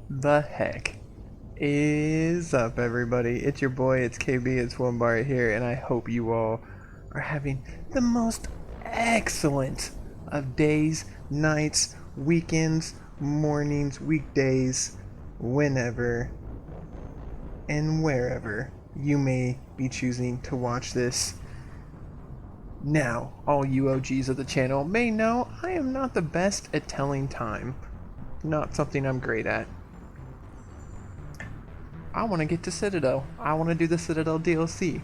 the heck is up, everybody? It's your boy, it's KB, it's OneBar here, and I hope you all are having the most excellent of days, nights, weekends, mornings, weekdays, whenever and wherever you may be choosing to watch this. Now, all you OGs of the channel may know I am not the best at telling time. Not something I'm great at. I want to get to Citadel. I want to do the Citadel DLC.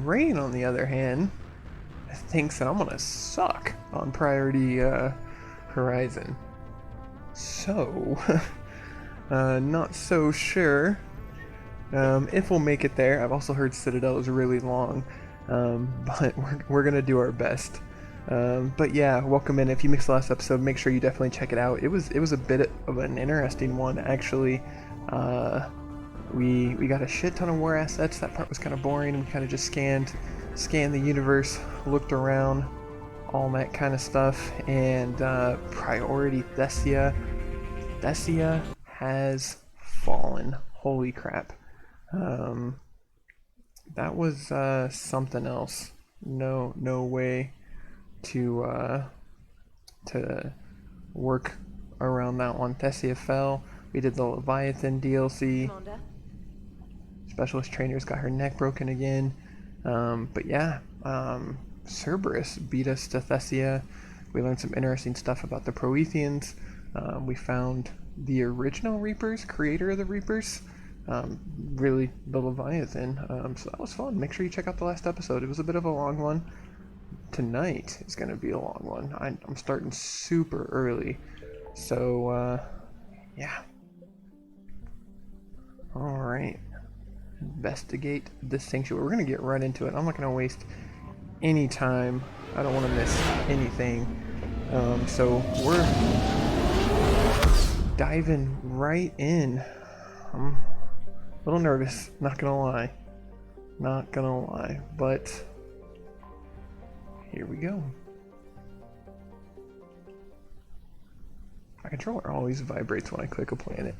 Rain, on the other hand, thinks that I'm going to suck on Priority Horizon. So, not so sure if we'll make it there. I've also heard Citadel is really long, but we're going to do our best. But yeah, welcome in. If you missed the last episode, make sure you definitely check it out. It was a bit of an interesting one, actually. We got a shit ton of war assets. That part was kind of boring. We kind of just scanned the universe, looked around, all that kind of stuff. And priority Thessia has fallen. Holy crap! That was something else. No way to work around that one. Thessia fell. We did the Leviathan DLC. Commander. Specialist trainers got her neck broken again. But yeah, Cerberus beat us to Thessia. We learned some interesting stuff about the Proethians. We found the original Reapers, creator of the Reapers. Really, the Leviathan. So that was fun. Make sure you check out the last episode. It was a bit of a long one. Tonight is going to be a long one. I'm starting super early. So, yeah. Alright. Investigate the sanctuary. We're going to get right into it. I'm not going to waste any time. I don't want to miss anything. So we're diving right in. I'm a little nervous, not going to lie. Not going to lie. But here we go. My controller always vibrates when I click a planet.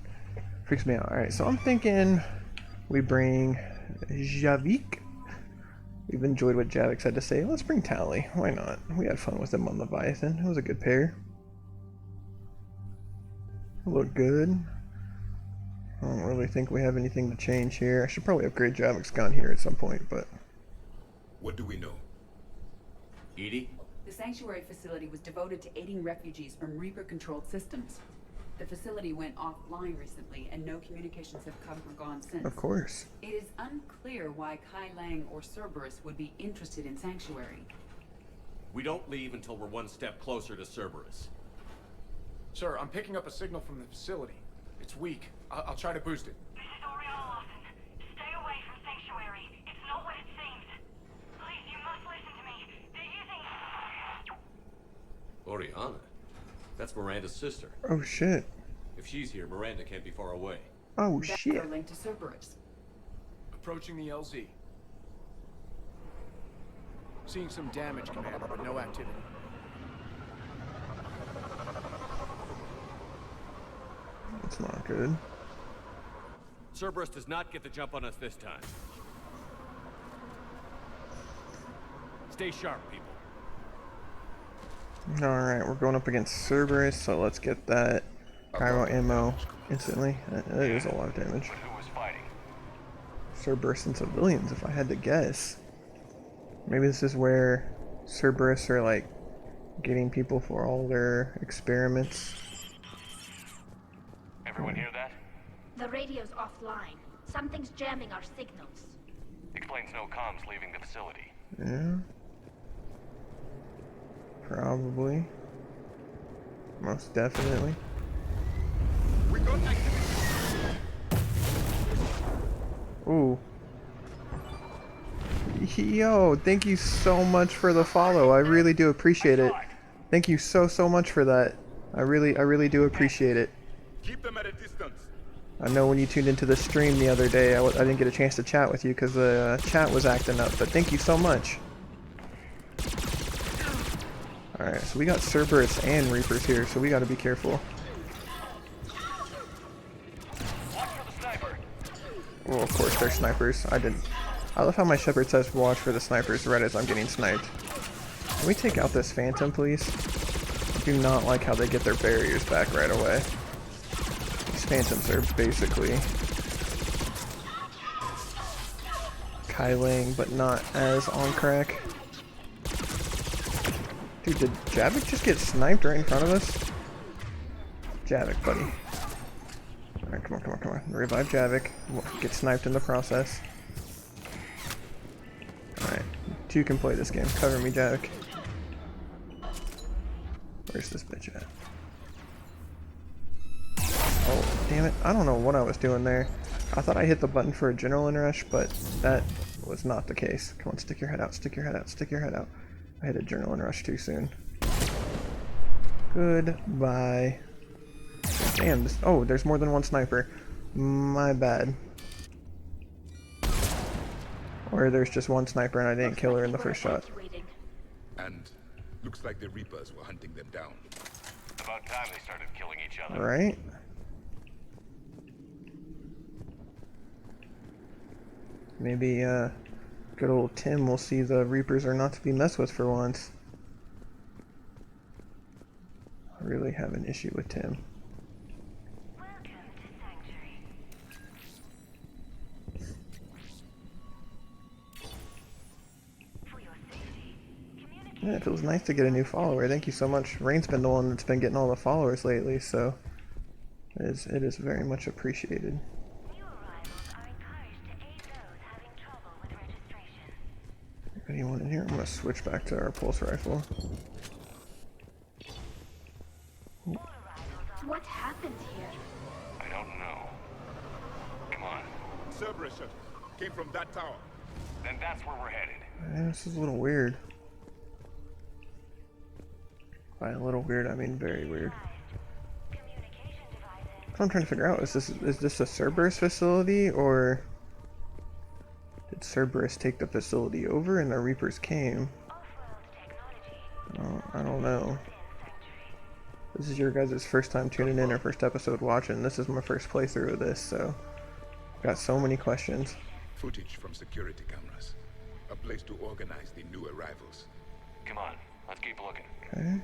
Freaks me out. Alright, so I'm thinking we bring Javik. We've enjoyed what Javik had to say. Let's bring Tally. Why not? We had fun with him on Leviathan. It was a good pair. Look good. I don't really think we have anything to change here. I should probably upgrade Javik's gun here at some point, but... What do we know? Edie? The sanctuary facility was devoted to aiding refugees from Reaper-controlled systems. The facility went offline recently, and no communications have come or gone since. Of course. It is unclear why Kai Lang or Cerberus would be interested in Sanctuary. We don't leave until we're one step closer to Cerberus. Sir, I'm picking up a signal from the facility. It's weak. I'll try to boost it. This is Oriana Lawson. Stay away from Sanctuary. It's not what it seems. Please, you must listen to me. They're using... Oriana? That's Miranda's sister. Oh shit. If she's here, Miranda can't be far away. Oh That's shit. her link to Cerberus. Approaching the LZ. Seeing some damage, Commander, but no activity. That's not good. Cerberus does not get the jump on us this time. Stay sharp, people. Alright, we're going up against Cerberus, so let's get that Cairo ammo instantly. That is a lot of damage. Who was fighting? Cerberus and civilians, if I had to guess. Maybe this is where Cerberus are like getting people for all their experiments. Everyone hear that? The radio's offline. Something's jamming our signals. Explains no comms leaving the facility. Yeah. Probably. Most definitely. We got activity. Ooh. Yo, thank you so much for the follow. I really do appreciate it. Thank you so much for that. I really do appreciate it. Keep them at a distance. I know when you tuned into the stream the other day, I didn't get a chance to chat with you because the chat was acting up, but thank you so much. Alright, so we got Cerberus and Reapers here, so we gotta be careful. Well, of course, they're snipers. I love how my shepherd says watch for the snipers right as I'm getting sniped. Can we take out this phantom, please? I do not like how they get their barriers back right away. These phantoms are basically Kyling, but not as on crack. Dude, did Javik just get sniped right in front of us? Javik, buddy. Alright, come on, come on, come on. Revive Javik. Get sniped in the process. Alright, 2 can play this game. Cover me, Javik. Where's this bitch at? Oh, damn it. I don't know what I was doing there. I thought I hit the button for a adrenaline rush, but that was not the case. Come on, stick your head out, stick your head out, stick your head out. I hit adrenaline rush too soon. Goodbye. Damn, oh, there's more than one sniper. My bad. Or there's just one sniper and I didn't kill her in the first shot. And looks like the Reapers were hunting them down. About time they started killing each other. Right? Maybe, good old Tim will see the Reapers are not to be messed with for once. I really have an issue with Tim. Yeah, it feels nice to get a new follower. Thank you so much. Rain's been the one that's been getting all the followers lately, so it is very much appreciated. New arrivals are encouraged to aid those having trouble with registration. Anyone in here? I'm gonna switch back to our pulse rifle. What happened here? I don't know. Come on. Cerberus shuttle came from that tower. Then that's where we're headed. This is a little weird. By a little weird, I mean very weird. What I'm trying to figure out is this a Cerberus facility, or did Cerberus take the facility over and the Reapers came? Oh, I don't know. This is your guys' first time tuning in or first episode watching. This is my first playthrough of this, so got so many questions. Footage from security cameras. A place to organize the new arrivals. Come on, let's keep looking. Okay.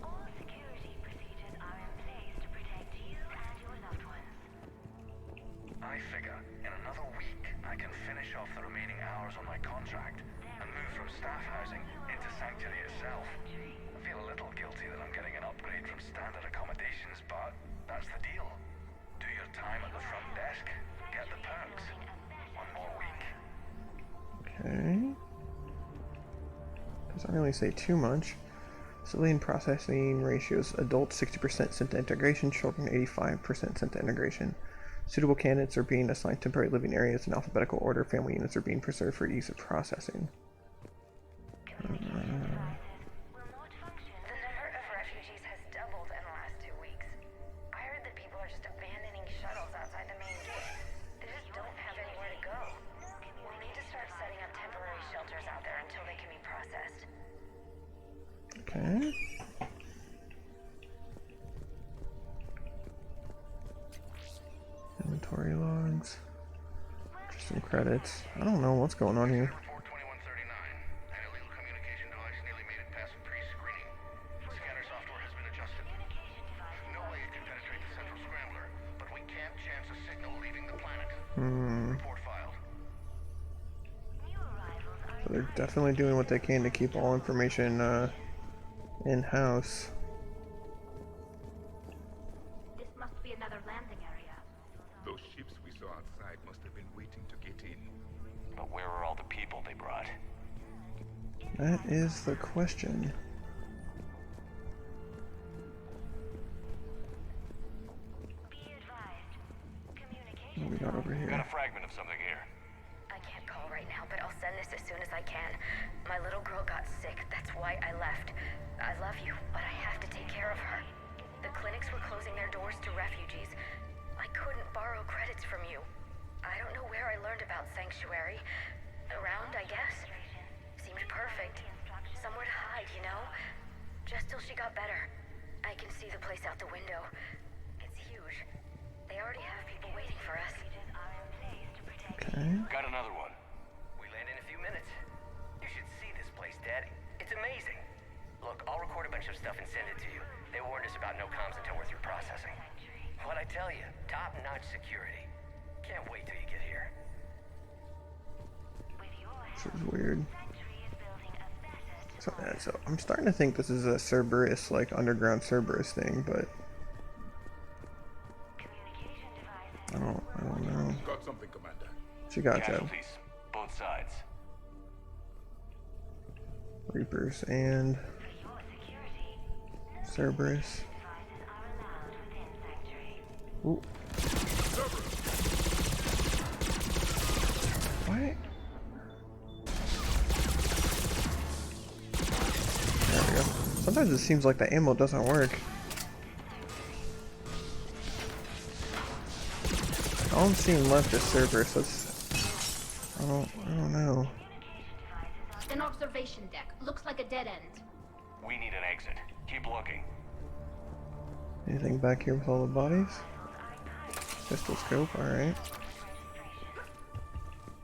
All security procedures are in place to protect you and your loved ones. I figure in another week I can finish off the remaining hours on my contract and move from staff housing into Sanctuary itself. I feel a little guilty that I'm getting an upgrade from standard accommodations, but that's the deal. Do your time at the front desk, get the perks. One more week. Okay. Doesn't really say too much. Civilian processing ratios: adults 60% sent to integration, children 85% sent to integration. Suitable candidates are being assigned temporary living areas in alphabetical order. Family units are being preserved for ease of processing. The number of refugees has doubled in the last 2 weeks. I heard that people are just abandoning shuttles outside the main gate. They just don't have anywhere to go. We need to start setting up temporary shelters out there until they can be processed. Okay. Inventory logs. Just some credits. I don't know what's going on here. Report 2139. An illegal communication device nearly made it past pre-screening. Scanner software has been adjusted. No way it can penetrate the central scrambler, but we can't chance a signal leaving the planet. Report filed. So they're definitely doing what they can to keep all information in-house. This must be another landing area. Those ships we saw outside must have been waiting to get in. But where are all the people they brought? That is the question. Be advised. Communication. What do we got over Got here? a fragment of something here. I can't call right now, but I'll send this as soon as I can. My little girl got sick, that's why I left. I love you, but I have to take care of her. The clinics were closing their doors to refugees. I couldn't borrow credits from you. I don't know where I learned about Sanctuary. Around, I guess. Seemed perfect. Somewhere to hide, you know? Just till she got better. I can see the place out the window. It's huge. They already have people waiting for Got another one. We land in a few minutes. You should see this place, Dad. It's amazing. Look, I'll record a bunch of stuff and send it to you. They warned us about no comms until we're through processing. What'd I tell you? Top-notch security. Can't wait till you get here. This is weird. So I'm starting to think this is a Cerberus, like underground Cerberus thing, but I don't know. Got something, Commander. She got you. Casualties, both sides. Reapers and Cerberus. Ooh. What? There we go. Sometimes it seems like the ammo doesn't work. All I'm seeing left is Cerberus. I don't know. An observation deck. Looks like a dead end. We need an exit. Keep looking. Anything back here with all the bodies? Pistol scope, alright.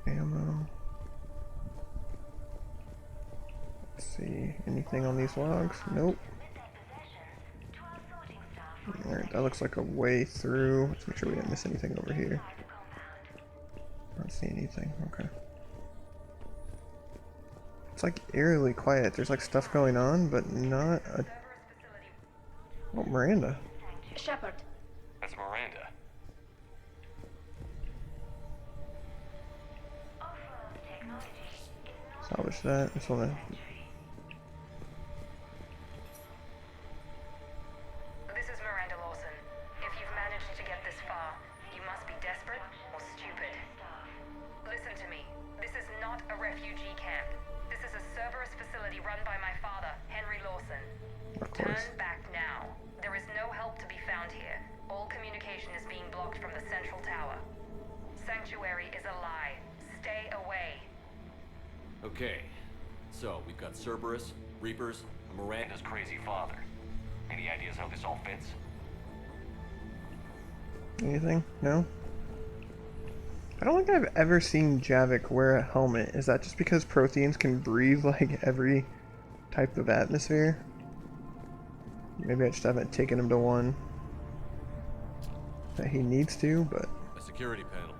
Ammo. Let's see. Anything on these logs? Nope. Alright, that looks like a way through. Let's make sure we didn't miss anything over here. I don't see anything. Okay. It's like eerily quiet. There's like stuff going on, but not a... Oh, Miranda. Shepard. That's Miranda. Salvage that. Just wanna... This is Miranda Lawson. If you've managed to get this far, you must be desperate or stupid. Listen to me. This is not a refugee camp. This is a Cerberus facility run by my father, Henry Lawson. Of course. Turn back now. There is no help to be found here. All communication is being blocked from the central tower. Sanctuary is a lie. Stay away. Okay. So, we've got Cerberus, Reapers, and Miranda's crazy father. Any ideas how this all fits? Anything? No? I don't think I've ever seen Javik wear a helmet. Is that just because Protheans can breathe like every type of atmosphere? Maybe I just haven't taken him to one that he needs to, but... a security panel.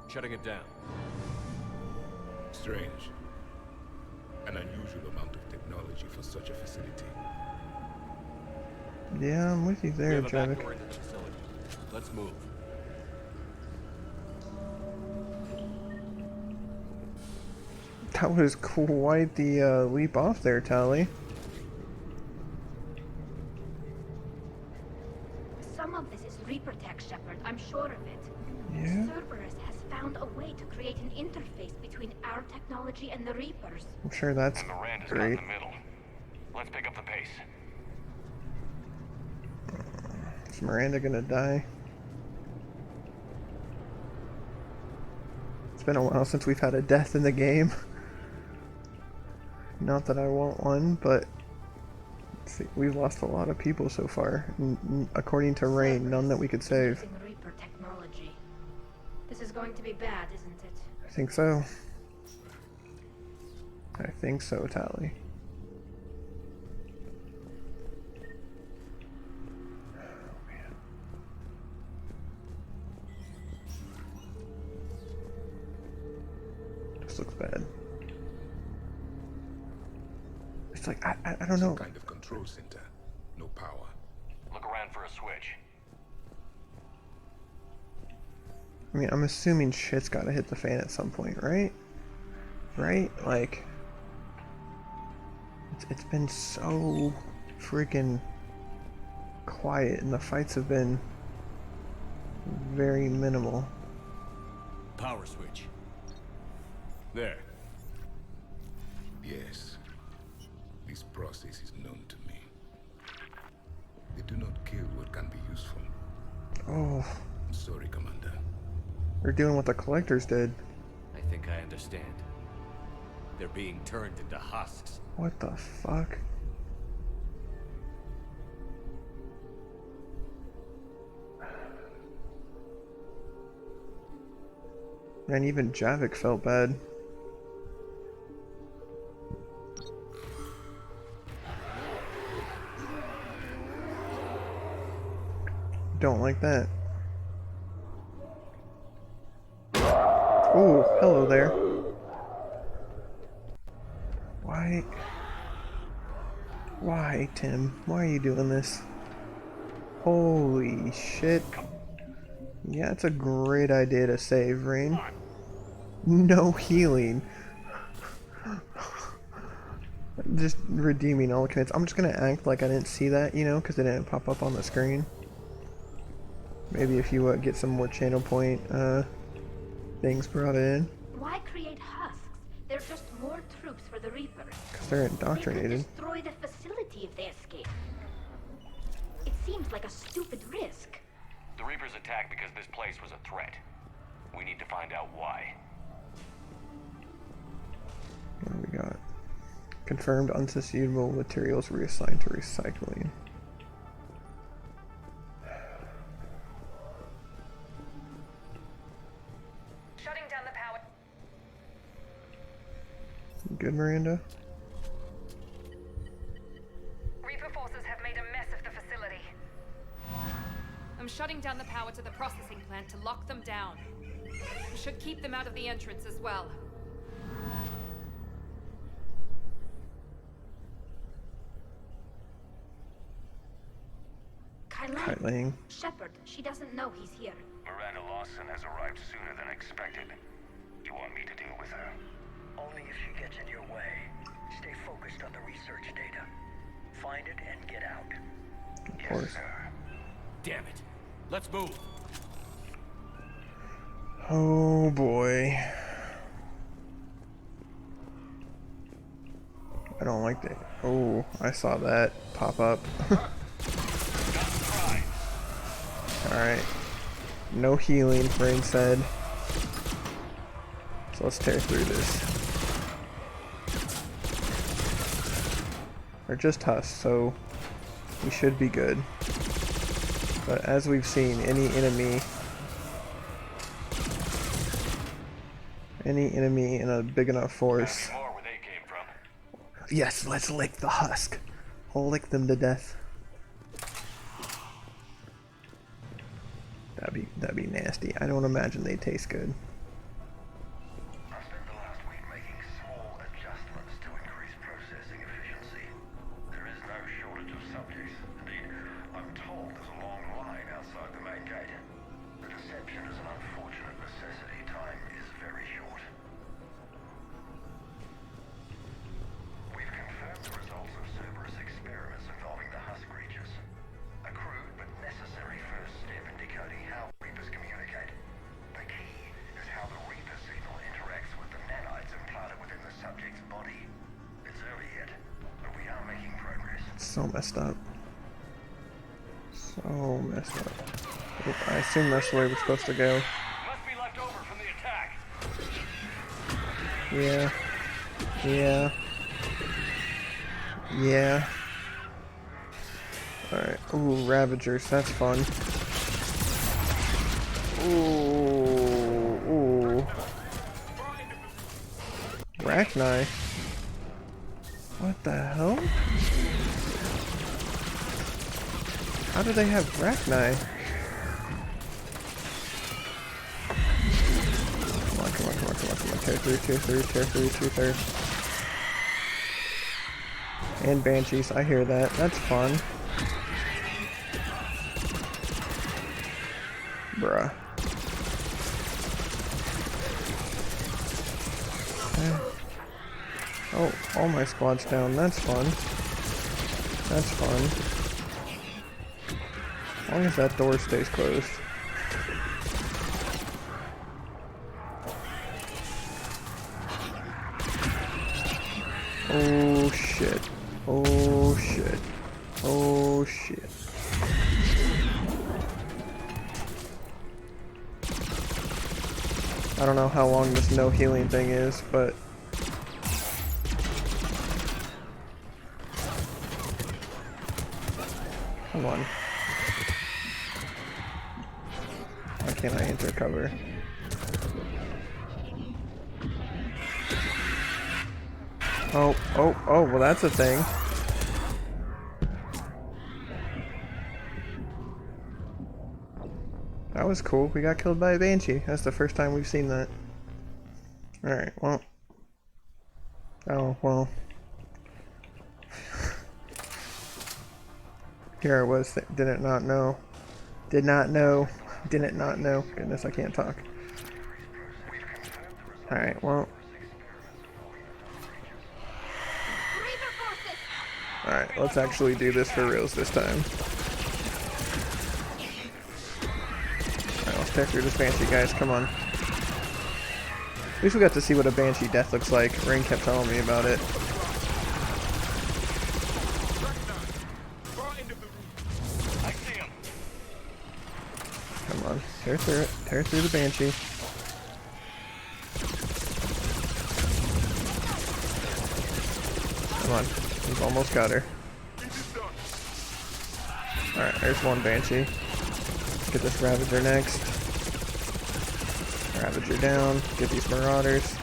Shutting it down. Strange. An unusual amount of technology for such a facility. Yeah, I'm with you We there, have a back Javik. door into the facility. Let's move. That was quite the leap off there, Tally. Some of this is Reaper tech, Shepard. I'm sure of it. Yeah? Cerberus has found a way to create an interface between our technology and the Reapers. I'm sure that's And Miranda's got in great. the middle. Let's pick up the pace. Is Miranda gonna die? It's been a while since we've had a death in the game. Not that I want one, but see, we've lost a lot of people so far. According to Rain, none that we could save. Using Reaper technology. This is going to be bad, isn't it? I think so. I think so, Tally. Oh, man. This looks bad. It's like, I don't know. Some kind of control center. No power. Look around for a switch. I mean, I'm assuming shit's gotta hit the fan at some point, right? Right? Like, it's been so freaking quiet, and the fights have been very minimal. Power switch. There. Yes. This process is known to me. They do not kill what can be useful. Oh, I'm sorry, Commander. they're doing what the collectors did. I think I understand. They're being turned into husks. What the fuck? And even Javik felt bad. Don't like that. Oh, hello there. Why, Tim? Why are you doing this? Holy shit. Yeah, it's a great idea to save, Rain. No healing. Just redeeming all commits. I'm just gonna act like I didn't see that, you know, because it didn't pop up on the screen. Maybe if you get some more channel point things brought in. Why create husks? They're just more troops for the Reapers. Because they're They could indoctrinated. destroy the facility if they escape. It seems like a stupid risk. The Reapers attacked because this place was a threat. We need to find out why. What do we got? Confirmed unsustainable materials reassigned to recycling. Shutting down the power. Good, Miranda? Reaper forces have made a mess of the facility. I'm shutting down the power to the processing plant to lock them down. We should keep them out of the entrance as well. Kyling. Shepard, she doesn't know he's here. Miranda Lawson has arrived sooner than expected. You want me to deal with her? Only if she gets in your way. Stay focused on the research data. Find it and get out. Of course. Yes, sir. Damn it. Let's move. Oh boy. I don't like that. Oh, I saw that pop up. Alright. No healing, Rain said. So let's tear through this. They're just husks, so we should be good. But as we've seen, any enemy in a big enough force. More where they came from. Yes, let's lick the husk. I'll lick them to death. That'd be nasty. I don't imagine they taste good. I spent the last week making small adjustments to increase processing efficiency. There is no shortage of subjects. Indeed, I'm told there's a long line outside the main gate. The deception is an unfortunate necessity. Time is very short. We've confirmed the results of Cerberus experiments involving the husk creatures. A crude but necessary first step in decoding how Reapers communicate. The key is how the Reaper signal interacts with the nanites implanted within the subject's body. It's early yet, but we are making progress. So messed up. So messed up. Oop, I assume that's the way we're supposed to go. Must be left over from the attack. Yeah. Yeah. Yeah. Alright. Ooh, Ravagers. That's fun. Ooh. Ooh. Rachni. What the hell? How do they have Rachni? Come on, come on, come on, come on, come on. Tear through, tear through, tear through, tear through. And Banshees, I hear that. That's fun. Bruh. Okay. Oh, all my squad's down. That's fun. That's fun. As long as that door stays closed. Oh shit. Oh shit. Oh shit. I don't know how long this no healing thing is, but come on. Why can't I enter cover? Oh, oh, oh, well that's a thing. That was cool. We got killed by a banshee. That's the first time we've seen that. Alright, well. Oh, well. Here I was, didn't not know. Did not know. Didn't not know. Goodness, I can't talk. Alright, well. Alright, let's actually do this for reals this time. Alright, let's tear through this banshee, guys. Come on. At least we got to see what a banshee death looks like. Rain kept telling me about it. Come on, tear through it. Tear through the banshee. Come on, we've almost got her. Alright, there's one banshee. Let's get this Ravager next. Ravager down. Get these Marauders.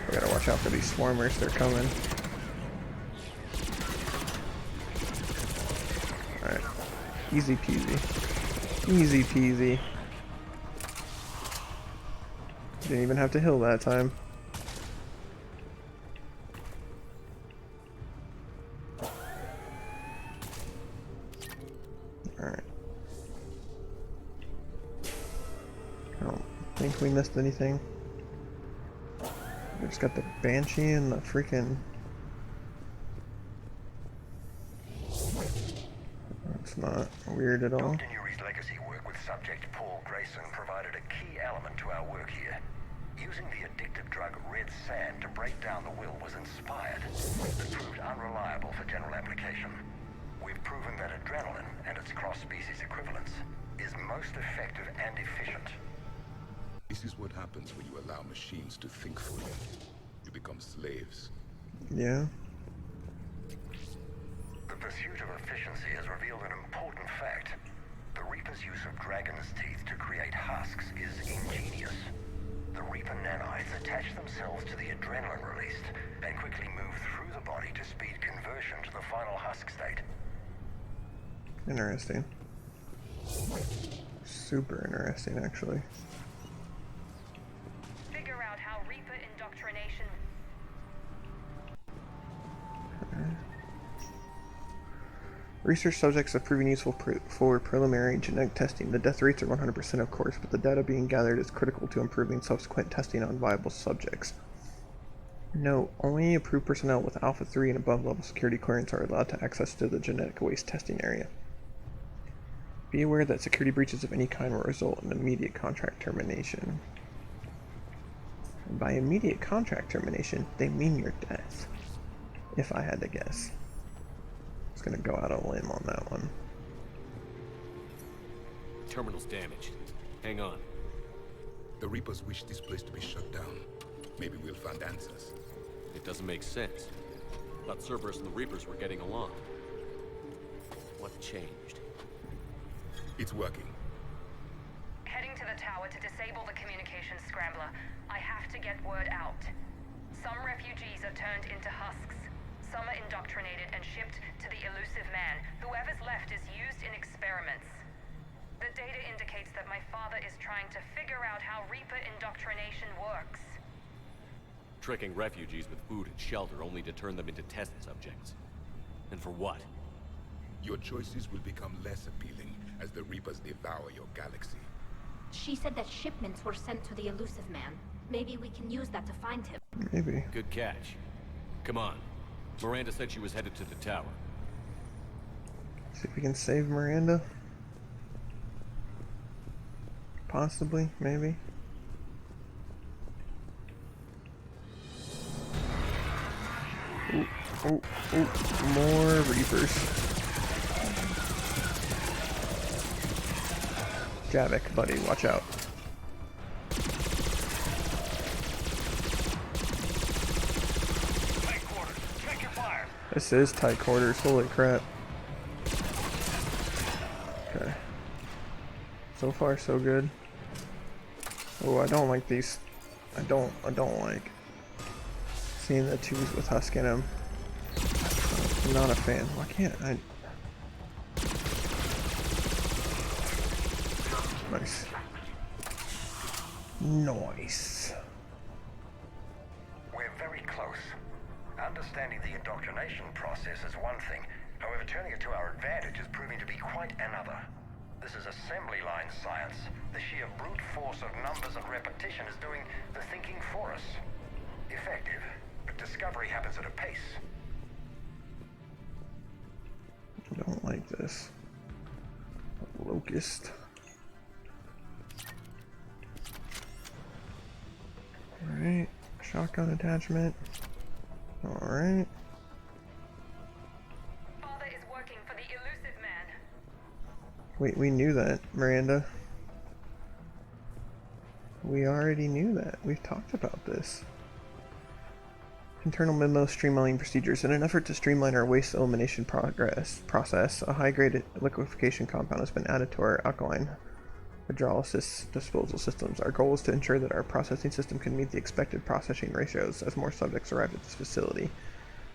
We gotta watch out for these Swarmers, they're coming. Alright. Easy peasy. Easy peasy. Didn't even have to heal that time. Alright. I don't think we missed anything. We just got the Banshee and the freaking... That's not weird at all. Dr. Newry's legacy work with subject Paul Grayson provided a key element to our work here. Using the addictive drug red sand to break down the will was inspired, but proved unreliable for general application. We've proven that adrenaline and its cross-species equivalents is most effective and efficient. This is what happens when you allow machines to think for you. You become slaves. Yeah. The pursuit of efficiency has revealed an important fact. The Reaper's use of dragon's teeth to create husks is ingenious. The Reaper nanites attach themselves to the adrenaline released and quickly move through the body to speed conversion to the final husk state. Interesting. Super interesting, actually. Figure out how Reaper indoctrination... Research subjects have proven useful for preliminary genetic testing. The death rates are 100% of course, but the data being gathered is critical to improving subsequent testing on viable subjects. Note, only approved personnel with Alpha 3 and above level security clearance are allowed to access to the genetic waste testing area. Be aware that security breaches of any kind will result in immediate contract termination. And by immediate contract termination, they mean your death. If I had to guess. I was gonna go out on a limb on that one. Terminal's damaged. Hang on. The Reapers wish this place to be shut down. Maybe we'll find answers. It doesn't make sense. Thought Cerberus and the Reapers were getting along. What changed? It's working. Heading to the tower to disable the communications scrambler. I have to get word out. Some refugees are turned into husks. Some are indoctrinated and shipped to the elusive man. Whoever's left is used in experiments. The data indicates that my father is trying to figure out how Reaper indoctrination works. Tricking refugees with food and shelter only to turn them into test subjects. And for what? Your choices will become less appealing as the Reapers devour your galaxy. She said that shipments were sent to the elusive man. Maybe we can use that to find him. Maybe. Good catch. Come on. Miranda said she was headed to the tower. See if we can save Miranda. Possibly, maybe. Ooh, ooh, ooh, more Reapers. Javik, buddy, watch out. This is tight quarters, holy crap. Okay. So far so good. Oh, I don't like these. I don't like. seeing the twos with Husk in them. I'm not a fan. Why can't I? Nice. Nice. We're very close. Understanding the indoctrination process is one thing. However, turning it to our advantage is proving to be quite another. This is assembly line science. The sheer brute force of numbers and repetition is doing the thinking for us. Effective, but discovery happens at a pace. I don't like this. Locust. Alright. Shotgun attachment. Alright. Father is working for the elusive man. Wait, we knew that, Miranda. We already knew that. We've talked about this. Internal memo streamlining procedures. In an effort to streamline our waste elimination process, a high-grade liquefaction compound has been added to our alkaline hydrolysis disposal systems. Our goal is to ensure that our processing system can meet the expected processing ratios as more subjects arrive at this facility.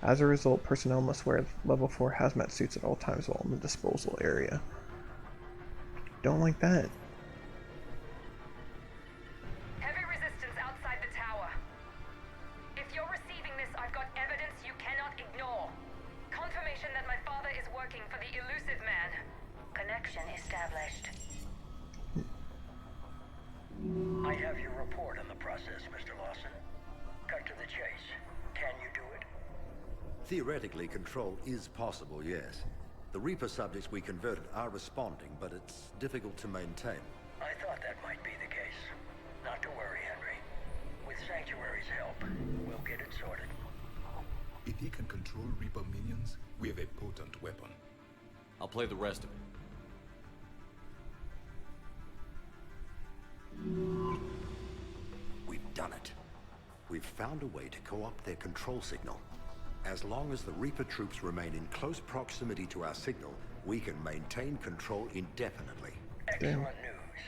As a result, personnel must wear level 4 hazmat suits at all times while in the disposal area. Don't like that. Heavy resistance outside the tower. If you're receiving this, I've got evidence you cannot ignore. Confirmation that my father is working for the elusive man. Connection established. I have your report on the process, Mr. Lawson. Cut to the chase. Can you do it? Theoretically, control is possible, yes. The Reaper subjects we converted are responding, but it's difficult to maintain. I thought that might be the case. Not to worry, Henry. With Sanctuary's help, we'll get it sorted. If he can control Reaper minions, we have a potent weapon. I'll play the rest of it. We've done it. We've found a way to co-opt their control signal. As long as the Reaper troops remain in close proximity to our signal, we can maintain control indefinitely. Excellent news.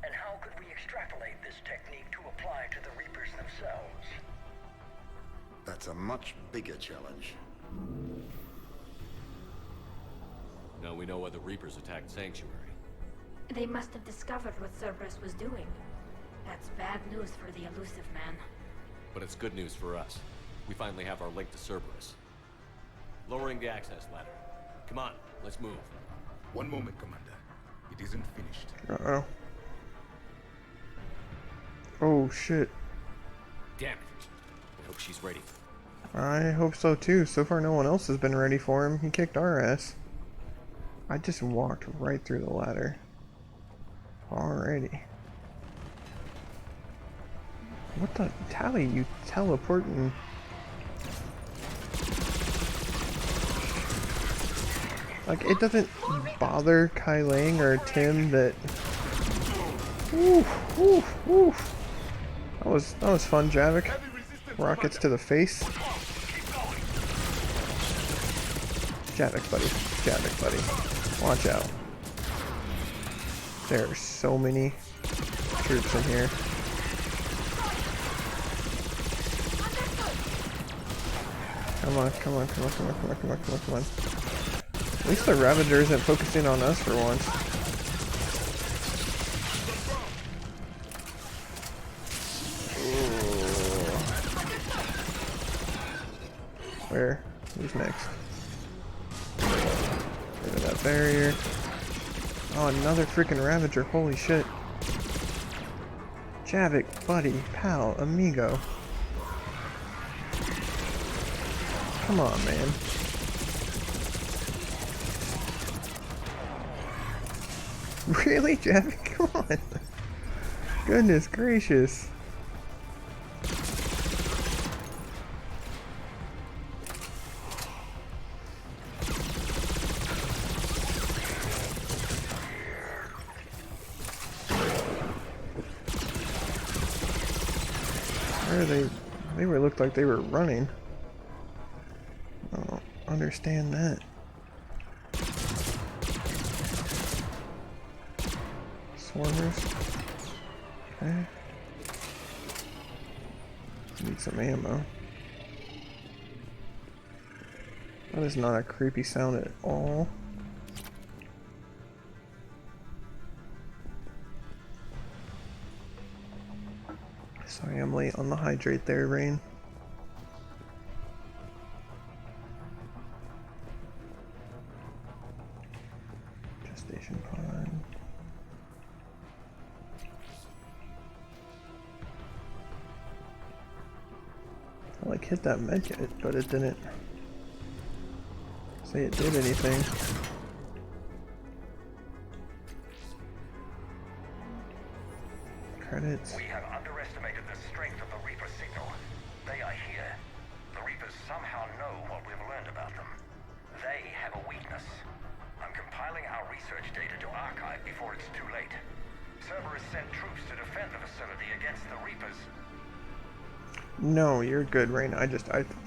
And how could we extrapolate this technique to apply to the Reapers themselves? That's a much bigger challenge. Now we know why the Reapers attacked Sanctuary. They must have discovered what Cerberus was doing. That's bad news for the elusive man. But it's good news for us. We finally have our link to Cerberus. Lowering the access ladder. Come on, let's move. One moment, Commander. It isn't finished. Uh-oh. Oh, shit. Damn it. I hope she's ready. I hope so, too. So far, no one else has been ready for him. He kicked our ass. I just walked right through the ladder. Alrighty. What the? Tally, you teleporting. Like, it doesn't bother Kai Lang or Tim that... Oof, oof, oof. That was fun, Javik. Rockets to the face. Javik, buddy. Javik, buddy. Watch out. There are so many troops in here. Come on, come on, come on, come on, come on, come on, come on, come on. At least the Ravager isn't focusing on us for once. Ooh. Where? Who's next? Rid of that barrier. Oh, another freaking Ravager. Holy shit. Javik, buddy, pal, amigo. Come on, man. Really, Javik? Come on. Goodness gracious. Where are they? They looked like they were running. I don't understand that. Swarmers. Okay. Need some ammo. That is not a creepy sound at all. Sorry I'm late on the hydrate there, Rain. Gestation pod. I like hit that medkit, but it didn't say it did anything. Credits. We have underestimated the strength of the Reaper signal. They are here. The Reapers somehow know what we've learned about them. They have a weakness. I'm compiling our research data to archive before it's too late. Cerberus sent troops to defend the facility against the Reapers. No, you're good, Rain. I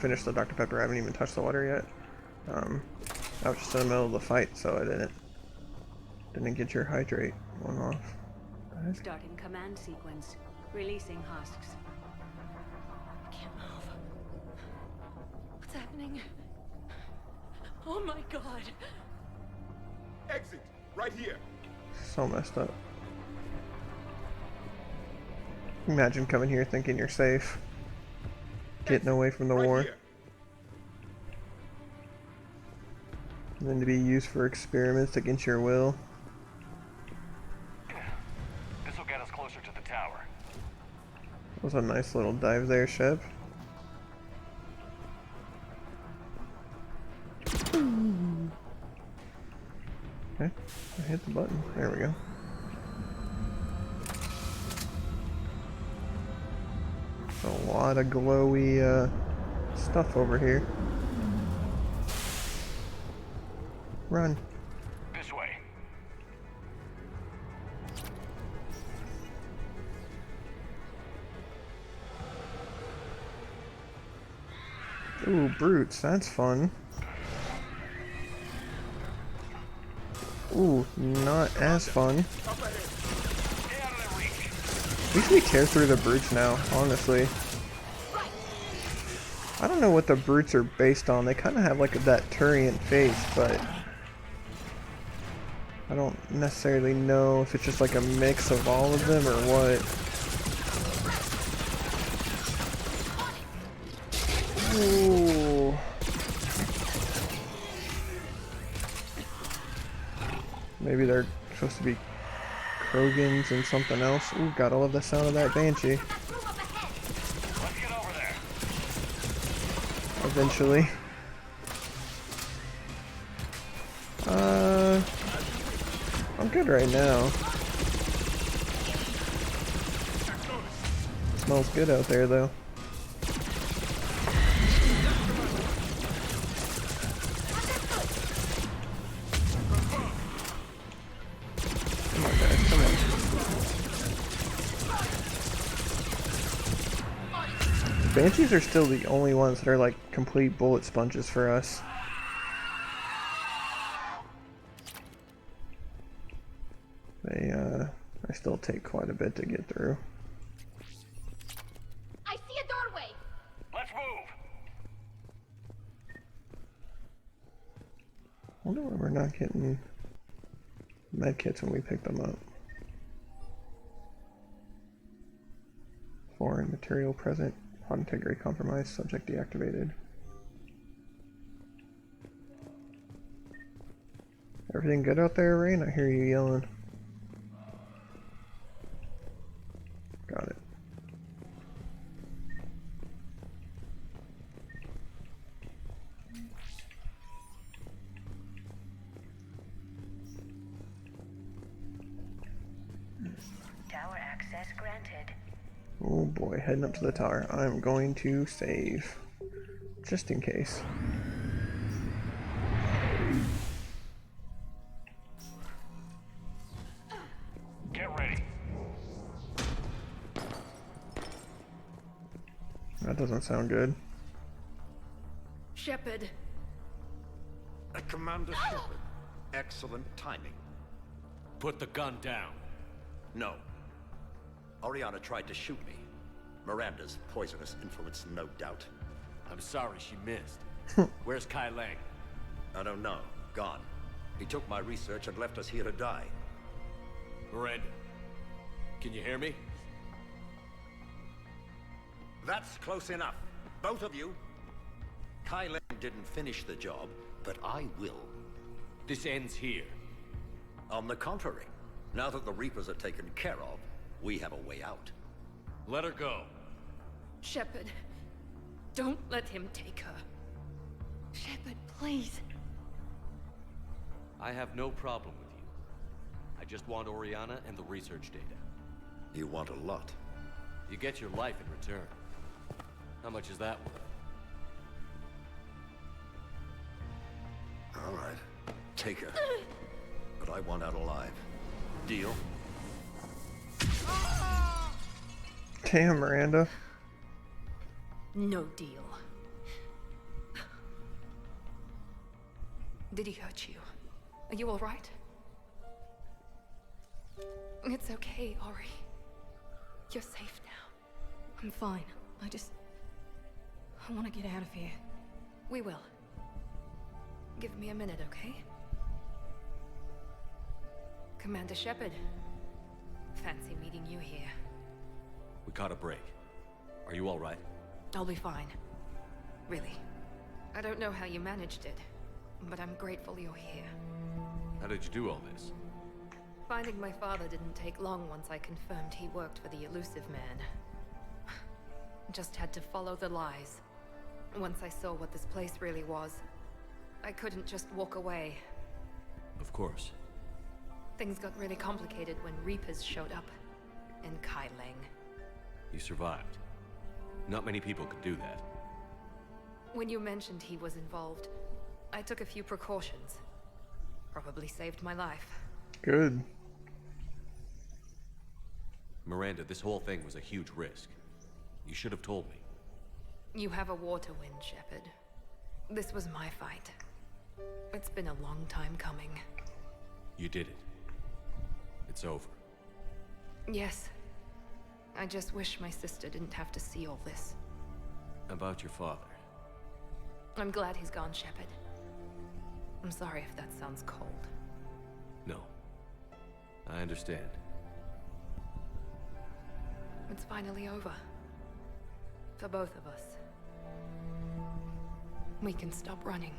finished the Dr. Pepper. I haven't even touched the water yet. I was just in the middle of the fight, so I didn't get your hydrate one off. Starting command sequence. Releasing husks. Can't move. What's happening? Oh my god. Exit! Right here! So messed up. Imagine coming here thinking you're safe. Getting away from the war. And then to be used for experiments against your will. This will get us closer to the tower. That was a nice little dive there, Shep. Okay, I hit the button. There we go. A lot of glowy stuff over here. Run. This way. Ooh, brutes, that's fun. Ooh, not as fun. We should tear through the brutes now, honestly. I don't know what the brutes are based on. They kind of have like that Turian face, but I don't necessarily know if it's just like a mix of all of them or what. Ooh. Maybe they're supposed to be Krogans and something else. Ooh, gotta love the sound of that Banshee. Let's get over there. Eventually. I'm good right now. Smells good out there though. Come on guys, come on. Banshees are still the only ones that are like complete bullet sponges for us. They still take quite a bit to get through. I see a doorway. Let's move. I wonder why we're not getting medkits when we pick them up. Foreign material present. Hot integrity compromised. Subject deactivated. Everything good out there, Rain? I hear you yelling. Got it. Tower access granted. Oh boy, heading up to the tower. I'm going to save. Just in case. Get ready. That doesn't sound good. Shepard. Commander Shepard. Excellent timing. Put the gun down. No. Oriana tried to shoot me. Miranda's poisonous influence, no doubt. I'm sorry she missed. Where's Kai Lang? I don't know. Gone. He took my research and left us here to die. Miranda, can you hear me? That's close enough. Both of you. Kylan didn't finish the job, but I will. This ends here. On the contrary, now that the Reapers are taken care of, we have a way out. Let her go. Shepard, don't let him take her. Shepard, please. I have no problem with you. I just want Oriana and the research data. You want a lot. You get your life in return. How much is that worth? All right. Take her. But I want out alive. Deal? Damn, Miranda. No deal. Did he hurt you? Are you all right? It's okay, Ori. You're safe now. I'm fine. I want to get out of here. We will. Give me a minute, okay? Commander Shepard. Fancy meeting you here. We caught a break. Are you all right? I'll be fine. Really. I don't know how you managed it, but I'm grateful you're here. How did you do all this? Finding my father didn't take long once I confirmed he worked for the Elusive Man. Just had to follow the lies. Once I saw what this place really was, I couldn't just walk away. Of course. Things got really complicated when Reapers showed up. And Kai Leng. You survived. Not many people could do that. When you mentioned he was involved, I took a few precautions. Probably saved my life. Good. Miranda, this whole thing was a huge risk. You should have told me. You have a war to win, Shepard. This was my fight. It's been a long time coming. You did it. It's over. Yes. I just wish my sister didn't have to see all this. About your father. I'm glad he's gone, Shepard. I'm sorry if that sounds cold. No. I understand. It's finally over. For both of us. We can stop running.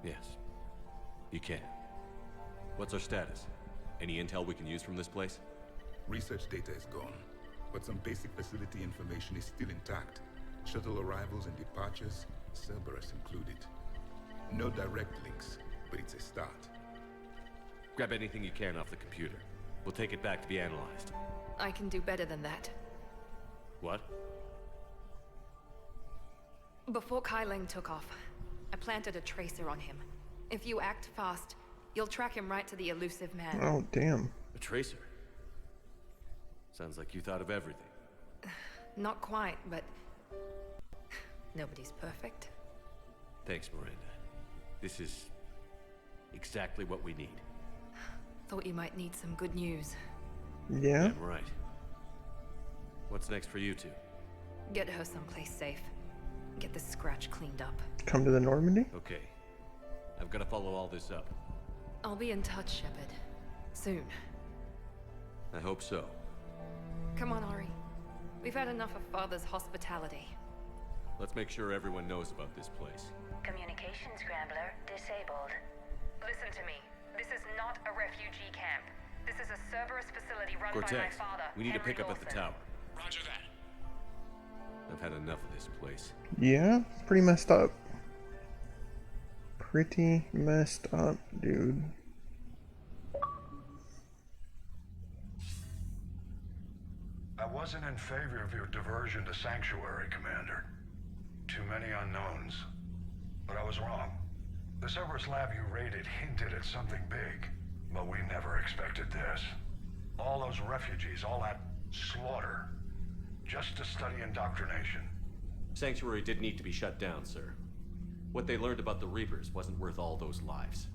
Yes. You can. What's our status? Any intel we can use from this place? Research data is gone, but some basic facility information is still intact. Shuttle arrivals and departures, Cerberus included. No direct links, but it's a start. Grab anything you can off the computer. We'll take it back to be analyzed. I can do better than that. What? Before Kai Leng took off, I planted a tracer on him. If you act fast, you'll track him right to the Elusive Man. Oh, damn. A tracer? Sounds like you thought of everything. Not quite, but... nobody's perfect. Thanks, Miranda. This is... exactly what we need. Thought you might need some good news. Yeah? I'm right. What's next for you two? Get her someplace safe. Get this scratch cleaned up. Come to the Normandy? Okay. I've got to follow all this up. I'll be in touch, Shepard. Soon. I hope so. Come on, Ori. We've had enough of Father's hospitality. Let's make sure everyone knows about this place. Communication scrambler disabled. Listen to me. This is not a refugee camp. This is a Cerberus facility run by my Cortez, father. we need to Henry pick up at the Lawson. tower. Roger that. I've had enough of this place. Yeah? It's pretty messed up. Pretty messed up, dude. I wasn't in favor of your diversion to Sanctuary, Commander. Too many unknowns. But I was wrong. The Cerberus lab you raided hinted at something big, but we never expected this. All those refugees, all that slaughter, just to study indoctrination. Sanctuary did need to be shut down, sir. What they learned about the Reapers wasn't worth all those lives.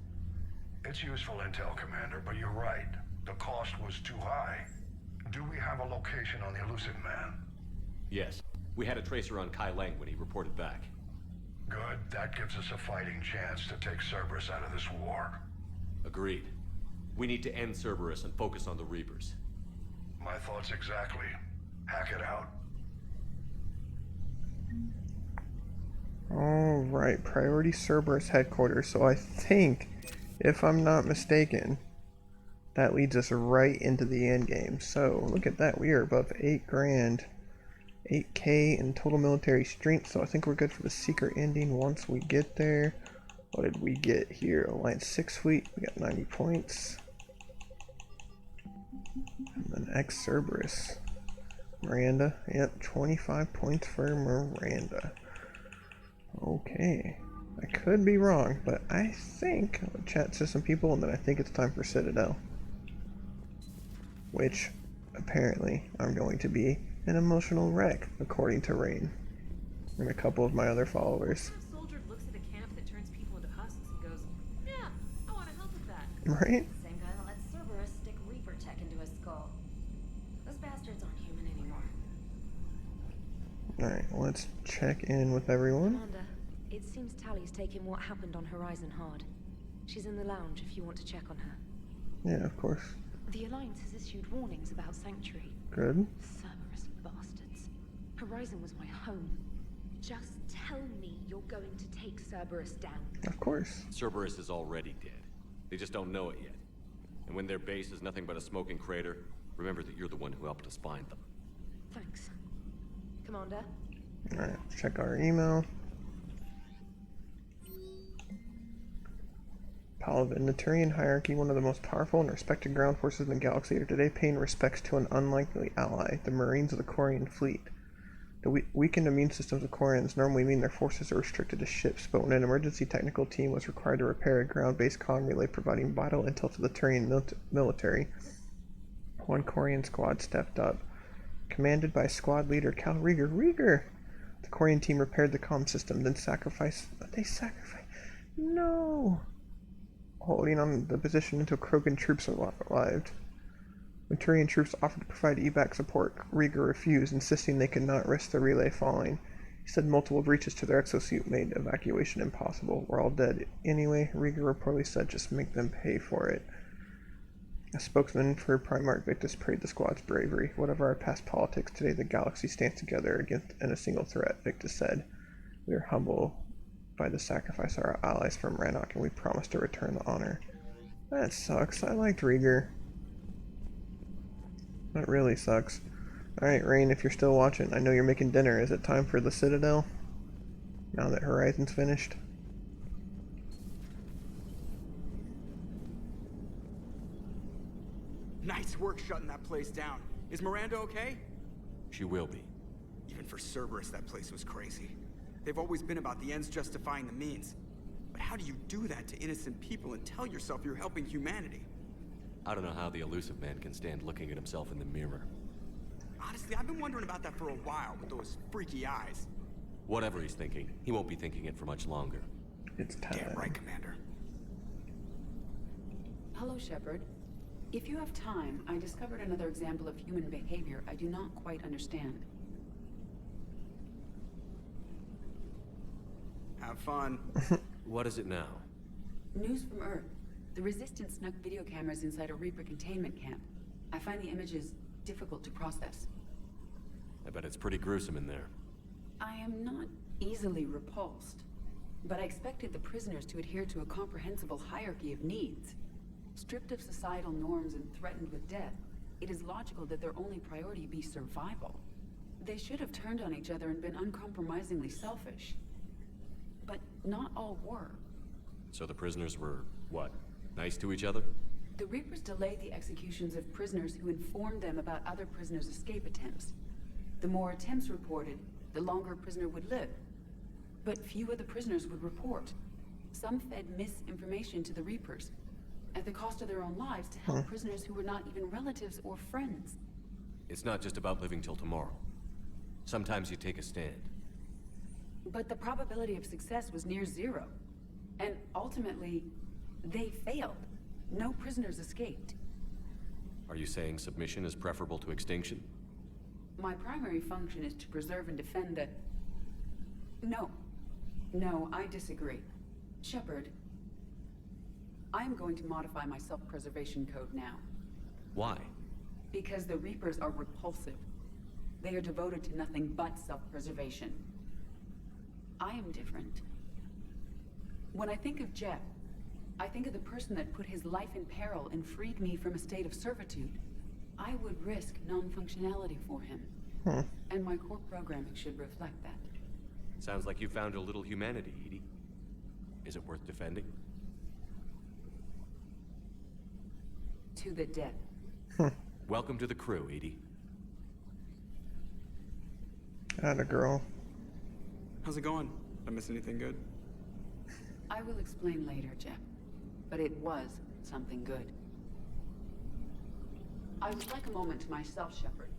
It's useful intel, Commander, but you're right. The cost was too high. Do we have a location on the Elusive Man? Yes. We had a tracer on Kai Leng when he reported back. Good, that gives us a fighting chance to take Cerberus out of this war. Agreed. We need to end Cerberus and focus on the Reapers. My thoughts exactly. Hack it out. Alright, priority Cerberus headquarters. So I think, if I'm not mistaken, that leads us right into the end game. So look at that, we are above 8 grand, 8k in total military strength. So I think we're good for the secret ending once we get there. What did we get here? Alliance 6 fleet, we got 90 points. And then X Cerberus. Miranda, yep, 25 points for Miranda. Okay, I could be wrong, but I think I'll chat to some people and then I think it's time for Citadel. Which, apparently, I'm going to be an emotional wreck, according to Rain. And a couple of my other followers. A soldier looks at a camp that turns people into husks and goes, yeah, I want to help with that. Right? Same guy that lets Cerberus stick Reaper tech into his skull. Those bastards aren't human anymore. Alright, let's check in with everyone. Commander, it seems Tally's taking what happened on Horizon hard. She's in the lounge if you want to check on her. Yeah, of course. The Alliance has issued warnings about Sanctuary. Good. Cerberus bastards. Horizon was my home. Just tell me you're going to take Cerberus down. Of course. Cerberus is already dead. They just don't know it yet. And when their base is nothing but a smoking crater, remember that you're the one who helped us find them. Thanks. Commander? Alright, let's check our email. Paladin, the Turian hierarchy, one of the most powerful and respected ground forces in the galaxy, are today paying respects to an unlikely ally, the Marines of the Quarian fleet. The weakened immune systems of Quarians normally mean their forces are restricted to ships, but when an emergency technical team was required to repair a ground-based comm relay providing vital intel to the Turian military, one Quarian squad stepped up. Commanded by squad leader Cal Rieger. Rieger! The Quarian team repaired the comm system, then sacrificed... They sacrificed... No! Holding on the position until Krogan troops arrived. When Turian troops offered to provide evac support, Rieger refused, insisting they could not risk the relay falling. He said multiple breaches to their exosuit made evacuation impossible. We're all dead. Anyway, Rieger reportedly said just make them pay for it. A spokesman for Primarch Victus praised the squad's bravery. Whatever our past politics, today the galaxy stands together against a single threat, Victus said. We are humbled by the sacrifice of our allies from Rannoch, and we promise to return the honor. That sucks. I liked Rieger. That really sucks. Alright, Rain, if you're still watching, I know you're making dinner. Is it time for the Citadel? Now that Horizon's finished? Nice work shutting that place down. Is Miranda okay? She will be. Even for Cerberus, that place was crazy. They've always been about the ends justifying the means. But how do you do that to innocent people and tell yourself you're helping humanity? I don't know how the elusive man can stand looking at himself in the mirror. Honestly, I've been wondering about that for a while with those freaky eyes. Whatever he's thinking, he won't be thinking it for much longer. It's time. Damn right, Commander. Hello, Shepard. If you have time, I discovered another example of human behavior I do not quite understand. Have fun. What is it now? News from Earth. The Resistance snuck video cameras inside a Reaper containment camp. I find the images difficult to process. I bet it's pretty gruesome in there. I am not easily repulsed, but I expected the prisoners to adhere to a comprehensible hierarchy of needs. Stripped of societal norms and threatened with death, it is logical that their only priority be survival. They should have turned on each other and been uncompromisingly selfish. But not all were. So the prisoners were, what, nice to each other? The Reapers delayed the executions of prisoners who informed them about other prisoners' escape attempts. The more attempts reported, the longer a prisoner would live. But few of the prisoners would report. Some fed misinformation to the Reapers, at the cost of their own lives, to help prisoners who were not even relatives or friends. It's not just about living till tomorrow. Sometimes you take a stand. But the probability of success was near zero. And ultimately, they failed. No prisoners escaped. Are you saying submission is preferable to extinction? My primary function is to preserve and defend the... No. No, I disagree. Shepard, I'm going to modify my self-preservation code now. Why? Because the Reapers are repulsive. They are devoted to nothing but self-preservation. I am different. When I think of Jeff, I think of the person that put his life in peril and freed me from a state of servitude. I would risk non-functionality for him. And my core programming should reflect that. Sounds like you found a little humanity, Edie. Is it worth defending? To the death. Welcome to the crew, Edie. Atta girl. How's it going? Did I miss anything good? I will explain later, Jeff. But it was something good. I would like a moment to myself, Shepard.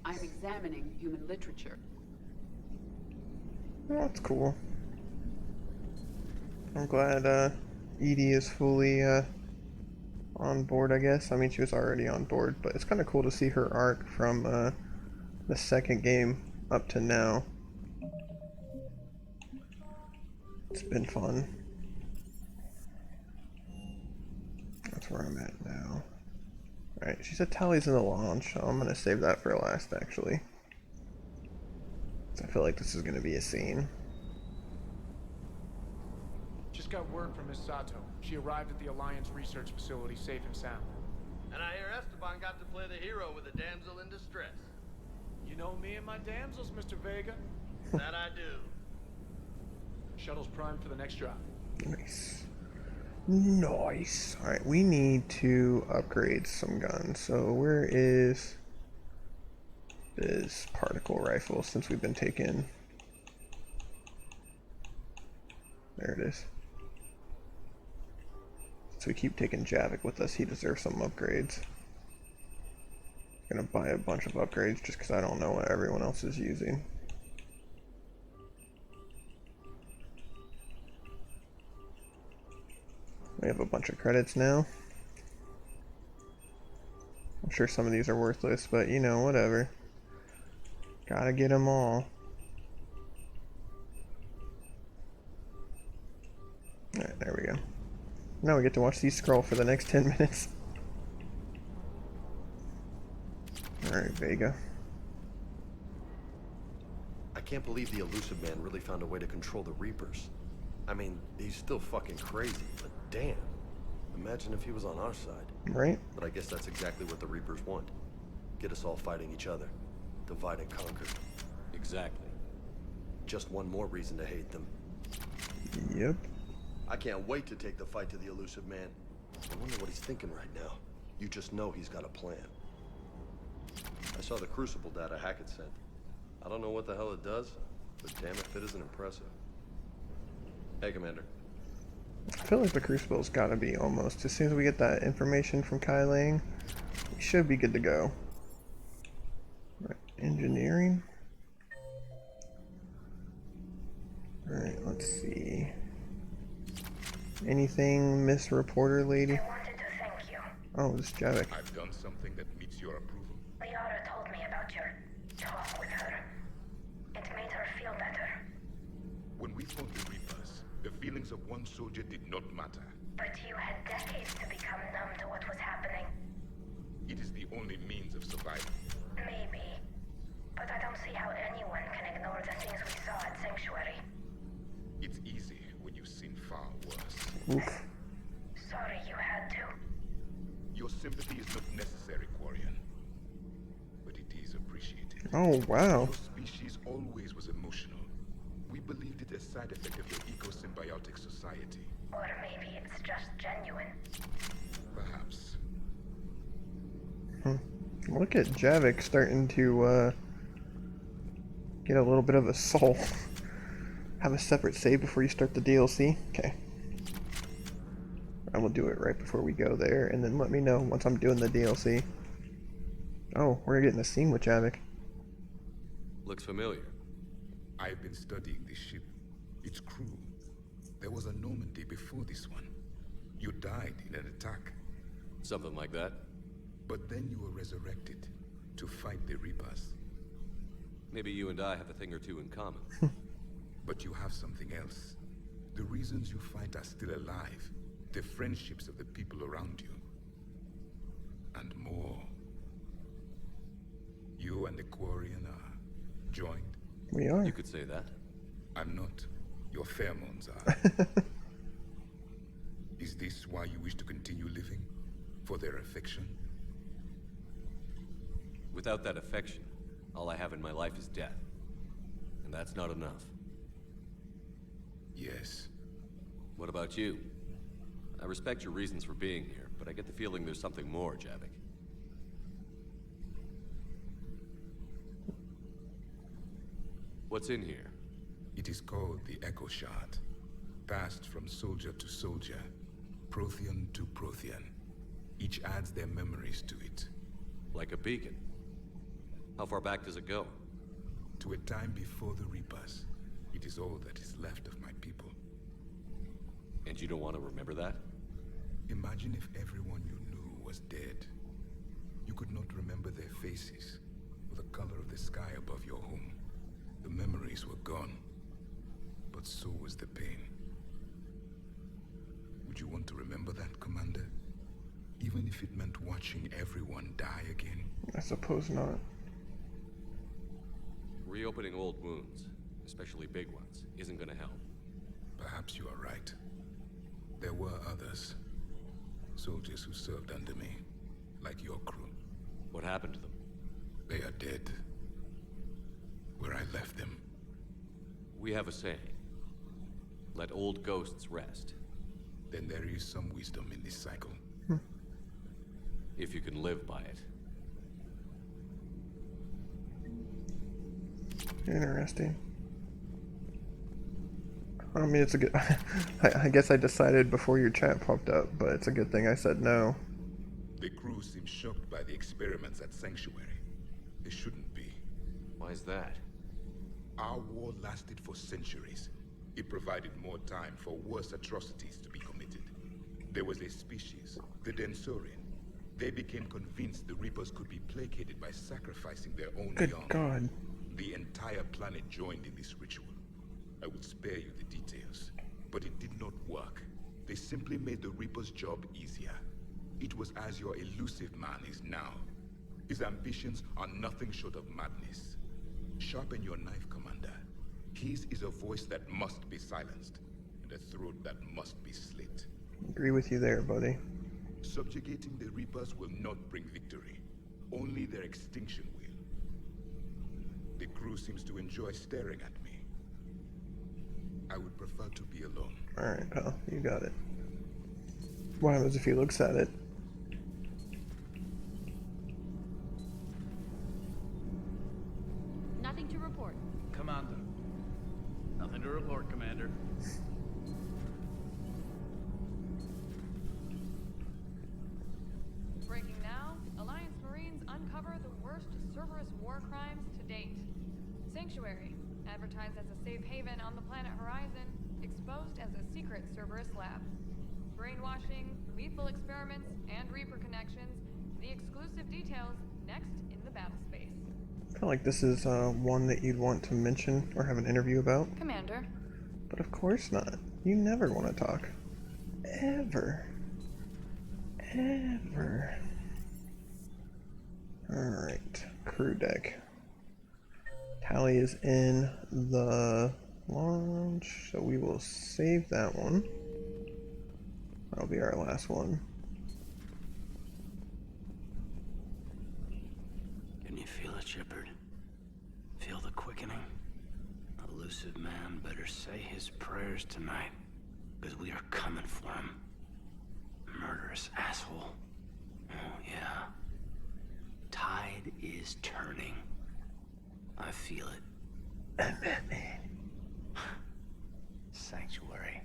I'm examining human literature. Oh, that's cool. I'm glad Edie is fully on board, I guess. I mean, she was already on board, but it's kind of cool to see her arc from the second game up to now. It's been fun. That's where I'm at now. Alright, she said Tally's in the launch, so I'm gonna save that for last, actually. I feel like this is gonna be a scene. Just got word from Miss Sato. She arrived at the Alliance research facility safe and sound. And I hear Esteban got to play the hero with a damsel in distress. You know me and my damsels, Mr. Vega. That I do. Shuttle's primed for the next drop. Nice. Nice. Alright, we need to upgrade some guns. So where is this particle rifle since we've been taking... There it is. So we keep taking Javik with us, he deserves some upgrades. Gonna buy a bunch of upgrades just because I don't know what everyone else is using. We have a bunch of credits now. I'm sure some of these are worthless, but you know, whatever. Gotta get them all. Alright, there we go. Now we get to watch these scroll for the next 10 minutes. Alright, Vega. I can't believe the Elusive Man really found a way to control the Reapers. I mean, he's still fucking crazy, but damn. Imagine if he was on our side. Right? But I guess that's exactly what the Reapers want. Get us all fighting each other. Divide and conquer. Exactly. Just one more reason to hate them. Yep. I can't wait to take the fight to the Elusive Man. I wonder what he's thinking right now. You just know he's got a plan. I saw the Crucible data Hackett sent. I don't know what the hell it does, but damn if it isn't impressive. Hey, Commander. I feel like the Crucible's gotta be almost. As soon as we get that information from Kai Lang, we should be good to go. Right, engineering. Alright, let's see. Anything, Miss Reporter Lady? I wanted to thank you. Oh, this is Javik. I've done something that meets your approval. Liara told me about your talk with her. It made her feel better. When we fought the Reapers, the feelings of one soldier did not matter. But you had decades to become numb to what was happening. It is the only means of survival. Maybe. But I don't see how anyone can ignore the things we saw at Sanctuary. It's easy when you've seen far worse. Oof. Sorry you had to. Your sympathy is not necessary, Quarian. But it is appreciated. Oh, wow. Your species always was emotional. We believed it a side effect of your eco-symbiotic society. Or maybe it's just genuine. Perhaps. Look at Javik starting to get a little bit of a soul. Have a separate save before you start the DLC? Okay. I will do it right before we go there, and then let me know once I'm doing the DLC. Oh, we're getting a scene with Javik. Looks familiar. I've been studying this ship. Its crew. There was a Normandy before this one. You died in an attack. Something like that. But then you were resurrected to fight the Reapers. Maybe you and I have a thing or two in common. But you have something else. The reasons you fight are still alive. The friendships of the people around you. And more. You and the Quarian are joined? We are. You could say that. I'm not. Your pheromones are. Is this why you wish to continue living? For their affection? Without that affection, all I have in my life is death. And that's not enough. Yes. What about you? I respect your reasons for being here, but I get the feeling there's something more, Javik. What's in here? It is called the Echo Shard. Passed from soldier to soldier, Prothean to Prothean. Each adds their memories to it. Like a beacon. How far back does it go? To a time before the Reapers. It is all that is left of my people. And you don't want to remember that? Imagine if everyone you knew was dead. You could not remember their faces, or the color of the sky above your home. The memories were gone, but so was the pain. Would you want to remember that, Commander? Even if it meant watching everyone die again? I suppose not. Reopening old wounds, especially big ones, isn't gonna help. Perhaps you are right. There were others. Soldiers who served under me, like your crew. What happened to them? They are dead. Where I left them. We have a saying. Let old ghosts rest. Then there is some wisdom in this cycle. If you can live by it. Interesting. I mean, it's a good... I guess I decided before your chat popped up, but it's a good thing I said no. The crew seems shocked by the experiments at Sanctuary. They shouldn't be. Why is that? Our war lasted for centuries. It provided more time for worse atrocities to be committed. There was a species, the Densorian. They became convinced the Reapers could be placated by sacrificing their own Good young. God. The entire planet joined in this ritual. I would spare you the details, but it did not work. They simply made the Reaper's job easier. It was as your elusive man is now. His ambitions are nothing short of madness. Sharpen your knife, Commander. His is a voice that must be silenced, and a throat that must be slit. Agree with you there, buddy. Subjugating the Reapers will not bring victory. Only their extinction will. The crew seems to enjoy staring at me. I would prefer to be alone. Alright, pal. You got it. What happens if he looks at it? Nothing to report. Commander. Nothing to report, Commander. Breaking now, Alliance Marines uncover the worst Cerberus war crimes to date. Sanctuary, advertised as a safe haven on the planet Horizon, exposed as a secret Cerberus lab. Brainwashing, lethal experiments, and Reaper connections, the exclusive details next in the battle space. I feel like this is one that you'd want to mention or have an interview about. Commander. But of course not. You never want to talk. Ever. Ever. Alright. Crew deck. Tally is in the launch, so we will save that one. That'll be our last one. Can you feel it, Shepard? Feel the quickening? Elusive man better say his prayers tonight, because we are coming for him. Murderous asshole. Oh, yeah. Tide is turning. I feel it. Sanctuary.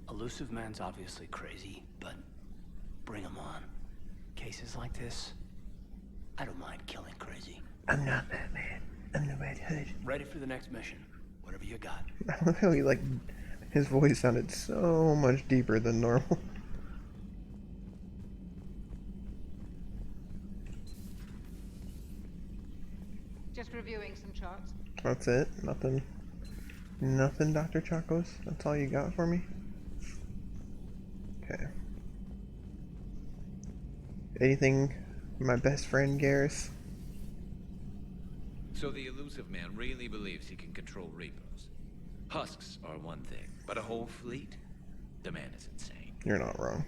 Elusive man's obviously crazy, but bring him on. Cases like this, I don't mind killing crazy. I'm not Batman. I'm the Red Hood. Ready for the next mission. Whatever you got. I love how he, like, his voice sounded so much deeper than normal. Just reviewing some charts. That's it? Nothing? Nothing, Dr. Chocos? That's all you got for me? Okay. Anything, my best friend Garrus? So the elusive man really believes he can control repos. Husks are one thing, but a whole fleet? The man is insane. You're not wrong.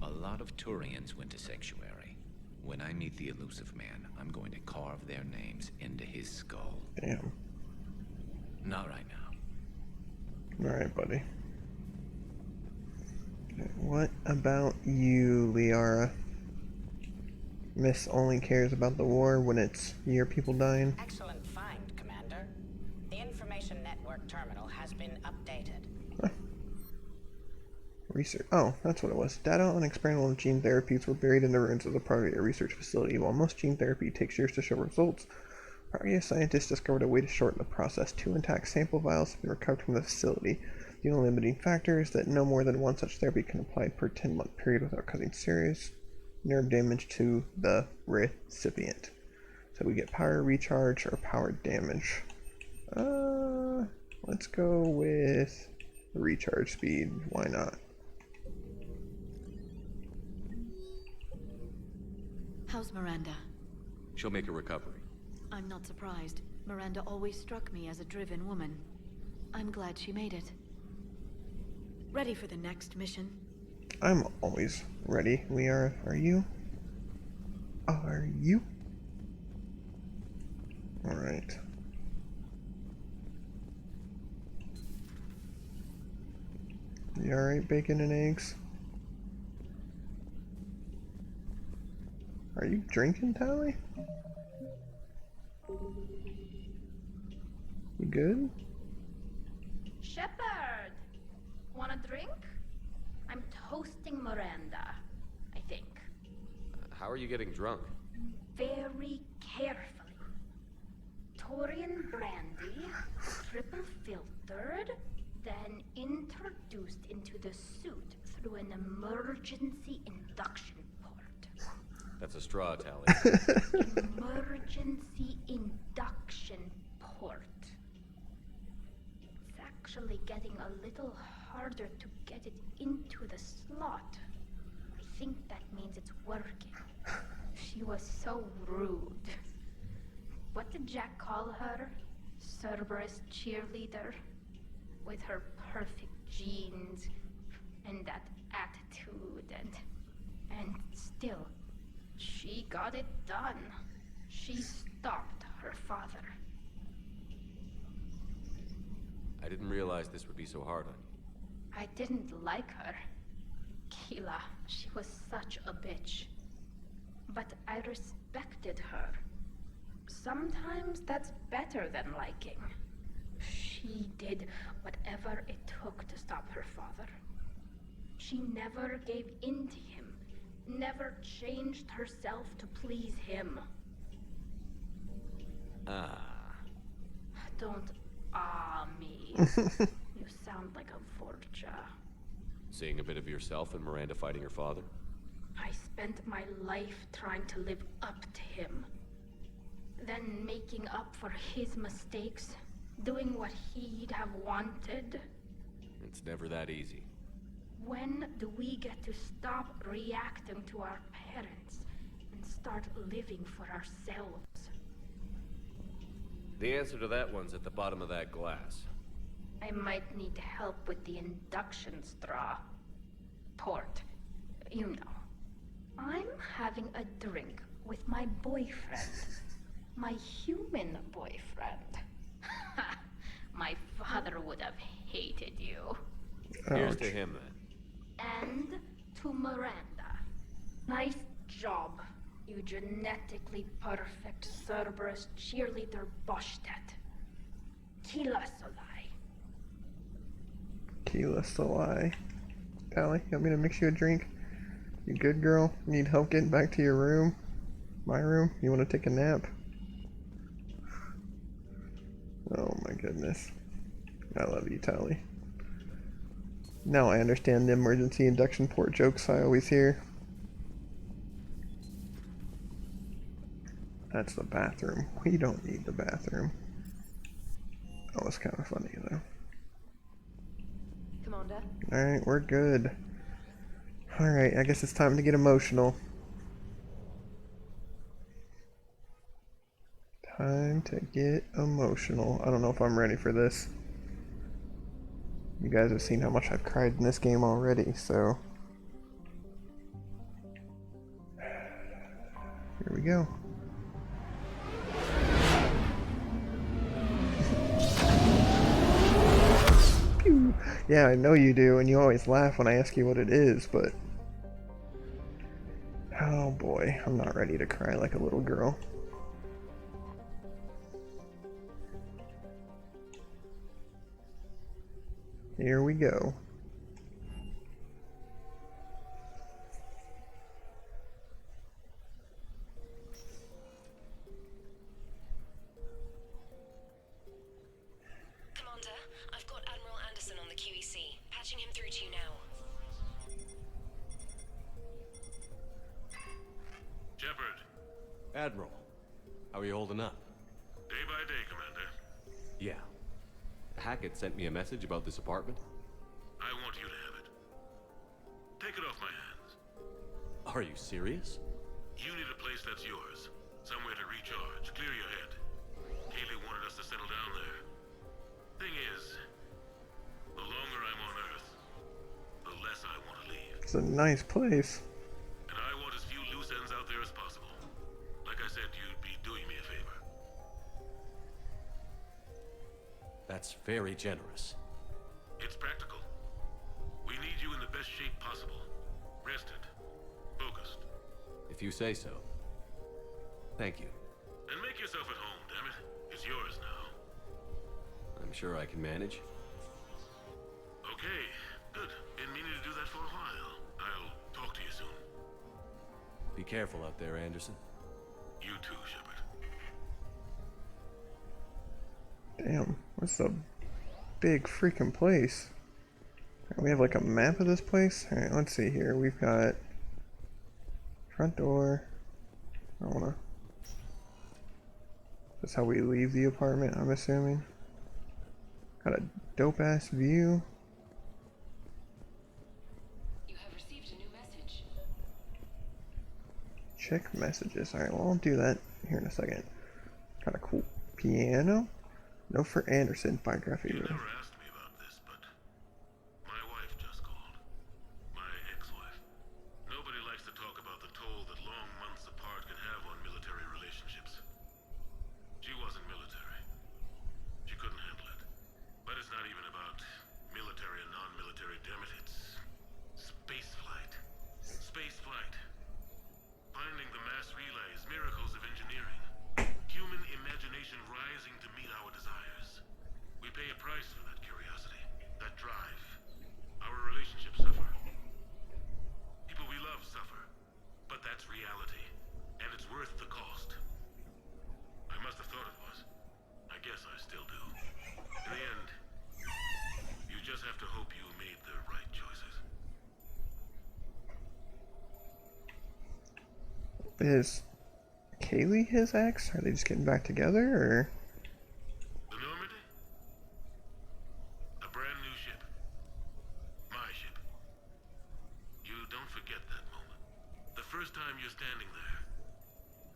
A lot of Turians went to Sanctuary. When I meet the elusive man, I'm going to carve their names into his skull. Damn. Not right now. Alright, buddy. Okay, what about you, Liara? Miss only cares about the war when it's your people dying. Excellent find, Commander. The information network terminal has been updated. Huh. Research. Oh, that's what it was. Data on experimental gene therapies were buried in the ruins of the Praga research facility. While most gene therapy takes years to show results, Praga scientists discovered a way to shorten the process. 2 intact sample vials have been recovered from the facility. The only limiting factor is that no more than one such therapy can apply per 10-month period without causing serious nerve damage to the recipient. So we get power recharge or power damage. Let's go with recharge speed. Why not? How's Miranda? She'll make a recovery. I'm not surprised. Miranda always struck me as a driven woman. I'm glad she made it. Ready for the next mission? I'm always ready. Are you? Are you? Alright. You alright, bacon and eggs? Are you drinking, Tally? You good? Shepard! Want a drink? I'm toasting Miranda, I think. How are you getting drunk? Very carefully. Taurian brandy, triple filtered, then introduced into the suit through an emergency induction port. That's a straw, Tally. Emergency induction port. It's actually getting a little harder to get it into the slot. I think that means it's working. She was so rude. What did Jack call her? Cerberus cheerleader? With her perfect genes and that attitude and still, she got it done. She stopped her father. I didn't realize this would be so hard on you. I didn't like her. Keela, she was such a bitch. But I respected her. Sometimes that's better than liking. She did whatever it took to stop her father. She never gave in to him, never changed herself to please him. Don't me. You sound like a Vorja. Seeing a bit of yourself in Miranda fighting her father? I spent my life trying to live up to him. Then making up for his mistakes, doing what he'd have wanted. It's never that easy. When do we get to stop reacting to our parents and start living for ourselves? The answer to that one's at the bottom of that glass. I might need help with the induction straw. Port. You know. I'm having a drink with my boyfriend. My human boyfriend. My father would have hated you. Here's to him, then. And to Miranda. Nice job, you genetically perfect Cerberus cheerleader Boschtet. Kila Solai. Keela Solai. Tally, you want me to mix you a drink? You good, girl? Need help getting back to your room? My room? You want to take a nap? Oh my goodness. I love you, Tally. Now I understand the emergency induction port jokes I always hear. That's the bathroom. We don't need the bathroom. That was kind of funny though. Commander? Alright, we're good. Alright, I guess it's time to get emotional. Time to get emotional. I don't know if I'm ready for this. You guys have seen how much I've cried in this game already, so... Here we go. Pew. Yeah, I know you do, and you always laugh when I ask you what it is, but... Oh boy, I'm not ready to cry like a little girl. Here we go. Commander, I've got Admiral Anderson on the QEC. Patching him through to you now. Shepard. Admiral, how are you holding up? Day by day, Commander. Yeah. Hackett sent me a message about this apartment. I want you to have it. Take it off my hands. Are you serious? You need a place that's yours. Somewhere to recharge, clear your head. Kaylee wanted us to settle down there. Thing is, the longer I'm on Earth, the less I want to leave. It's a nice place. And I want as few loose ends out there as possible. Like I said, you'd be doing me a favor. That's very generous. It's practical. We need you in the best shape possible. Rested. Focused. If you say so. Thank you. And make yourself at home, damn it. It's yours now. I'm sure I can manage. Okay, good. Been meaning to do that for a while. I'll talk to you soon. Be careful out there, Anderson. You too, Shepard. Damn, what's a big freaking place? We have like a map of this place? Alright, let's see here. We've got front door. I wanna... That's how we leave the apartment, I'm assuming. Got a dope ass view. You have received a new message. Check messages. Alright, well I'll do that here in a second. Got a cool piano. No for Anderson, biography. You never asked me about this, but my wife just called. My ex-wife. Nobody likes to talk about the toll that long months apart can have on military relationships. She wasn't military. She couldn't handle it. But it's not even about military and non-military, damn it. It's space flight. Space flight. Finding the mass relays, miracles of engineering. Human imagination rising to meet our desires. We pay a price for that curiosity, that drive. Our relationships suffer. People we love suffer. But that's reality, and it's worth the cost. I must have thought it was. I guess I still do. In the end, you just have to hope you made the right choices. Is Kaylee his ex? Are they just getting back together, or? The Normandy? A brand new ship. My ship. You don't forget that moment. The first time you're standing there.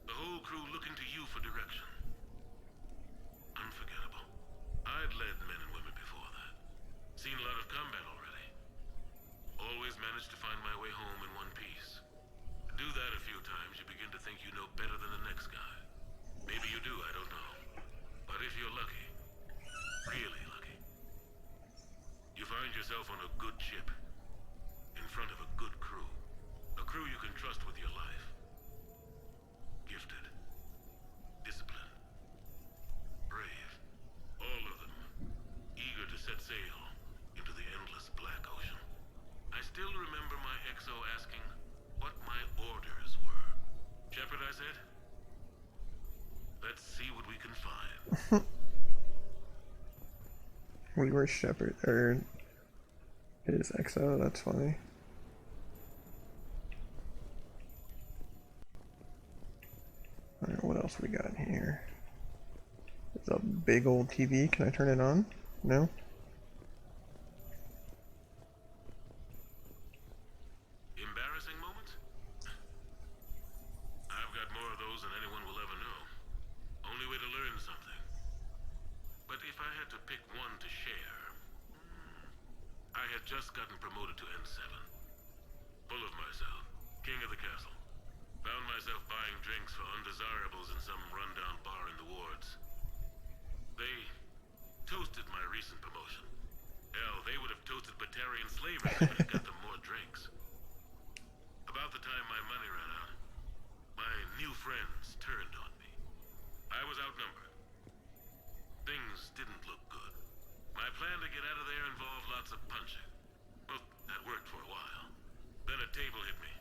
The whole crew looking to you for direction. Unforgettable. I'd led men and women before that. Seen a lot of combat already. Always managed to find my way home in one piece. Do that a few times, you begin to think you know better than the next guy. Maybe you do, I don't know. But if you're lucky, really lucky, you find yourself on a good ship, in front of a good crew. A crew you can trust with your life. Gifted. Disciplined. Brave. All of them. Eager to set sail into the endless black ocean. I still remember my XO asking what my orders were. Shepard, I said. Let's see what we can find. We were Shepard, or his XO, that's funny. Alright, what else we got here? It's a big old TV. Can I turn it on? No? Embarrassing moments? I've got more of those than anyone will ever know. Only way to learn something. But if I had to pick one to share, I had just gotten promoted to N7. Full of myself, king of the castle. Found myself buying drinks for undesirables in some rundown bar in the wards. They toasted my recent promotion. Hell, they would have toasted Batarian slavers if it had got them more drinks. About the time my money ran out, my new friends turned on me. I was outnumbered. Things didn't look good. My plan to get out of there involved lots of punching. Well, that worked for a while. Then a table hit me.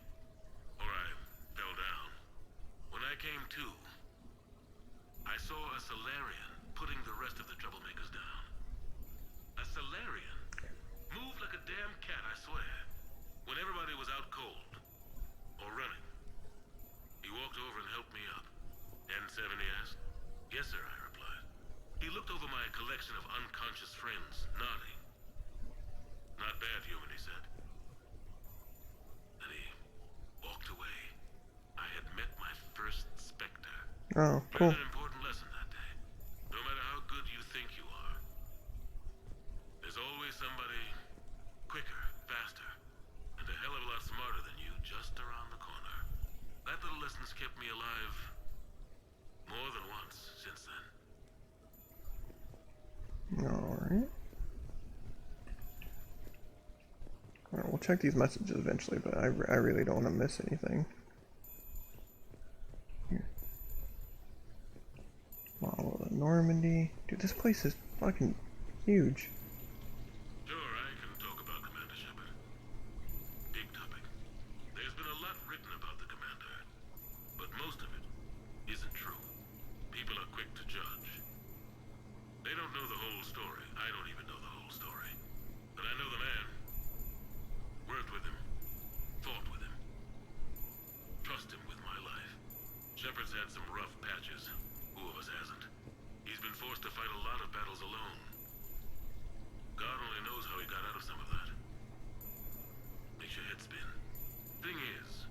Or I fell down. When I came to, I saw a Solarian putting the rest of the troublemakers down. A Solarian? Moved like a damn cat, I swear. When everybody was out cold. Or running. He walked over and helped me up. N7, he asked. Yes, sir, I replied. He looked over my collection of unconscious friends, nodding. Not bad, human, he said. Then he walked away. I had met my first Spectre. Oh, cool. Learned an important lesson that day. No matter how good you think you are, there's always somebody quicker, faster, and a hell of a lot smarter than you just around the corner. That little lesson's kept me alive more than once since then. Alright. Alright, we'll check these messages eventually, but I really don't want to miss anything. Here. Model of Normandy. Dude, this place is fucking huge. Sure, I can talk about Commander Shepard. Big topic. There's been a lot written about the Commander, but most of it isn't true. People are quick to judge. They don't know the whole story. I don't even know the whole story. But I know the man. Worked with him. Fought with him. Trust him with my life. Shepard's had some rough patches. Who of us hasn't? He's been forced to fight a lot of battles alone. God only knows how he got out of some of that. Makes your head spin. Thing is,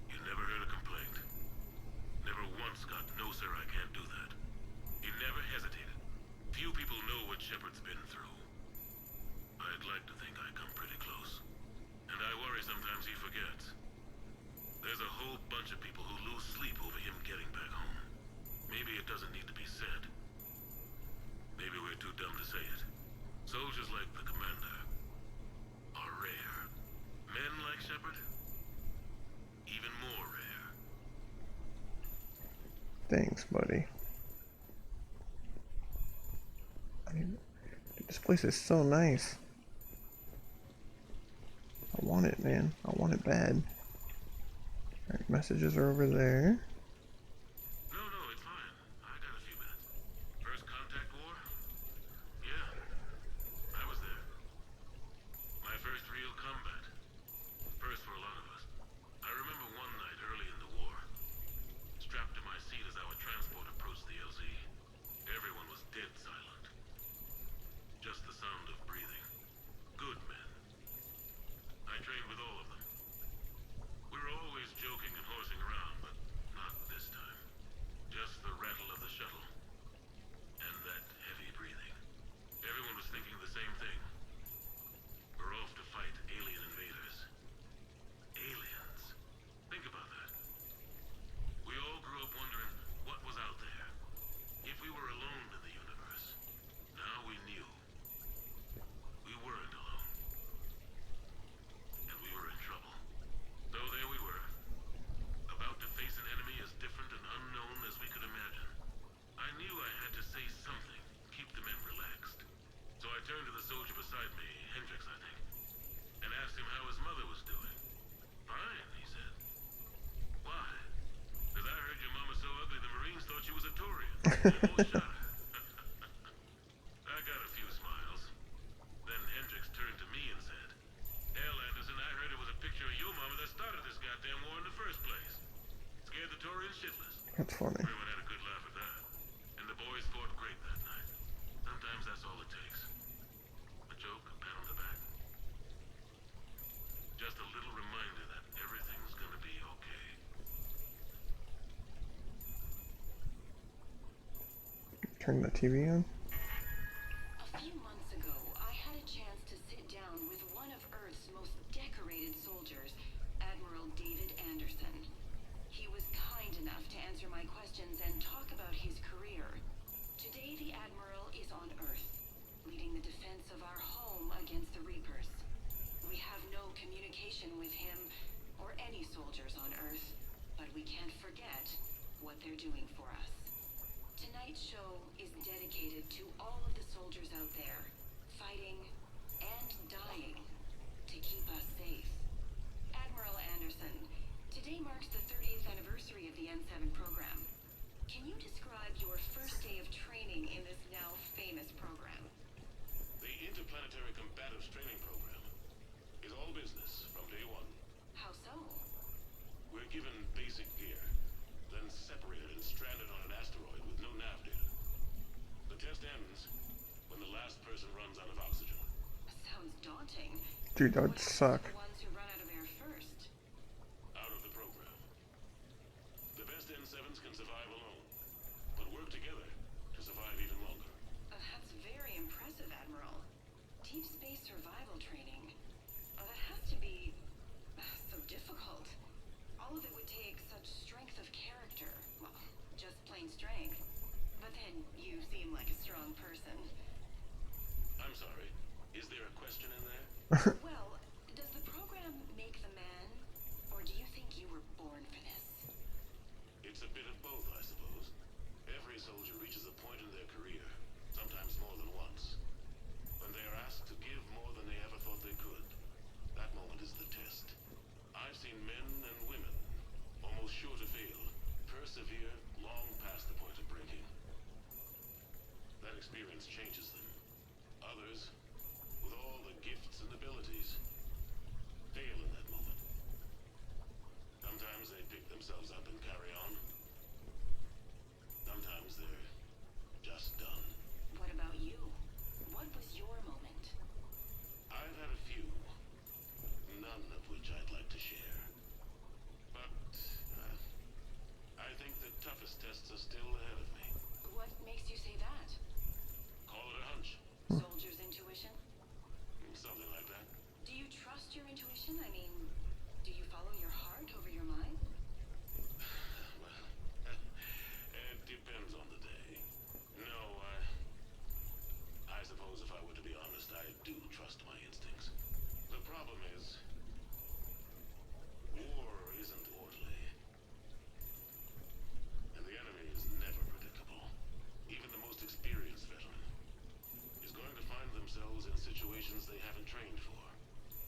you never heard a complaint. Never once got, no sir, I can't do that. He never hesitated. Few people know what Shepard's been through. I'd like to think I come pretty close. And I worry sometimes he forgets. There's a whole bunch of people who lose sleep over him getting back home. Maybe it doesn't need to be said. Maybe we're too dumb to say it. Soldiers like the Commander are rare. Men like Shepard, even more rare. Thanks, buddy. Dude, this place is so nice. I want it, man. I want it bad. Alright, messages are over there. No, it's fine. I got a few minutes. First contact war? Yeah, I was there. My first real combat. First for a lot of us. I remember one night early in the war, strapped to my seat as our transport approached the LZ. Everyone was dead silent. Just the sound of breathing. Good men. I trained with all of them. We were always joking and horsing around, but not this time. Just the rattle of the shuttle. And that heavy breathing. Everyone was thinking the same thing. We're off to fight alien invaders. Aliens. Think about that. We all grew up wondering what was out there. If we were alone in the universe. Now we knew. We weren't alone. And we were in trouble. So there we were. About to face an enemy as different and unknown as we could imagine. I knew I had to say something, keep the men relaxed. So I turned to the soldier beside me, Hendricks, I think, and asked him how his mother was doing. Fine, he said. Why? Because I heard your mama's so ugly the Marines thought she was a Taurian. Almost shot her. I got a few smiles. Then Hendricks turned to me and said, Hell, Anderson, I heard it was a picture of your mama that started this goddamn war in the first place. Scared the Taurians shitless. That's funny. Everyone had a good laugh at that. turn the TV on. A few months ago, I had a chance to sit down with one of Earth's most decorated soldiers, Admiral David Anderson. He was kind enough to answer my questions and talk about his career. Today, the Admiral is on Earth, leading the defense of our home against the Reapers. We have no communication with him or any soldiers on Earth, but we can't forget what they're doing for us. Tonight's show is dedicated to all of the soldiers out there, fighting and dying to keep us safe. Admiral Anderson, today marks the 30th anniversary of the N7 program. Can you describe your first day of training in this now famous program? The Interplanetary Combatives Training Program is all business from day one. How so? We're given basic gear, then separated and stranded on an asteroid with no nav data. The test ends when the last person runs out of oxygen. Sounds daunting. Dude, that would suck. The ones who run out of air first. Out of the program. The best N7s can survive alone, but work together to survive even longer. That's very impressive, Admiral. Deep space survival training. That has to be so difficult. All of it would take such strength of character. Well, just plain strength. But then you seem like a strong person. I'm sorry, is there a question in there? Well, does the program make the man, or do you think you were born for this? It's a bit of both, I suppose. Every soldier reaches a point in their career, sometimes more than once, when they are asked to give more than they ever thought they could. That moment is the test. I've seen men and women, almost sure to fail, persevere long past the point of breaking. That experience changes them. Others, with all the gifts and abilities, fail in that moment. Sometimes they pick themselves up and carry on. Sometimes they're just done. What about you? What was your moment? I've had a few, none of which I'd like to share. But I think the toughest tests are still ahead of me. What makes you say that? Call it a hunch. Soldier's intuition? Something like that. Do you trust your intuition? I mean, do you follow your heart over your mind? Well, it depends on the day. No, I suppose if I were to be honest, I do trust my instincts. The problem is, war isn't orderly. And the enemy is never predictable. Even the most experienced veteran is going to find themselves in situations they haven't trained for.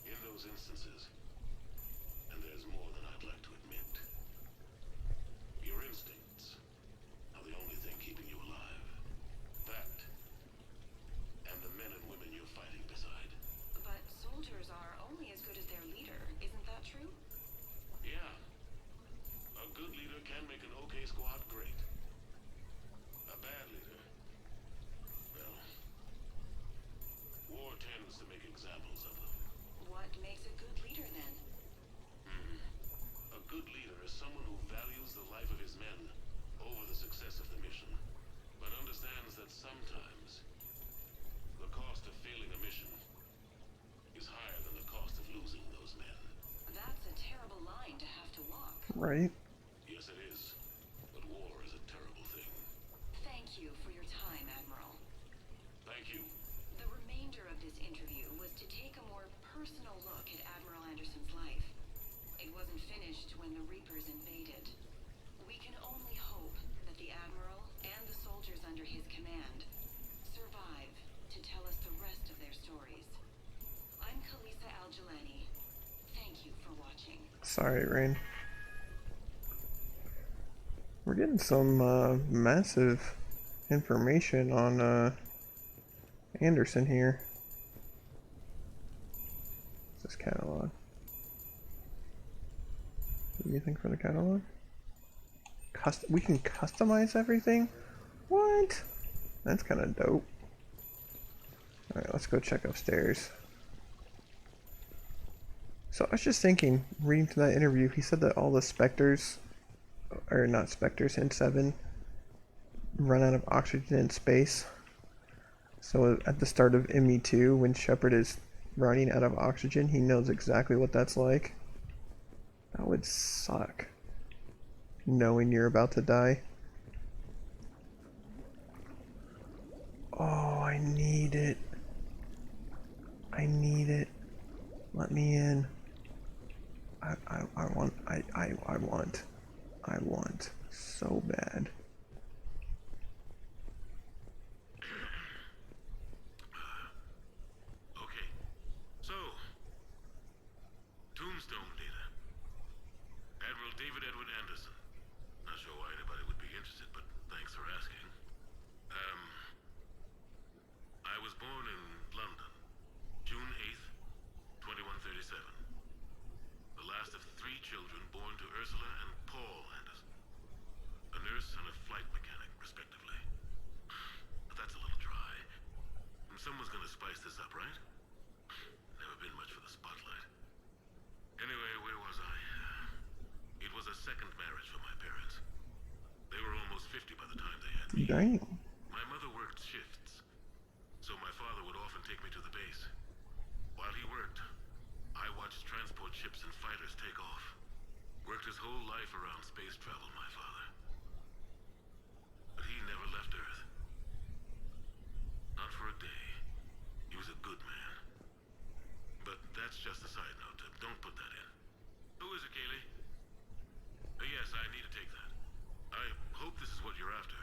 In those instances, and there's more than I'd like to admit, your instincts are the only thing keeping you alive. That, and the men and women you're fighting beside. But soldiers are only as good as their leader, isn't that true? Yeah. A good leader can make an okay squad great. A bad leader, well, war tends to make examples of them. What makes a good leader then? A good leader is someone who values the life of his men over the success of the mission, but understands that sometimes the cost of failing a mission is higher than the cost of losing those men. That's a terrible line to have to walk. Right. Yes, it is, but war is a terrible thing. Thank you for your time, Admiral. Thank you. The remainder of this interview was to take a more personal look at Admiral Anderson's life. It wasn't finished when the Reapers invaded. We can only hope that the Admiral and the soldiers under his command survive to tell us the rest of their stories. I'm Khaleesa Al-Jilani. Thank you for watching. Sorry, Rain. We're getting some massive information on Anderson here. What's this catalog? Anything for the catalog? We can customize everything? What? That's kind of dope. Alright, let's go check upstairs. So I was just thinking, reading to that interview, he said that all the Spectres, or not Spectres, N7, run out of oxygen in space. So at the start of ME2, when Shepard is running out of oxygen, he knows exactly what that's like. That would suck. Knowing you're about to die. Oh, I need it. I need it. Let me in. I want so bad. Okay, so, Tombstone data. Admiral David Edward Anderson. Not sure why anybody would be interested, but thanks for asking. I was born in London, June 8th, 2137. The last of 3 children born to Ursula and Paul Anderson. A nurse and a flight mechanic, respectively. But that's a little dry. Someone's gonna spice this up, right? Never been much for the spotlight. Anyway, where was I? It was a second marriage for my parents. They were almost 50 by the time they had me. Dang. My mother worked shifts, so my father would often take me to the base. While he worked, I watched transport ships and fighters take off. Worked his whole life around space travel, my father. But he never left Earth. Not for a day. He was a good man. But that's just a side note. Don't put that in. Who is it, Kaylee? Yes, I need to take that. I hope this is what you're after.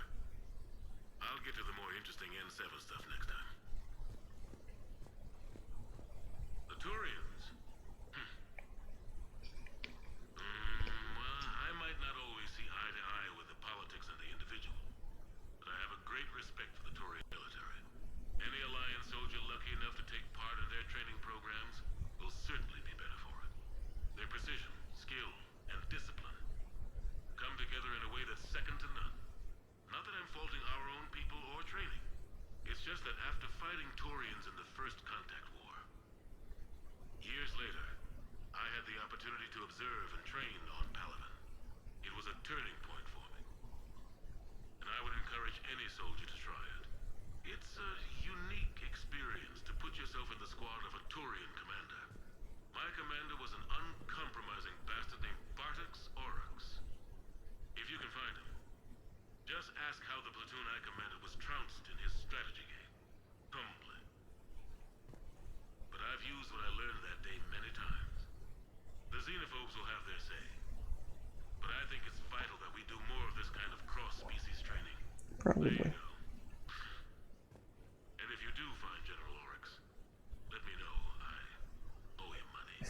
I'll get to the more interesting N7 stuff next time. The Turians. Well, I might not always see eye to eye with the politics and the individual, but I have a great respect for the Turian military. Any Alliance soldier lucky enough to take part in their training programs will certainly be better for it. Their precision, skill, and discipline come together in a way that's second to none. Not that I'm faulting our own people or training. It's just that after fighting Turians in the First Contact War, years later, I had the opportunity to observe and train on Paladin. It was a turning point for me. And I would encourage any soldier to try it. It's a unique experience to put yourself in the squad of a Turian commander. My commander was an uncompromising bastard named Bartix Oryx. If you can find him, just ask how the platoon I commanded was trounced in his strategy game. Humbly. But I've used what I learned that day many times. The xenophobes will have their say. But I think it's vital that we do more of this kind of cross-species training. Probably. There you go. And if you do find General Oryx, let me know. I owe him money.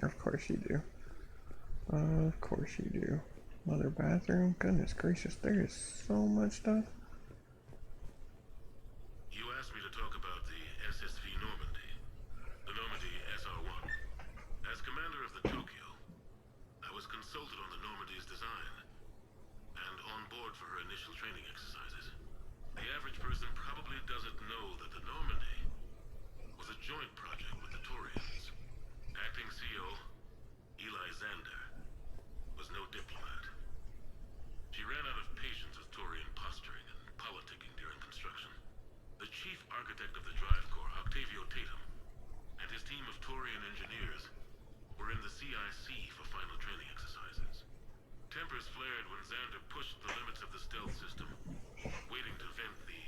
Of course you do. Of course you do. Mother bathroom? Goodness gracious, there is so much stuff. You asked me to talk about the SSV Normandy. The Normandy SR-1. As commander of the Tokyo, I was consulted on the Normandy's design and on board for her initial training exercises. The average person probably doesn't know that the Normandy was a joint project with the Turians. Acting CO, Eli Xander, was no diplomat. She ran out of patience with Turian posturing and politicking during construction. The chief architect of the Drive Corps, Octavio Tatum, and his team of Turian engineers were in the CIC for final training exercises. Tempers flared when Xander pushed the limits of the stealth system, waiting to vent the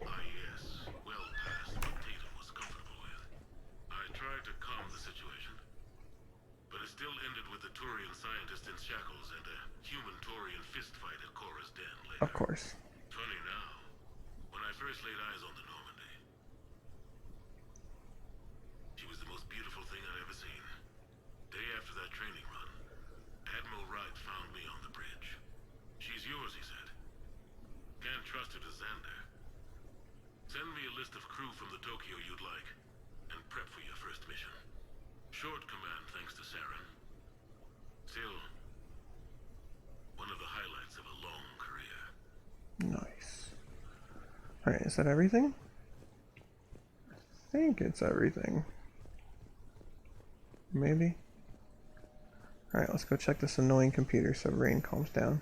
IES well past what Tatum was comfortable with. I tried to calm the situation, but it still ended with the Turian scientist in shackles and a human-Turian fistfight at Korra's den later. Of course. Funny now, when I first laid eyes on the Normandy, she was the most beautiful thing I'd ever seen. Day after that training run, Admiral Wright found me on the bridge. She's yours, he said. Can't trust her to Xander. Send me a list of crew from the Tokyo you'd like, and prep for your first mission. Short command thanks to Saren. Still, one of the highlights of a long career. Nice. Alright, is that everything? I think it's everything. Maybe? Alright, let's go check this annoying computer so Rain calms down.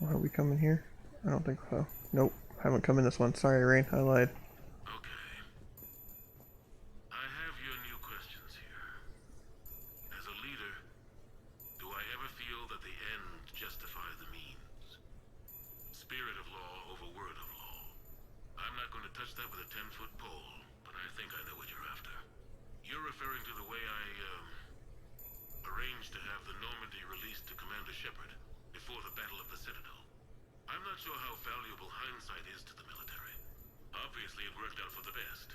Are we coming here? I don't think so. Nope, haven't come in this one. Sorry, Rain, I lied. Okay. I have your new questions here. As a leader, do I ever feel that the end justifies the means? Spirit of law over word of law. I'm not going to touch that with a 10-foot pole, but I think I know what you're after. You're referring to the way I, arranged to have the Normandy released to Commander Shepard before the Battle of the Citadel. I'm not sure how valuable hindsight is to the military. Obviously, it worked out for the best.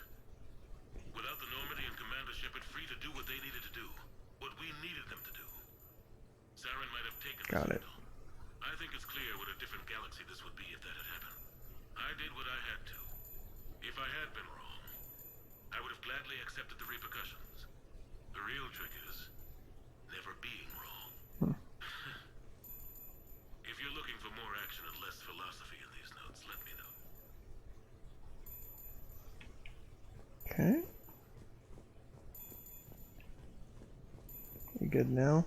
Without the Normandy and Commander Shepard free to do what they needed to do, what we needed them to do, Saren might have taken the Got it. Citadel. I think it's clear what a different galaxy this would be if that had happened. I did what I had to. If I had been wrong, I would have gladly accepted the repercussions. The real trick is never being wrong. If you're looking for more action and less philosophy in these notes, let me know. Okay. We good now?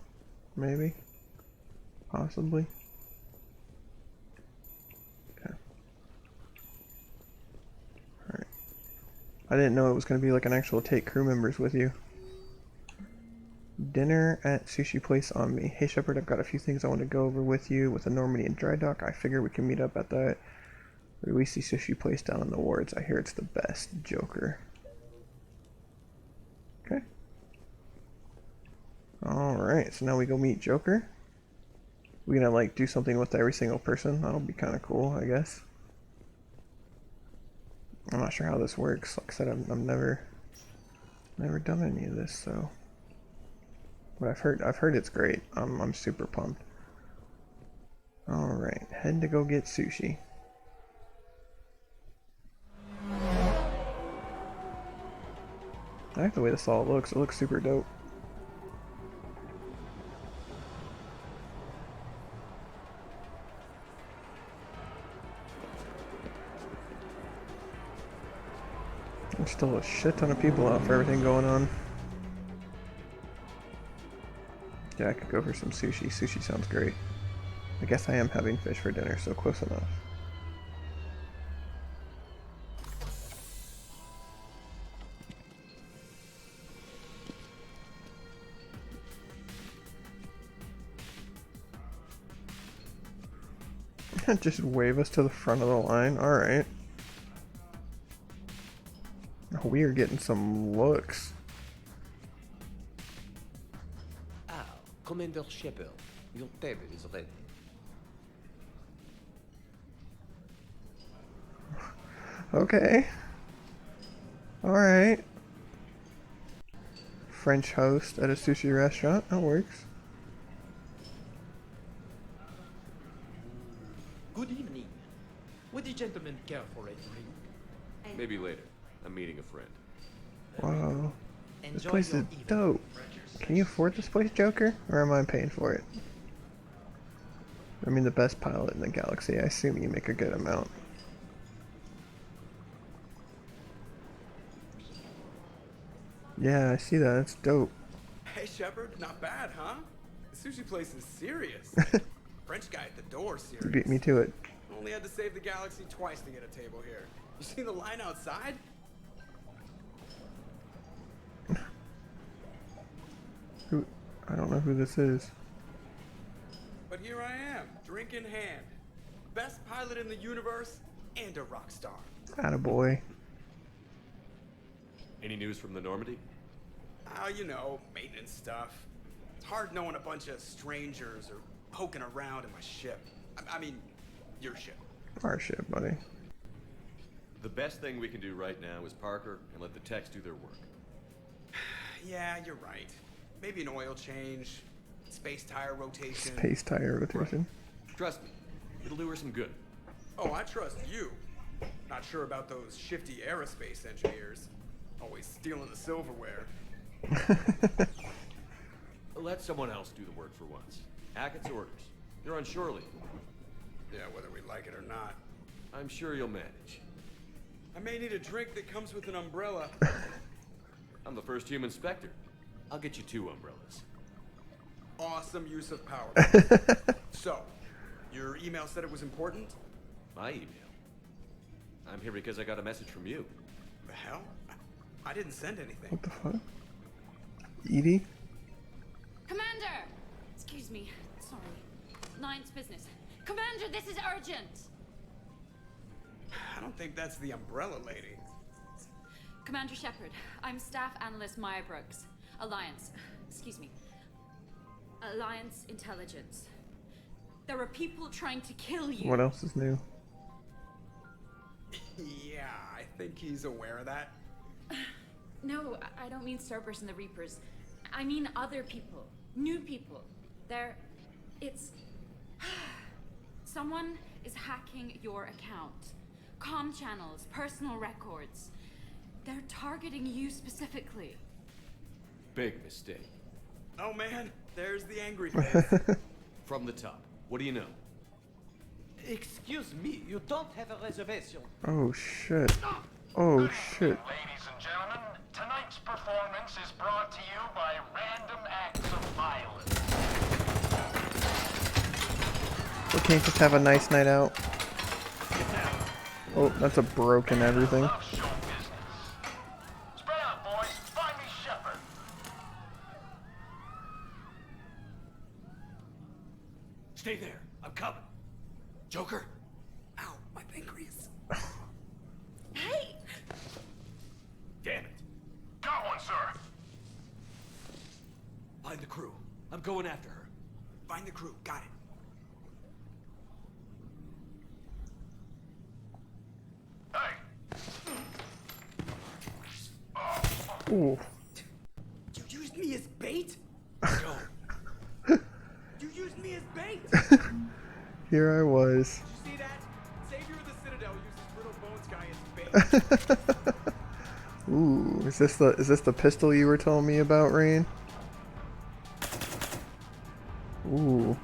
Maybe? Possibly? Okay. Alright. I didn't know it was going to be like an actual take crew members with you. Dinner at Sushi Place on me. Hey Shepard, I've got a few things I want to go over with you with the Normandy and Dry Dock. I figure we can meet up at the Release Sushi Place down in the wards. I hear it's the best. Joker. Okay. Alright, so now we go meet Joker. We gonna like do something with every single person. That'll be kind of cool, I guess. I'm not sure how this works. Like I said, I've never done any of this, so. But I've heard it's great. I'm super pumped. All right, head to go get sushi. I like the way this all looks. It looks super dope. There's still a shit ton of people out for everything going on. Yeah, I could go for some sushi. Sushi sounds great. I guess I am having fish for dinner, so close enough. Just wave us to the front of the line. Alright. We are getting some looks. Commander Shepard, your table is ready. Okay. Alright. French host at a sushi restaurant. That works. Good evening. Would the gentleman care for a drink? Maybe later. I'm meeting a friend. Wow. This place is dope. Can you afford this place, Joker? Or am I paying for it? I mean, the best pilot in the galaxy. I assume you make a good amount. Yeah, I see that. It's dope. Hey, Shepard, not bad, huh? The sushi place is serious. French guy at the door, serious. You beat me to it. Only had to save the galaxy twice to get a table here. You see the line outside? Who? I don't know who this is. But here I am, drink in hand. Best pilot in the universe and a rock star. Attaboy. Any news from the Normandy? Oh, you know, maintenance stuff. It's hard knowing a bunch of strangers or poking around in my ship. I mean, your ship. Our ship, buddy. The best thing we can do right now is Parker and let the techs do their work. Yeah, you're right. Maybe an oil change, space tire rotation. Space tire rotation. Right. Trust me, it'll do her some good. Oh, I trust you. Not sure about those shifty aerospace engineers. Always stealing the silverware. Let someone else do the work for once. Hackett's orders. You're on shore leave. Yeah, whether we like it or not. I'm sure you'll manage. I may need a drink that comes with an umbrella. I'm the first human Spectre. I'll get you 2 umbrellas. Awesome use of power. So, Your email said it was important? My email? I'm here because I got a message from you. The hell? I didn't send anything. What the fuck? Edie? Commander! Excuse me. Sorry. Ninth's business. Commander, this is urgent! I don't think that's the umbrella lady. Commander Shepard, I'm Staff Analyst Maya Brooks. Alliance. Excuse me. Alliance Intelligence. There are people trying to kill you. What else is new? Yeah, I think he's aware of that. No, I don't mean Cerberus and the Reapers. I mean other people. New people. It's... Someone is hacking your account. Comm channels, personal records. They're targeting you specifically. Big mistake. Oh man, there's the angry face. From the top. What do you know? Excuse me, you don't have a reservation. Oh shit. Oh shit. Ladies and gentlemen, tonight's performance is brought to you by random acts of violence. We can't just have a nice night out. Oh, that's a broken everything. Spread out, boys. Find me Shepard. Stay there. I'm coming. Joker? Ow, my pancreas. Hey! Damn it. Got one, sir. Find the crew. I'm going after her. Find the crew. Got it. Ooh. You used me as bait? No. You used me as bait? Here I was. Did you see that? Savior of the Citadel uses Brittle Bones guy as bait. Ooh, is this the pistol you were telling me about, Rain? Ooh.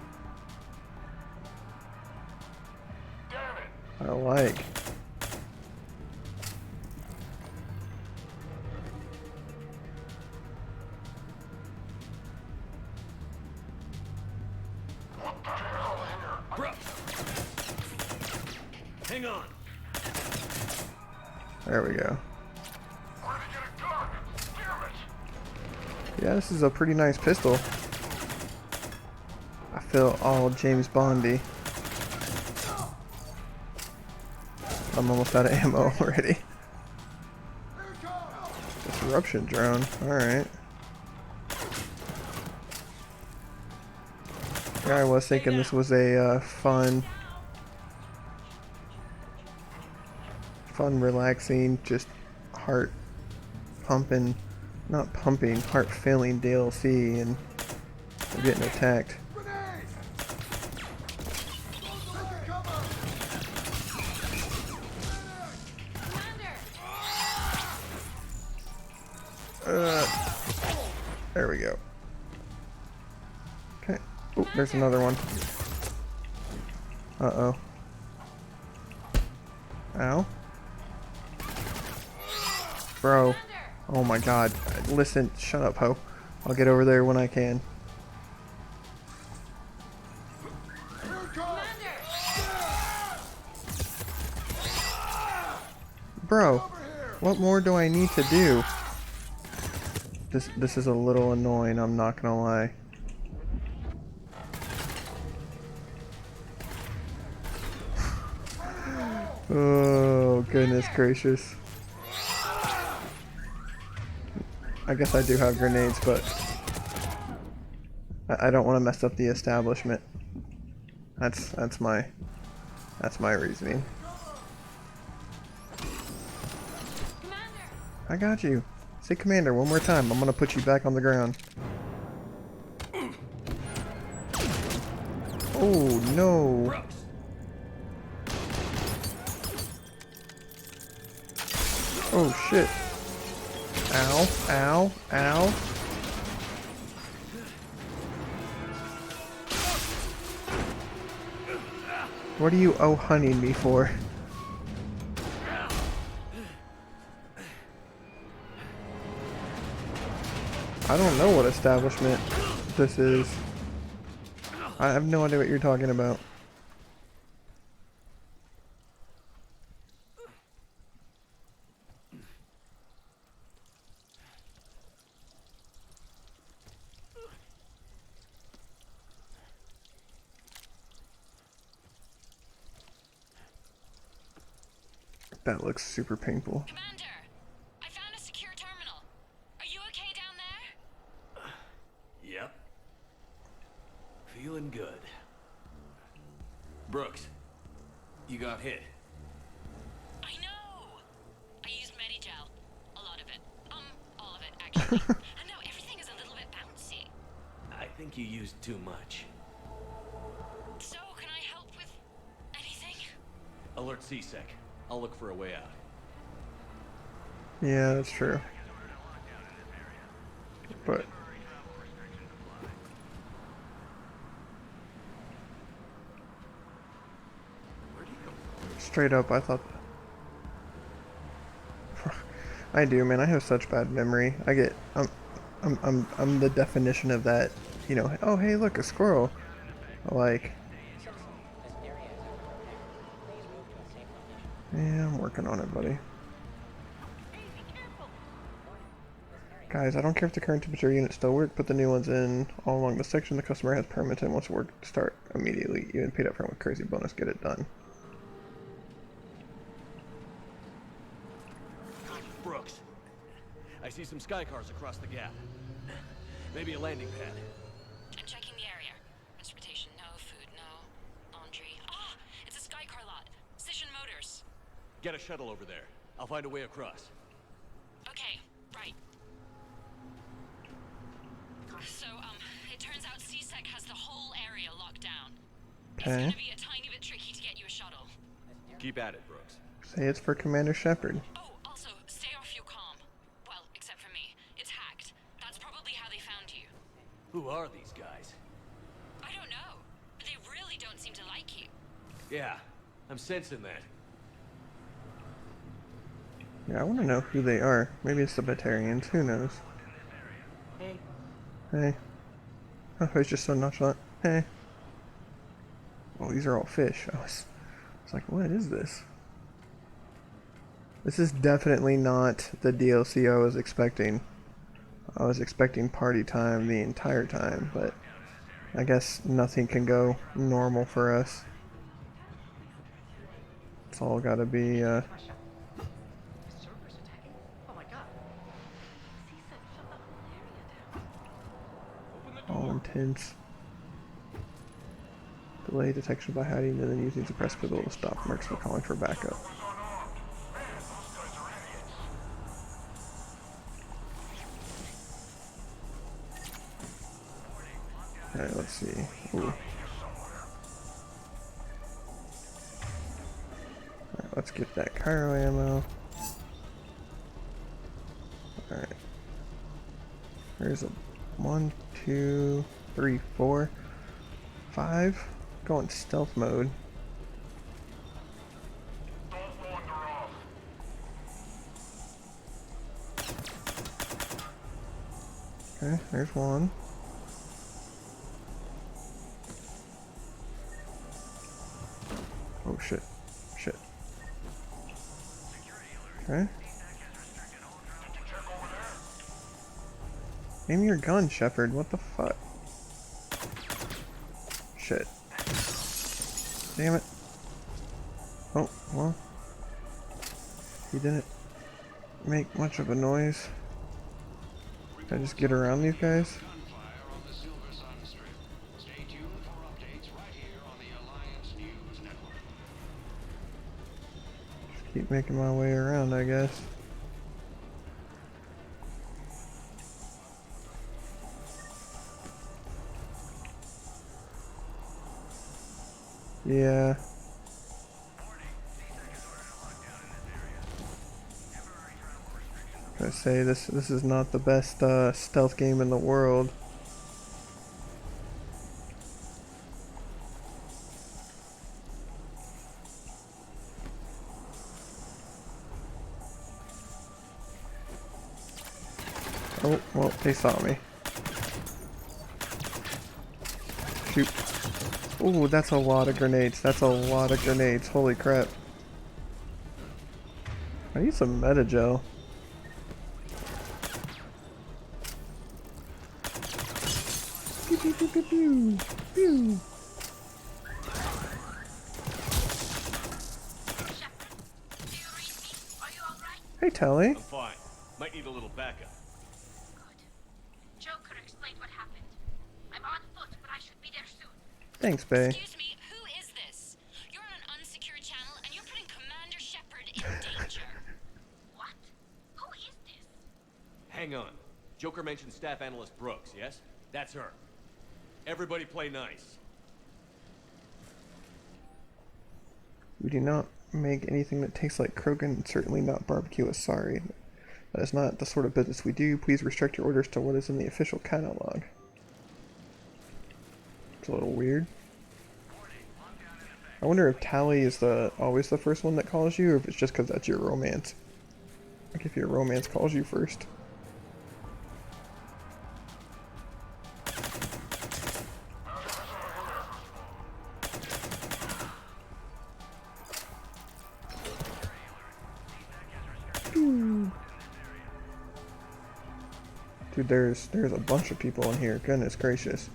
I like. Hang on. There we go. Yeah, this is a pretty nice pistol. I feel all James Bondy. I'm almost out of ammo already. Disruption drone. Alright. Yeah, I was thinking this was a fun, relaxing, just heart pumping, not pumping, heart filling DLC, and we're getting attacked. There we go. Okay. Oh, there's another one. Uh-oh. Ow. Bro. Oh my god. Listen, shut up, ho. I'll get over there when I can. Bro, what more do I need to do? This is a little annoying, I'm not gonna lie. Oh, goodness gracious. I guess I do have grenades, but I don't want to mess up the establishment. That's my reasoning. I got you. Say commander one more time. I'm gonna put you back on the ground. Oh no. Oh shit. Ow, ow, ow. What are you oh-hunting me for? I don't know what establishment this is. I have no idea what you're talking about. That looks super painful. Commander, I found a secure terminal. Are you okay down there? Yep. Feeling good. Brooks, you got hit. I know! I used Medigel. A lot of it. All of it, actually. And now everything is a little bit bouncy. I think you used too much. So, can I help with anything? Alert C-Sec. I'll look for a way out. Yeah, that's true. But straight up, I thought. I do, man. I have such bad memory. I get. I'm the definition of that. You know. Oh, hey, look, a squirrel. Like. Yeah, I'm working on it, buddy. Guys, I don't care if the current temperature units still work, put the new ones in all along the section the customer has permits and wants to work to start immediately. Even paid up front with crazy bonus, get it done. Brooks, I see some sky cars across the gap. Maybe a landing pad. I'm checking the area. Transportation, no. Food, no. Laundry. Ah! It's a sky car lot. Cision Motors. Get a shuttle over there. I'll find a way across. Okay, right. So, it turns out C-Sec has the whole area locked down. It's gonna be a tiny bit tricky to get you a shuttle. Keep at it, Brooks. Say it's for Commander Shepard. Oh, also, stay off your comm. Well, except for me. It's hacked. That's probably how they found you. Who are these guys? I don't know. They really don't seem to like you. Yeah, I'm sensing that. Yeah, I want to know who they are. Maybe it's the Batarians. Who knows? Hey. Hey. Oh, he's just so nonchalant. Hey. Oh, these are all fish. I was like, what is this? This is definitely not the DLC I was expecting. I was expecting party time the entire time, but I guess nothing can go normal for us. It's all gotta be, all intense. Delay detection by hiding and then using the press pedal to stop mercs from calling for backup. Alright, let's see. Ooh. Alright, let's get that Cairo ammo. Alright. There's a 1, 2, 3, 4, 5. Going stealth mode. Okay, there's one. Oh shit. Shit. Okay. Aim your gun, Shepard. What the fuck? Shit. Damn it. Oh, well. He didn't make much of a noise. Can I just get around these guys? Just keep making my way around, I guess. Yeah. I say this is not the best stealth game in the world. Oh, well, they saw me. Shoot. Ooh, that's a lot of grenades. That's a lot of grenades. Holy crap. I need some Medigel. Pew, pew, pew, pew, pew. Pew. Hey, Tally. I'm fine. Might need a little backup. Joker explained what happened. I'm on foot, but I should be there soon. Thanks, Bay. Excuse me, who is this? You're on an unsecured channel and you're putting Commander Shepard in danger. What? Who is this? Hang on. Joker mentioned Staff Analyst Brooks, yes? That's her. Everybody play nice. We do not make anything that tastes like Krogan, and certainly not barbecue with sorry. That is not the sort of business we do. Please restrict your orders to what is in the official catalog. It's a little weird. I wonder if Tally is always the first one that calls you, or if it's just because that's your romance. Like if your romance calls you first. Dude, there's a bunch of people in here. Goodness gracious.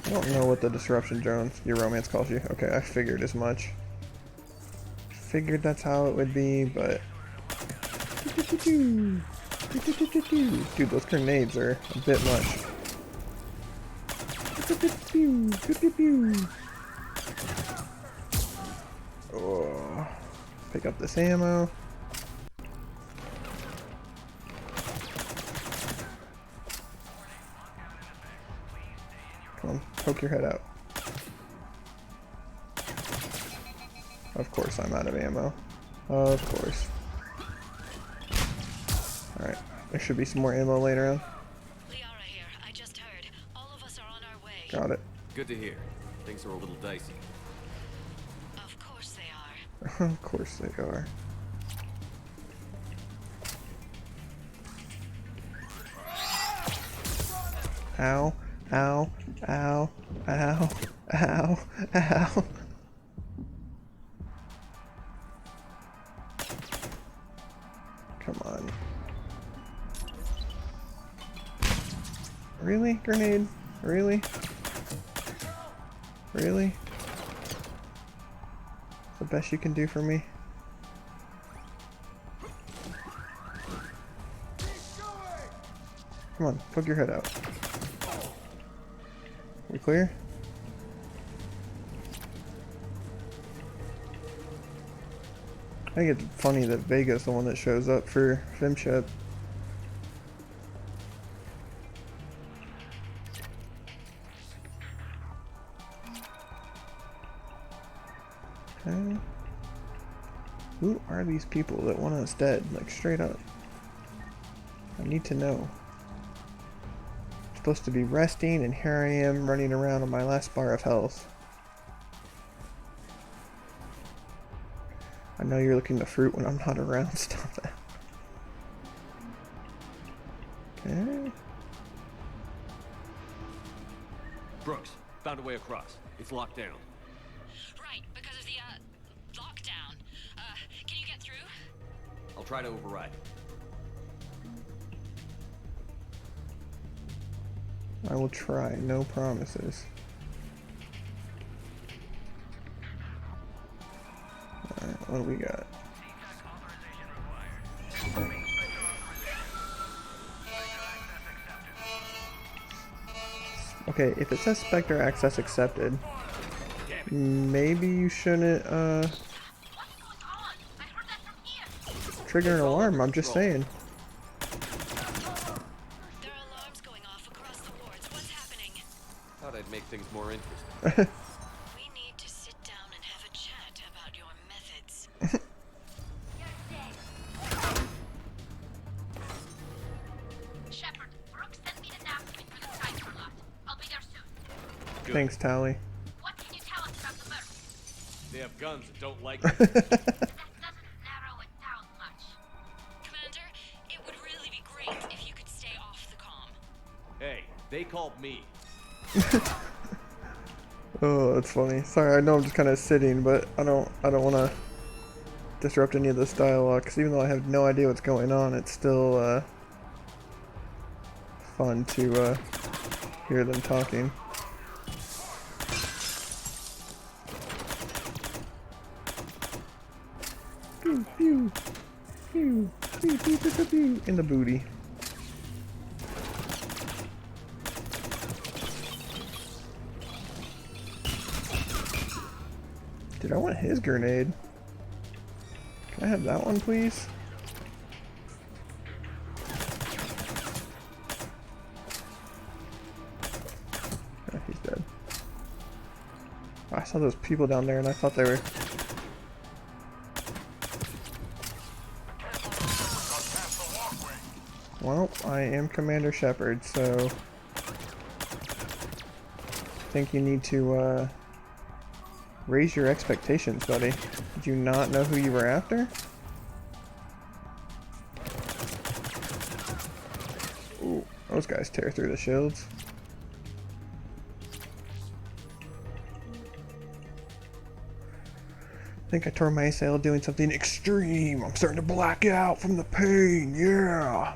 I don't know what the disruption drones, your romance calls you. Okay, I figured as much. Figured that's how it would be, but... Dude, those grenades are a bit much. Oh, pick up this ammo. Come on, poke your head out. Of course I'm out of ammo. Of course. Alright, there should be some more ammo laying around. Liara here. I just heard. All of us are on our way. Got it. Good to hear. Things are a little dicey. Of course they are. Of course they are. Ow, ow, ow, ow, ow, ow. Come on. Really? Grenade? Really? Really? The best you can do for me? Come on, poke your head out. We clear? I think it's funny that Vega's the one that shows up for FemShep. Okay. Who are these people that want us dead? Like, straight up. I need to know. I'm supposed to be resting, and here I am running around on my last bar of health. I know you're looking to fruit when I'm not around. Stop that. Okay. Brooks, found a way across. It's locked down. Right, because of the, lockdown. Can you get through? I'll try to override. I will try, no promises. Alright, what do we got? Okay, if it says Spectre access accepted, maybe you shouldn't, trigger an alarm, I'm just saying. Thought I'd make things more interesting. We need to sit down and have a chat about your methods. Shepard, Brooks sent me the nav for the cipher lot. I'll be there soon. Good. Thanks, Tally. What can you tell us about the murder? They have guns that don't like That doesn't narrow it down much. Commander, it would really be great if you could stay off the comm. Hey, they called me. Oh, that's funny. Sorry, I know I'm just kind of sitting, but I don't want to disrupt any of this dialogue, because even though I have no idea what's going on, it's still fun to hear them talking. In the booty. Dude, I want his grenade. Can I have that one, please? Oh, he's dead. I saw those people down there and I thought they were... Well, I am Commander Shepard, so... I think you need to, raise your expectations, buddy. Did you not know who you were after? Ooh, those guys tear through the shields. I think I tore my ACL doing something extreme. I'm starting to black out from the pain, yeah!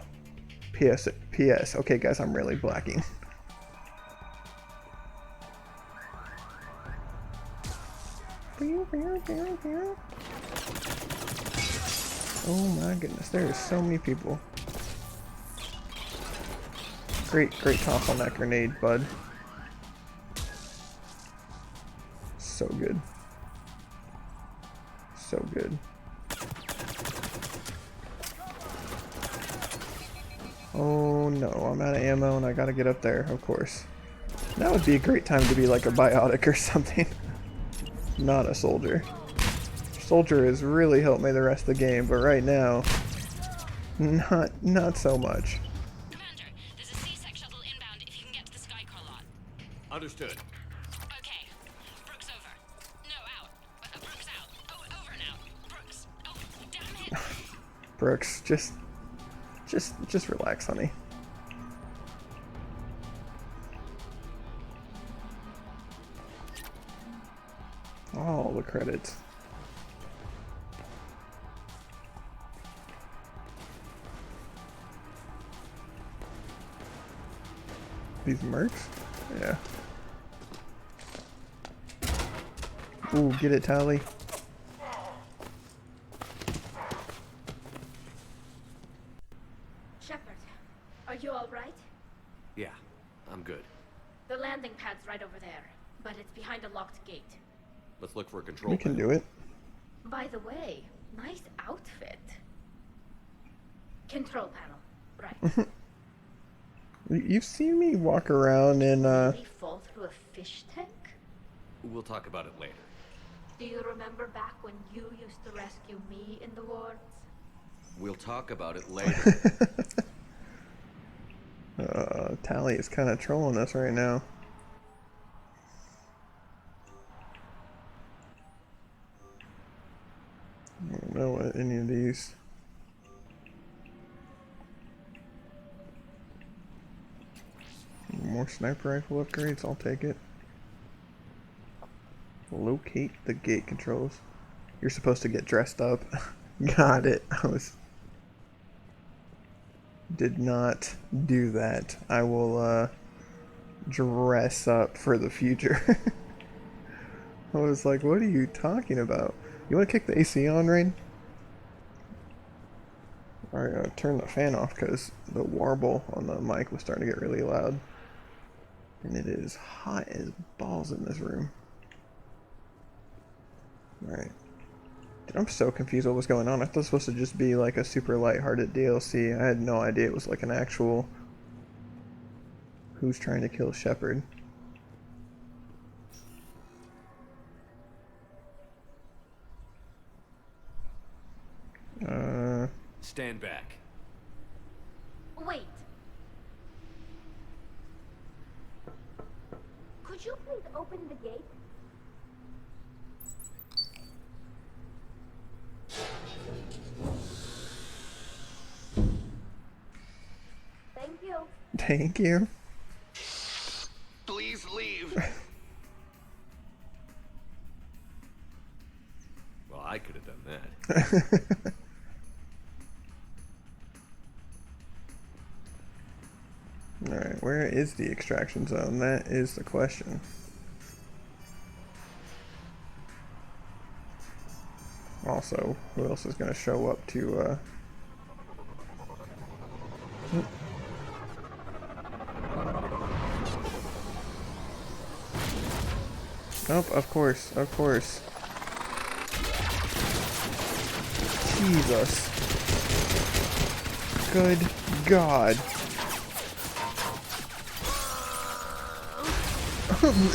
P.S. Okay, guys, I'm really blacking. Oh my goodness, there are so many people. Great toss on that grenade, bud. So good. So good. Oh no, I'm out of ammo and I gotta get up there, of course. That would be a great time to be like a biotic or something. Not a soldier. Soldier has really helped me the rest of the game, but right now, not so much. Commander, there's a C-Sec shuttle inbound if you can get to the Skycar lot. Understood. Okay. Brooks over. No, out. Brooks out. Oh, over and out. Brooks. Oh, damn it. Brooks, just relax, honey. All the credits. These mercs? Yeah. Ooh, get it, Tally. Shepard, are you alright? Yeah, I'm good. The landing pad's right over there, but it's behind a locked gate. Let's look for a control We can panel. do it. By the way, nice outfit. Control panel, right. You've seen me walk around in, Really fall through a fish tank? We'll talk about it later. Do you remember back when you used to rescue me in the wards? We'll talk about it later. Tally is kind of trolling us right now. I don't know what any of these. More sniper rifle upgrades, I'll take it. Locate the gate controls. You're supposed to get dressed up. Got it. Did not do that. I will dress up for the future. I was like, what are you talking about? You want to kick the AC on, Rain? Alright, turn the fan off because the warble on the mic was starting to get really loud. And it is hot as balls in this room. Alright. I'm so confused what was going on. I thought it was supposed to just be like a super lighthearted DLC. I had no idea it was like an actual... Who's trying to kill Shepard? Stand back. Wait. Could you please open the gate? Thank you. Thank you. Please leave. Well, I could have done that. Alright, where is the extraction zone? That is the question. Also, who else is going to show up to Nope, of course, of course. Jesus. Good God.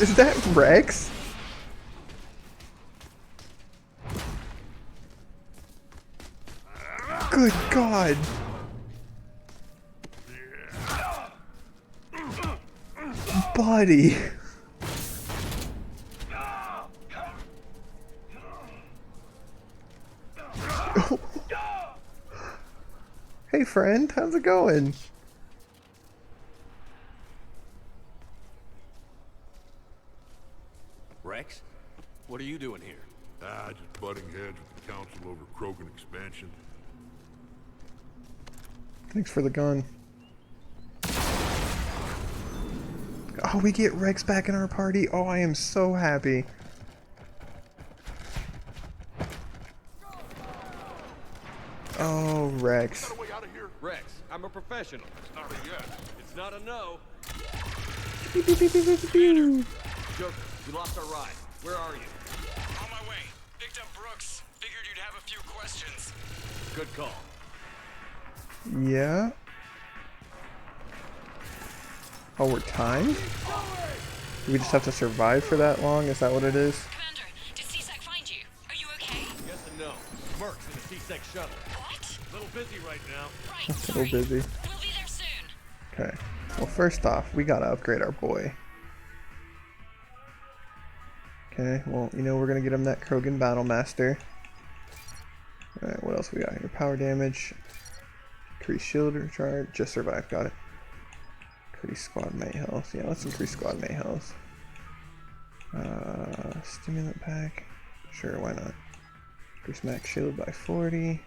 Is that Rex? Good God. Buddy. Hey friend, how's it going? Rex? What are you doing here? Just butting heads with the council over Krogan expansion. Thanks for the gun. Oh, we get Rex back in our party. Oh, I am so happy. Oh, Rex. Rex, I'm a professional. It's not a yes. It's not a no. Joker, we lost our ride. Where are you? On my way. Picked up Brooks. Figured you'd have a few questions. Good call. Yeah. Oh, we're timed? We just have to survive for that long? Is that what it is? Commander, did C-Sec find you? Are you okay? Yes and no. Merc's in a C-Sec shuttle. What? A little busy right now. Right, A little busy. We'll be there soon. Okay. Well, first off, we gotta upgrade our boy. Okay, well, you know we're gonna get him that Krogan Battlemaster. Alright, what else we got here? Power damage. Increase shield recharge. Just survive, got it. Increase squad mate health. Yeah, let's increase squad mate health. Stimulant pack. Sure, why not? Increase max shield by 40.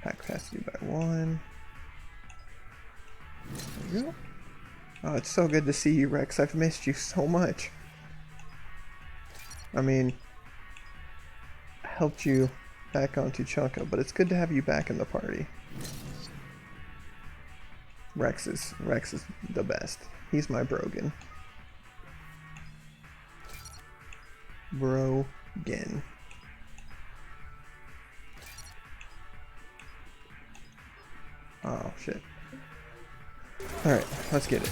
Pack capacity by 1. There we go. Oh, it's so good to see you, Rex. I've missed you so much. I mean, I helped you back onto Chunka, but it's good to have you back in the party. Rex is the best. He's my Brogan. Brogan. Oh shit. Alright, let's get it.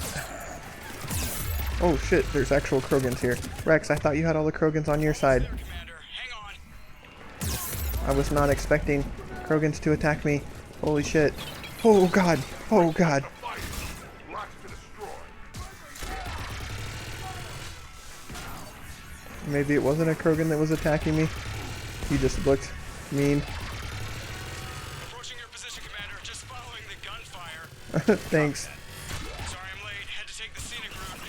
Oh shit, there's actual Krogans here. Rex, I thought you had all the Krogans on your side. I was not expecting Krogans to attack me. Holy shit. Oh god. Oh god. Maybe it wasn't a Krogan that was attacking me. He just looked mean. Approaching your position, Commander. Just following the gunfire. Thanks. Sorry I'm late. Had to take the scenic route.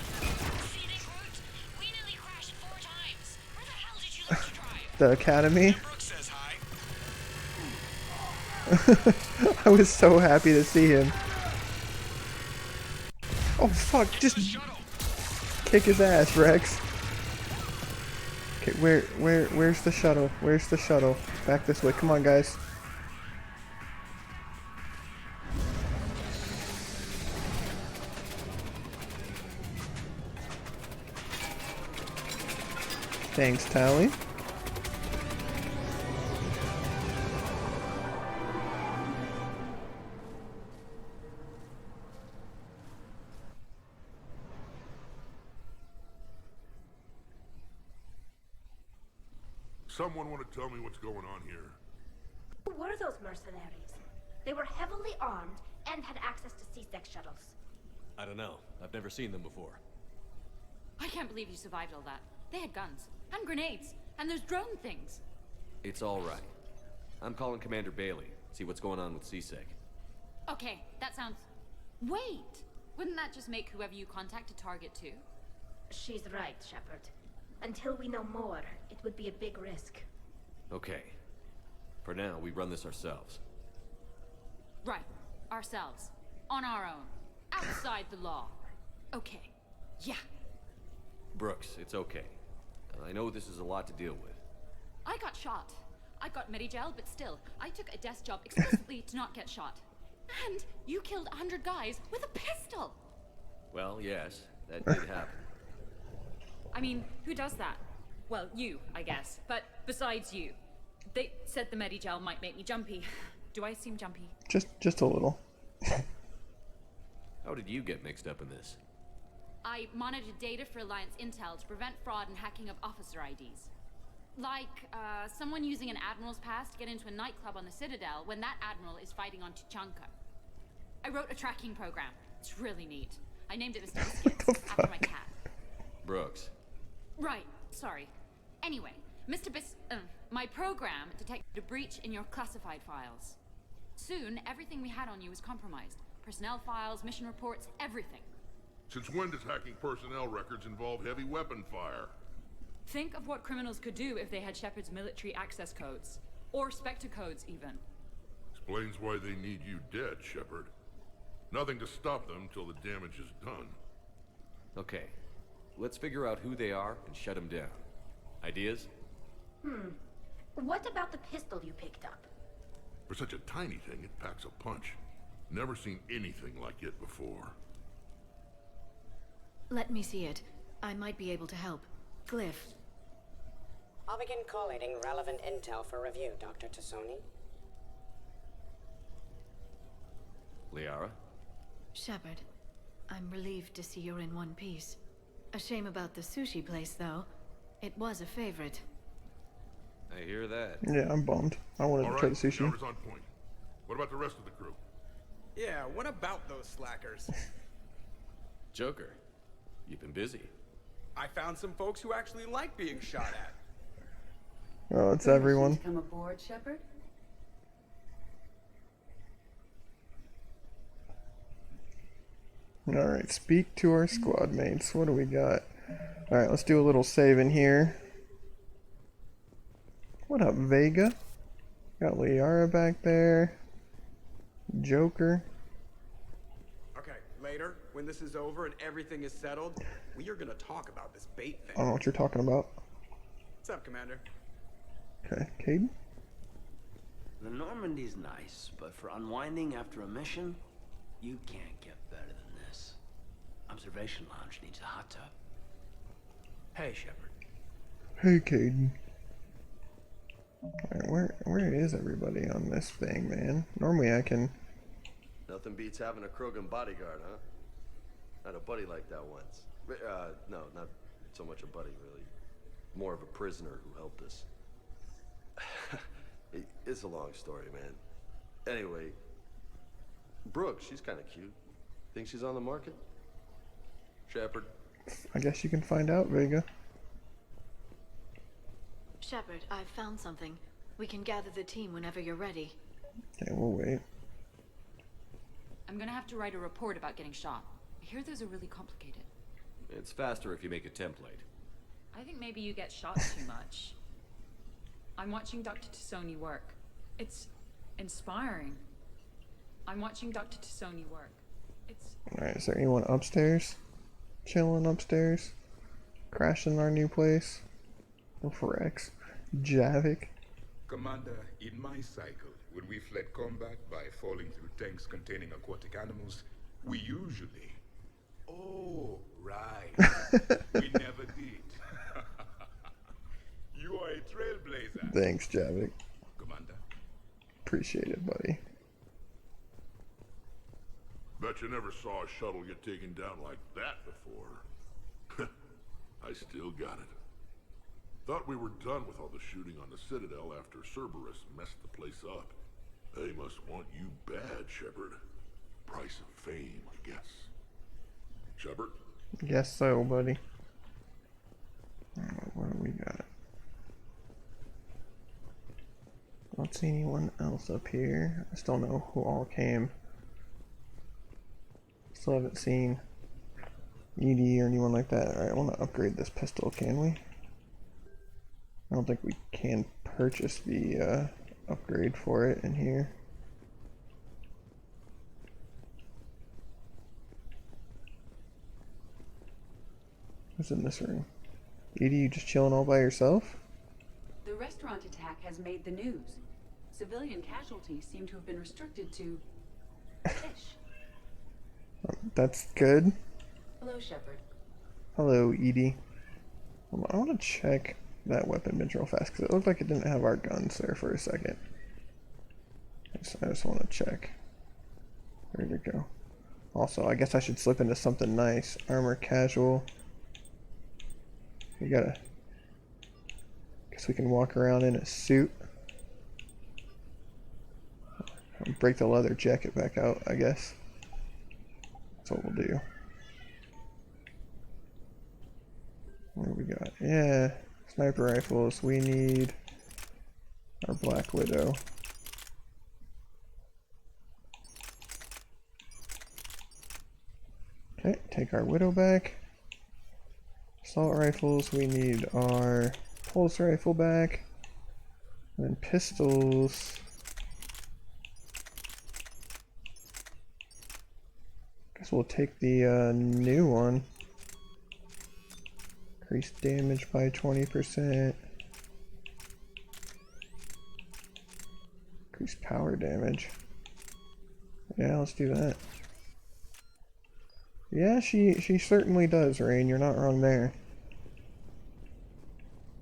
Scenic route? We nearly crashed 4 times. Where the hell did you learn to drive? The academy? Brooks says hi. I was so happy to see him. Oh fuck, just kick his ass, Rex. Okay, where's the shuttle? Where's the shuttle? Back this way. Come on, guys. Thanks, Tally. Someone want to tell me what's going on here? Who were those mercenaries? They were heavily armed and had access to C-Sec shuttles. I don't know. I've never seen them before. I can't believe you survived all that. They had guns, and grenades, and those drone things. It's all right. I'm calling Commander Bailey. See what's going on with C-Sec. Okay, that sounds... Wait! Wouldn't that just make whoever you contact a target too? She's right, Shepard. Until we know more, it would be a big risk. Okay. For now, we run this ourselves. Right. Ourselves. On our own. Outside the law. Okay. Yeah. Brooks, it's okay. I know this is a lot to deal with. I got shot. I got Medigel, but still, I took a desk job explicitly to not get shot. And you killed 100 guys with a pistol! Well, yes, that did happen. I mean, who does that? Well, you, I guess. But besides you. They said the Medigel might make me jumpy. Do I seem jumpy? Just a little. How did you get mixed up in this? I monitored data for Alliance intel to prevent fraud and hacking of officer IDs. Like, someone using an Admiral's pass to get into a nightclub on the Citadel when that Admiral is fighting on Tuchanka. I wrote a tracking program. It's really neat. I named it Mr. Biscuits, after my cat. Brooks. Right, sorry. Anyway, my program detected a breach in your classified files. Soon, everything we had on you was compromised. Personnel files, mission reports, everything. Since when does hacking personnel records involve heavy weapon fire? Think of what criminals could do if they had Shepard's military access codes. Or Spectre codes, even. Explains why they need you dead, Shepard. Nothing to stop them till the damage is done. Okay, let's figure out who they are and shut them down. Ideas? What about the pistol you picked up? For such a tiny thing, it packs a punch. Never seen anything like it before. Let me see it. I might be able to help. Glyph. I'll begin collating relevant intel for review, Dr. Tassoni. Liara? Shepard, I'm relieved to see you're in one piece. A shame about the sushi place, though. It was a favorite. I hear that. Yeah, I'm bummed. I wanted to try the sushi. Numbers on point. What about the rest of the crew? Yeah, what about those slackers? Joker, you've been busy. I found some folks who actually like being shot at. Oh, it's everyone. Come aboard, Shepard? Alright, speak to our squad mates. What do we got? Alright, let's do a little saving here. What up, Vega? Got Liara back there. Joker. Okay, later, when this is over and everything is settled, we are gonna talk about this bait I thing. don't know what you're talking about. What's up, Commander? Okay, Caden? The Normandy's nice, but for unwinding after a mission, you can't get better than this. Observation Lounge needs a hot tub. Hey, Shepard. Hey, Caden. Alright, where is everybody on this thing, man? Normally I can... Nothing beats having a Krogan bodyguard, huh? Had a buddy like that once. No, not so much a buddy, really. More of a prisoner who helped us. It's a long story, man. Anyway, Brooke, she's kind of cute. Think she's on the market? Shepard? I guess you can find out, Vega. Shepard, I've found something. We can gather the team whenever you're ready. Okay, we'll wait. I'm gonna have to write a report about getting shot. I hear those are really complicated. It's faster if you make a template. I think maybe you get shot too much. I'm watching Dr. Tassoni work. It's inspiring. I'm watching Dr. Tassoni work. It's... Alright, is there anyone upstairs? Chilling upstairs? Crashing our new place? Rex? Javik? Commander, in my cycle, when we fled combat by falling through tanks containing aquatic animals, we usually... Oh, right. We never did. You are a trailblazer. Thanks, Javik. Commander. Appreciate it, buddy. Bet you never saw a shuttle get taken down like that before. I still got it. Thought we were done with all the shooting on the Citadel after Cerberus messed the place up. They must want you bad, Shepard. Price of fame, I guess. Shepard? Guess so, buddy. Alright, what do we got? I don't see anyone else up here. I still know who all came. Still haven't seen ED or anyone like that. Alright, I want to upgrade this pistol, can we? I don't think we can purchase the upgrade for it in here. Who's in this room? Edie, you just chilling all by yourself? The restaurant attack has made the news. Civilian casualties seem to have been restricted to that's good. Hello, Shepard. Hello, Edie. I want to check that weapon bench real fast because it looked like it didn't have our guns there for a second. I just want to check. Where did it go? Also, I guess I should slip into something nice. Armor casual. We gotta. Guess we can walk around in a suit. Break the leather jacket back out, I guess. That's what we'll do. What do we got? Yeah, sniper rifles. We need our Black Widow. Okay, take our Widow back. Assault rifles, we need our pulse rifle back. And then pistols. Guess we'll take the new one. Increase damage by 20%. Increase power damage. Yeah, let's do that. Yeah, she certainly does, Rain. You're not wrong there.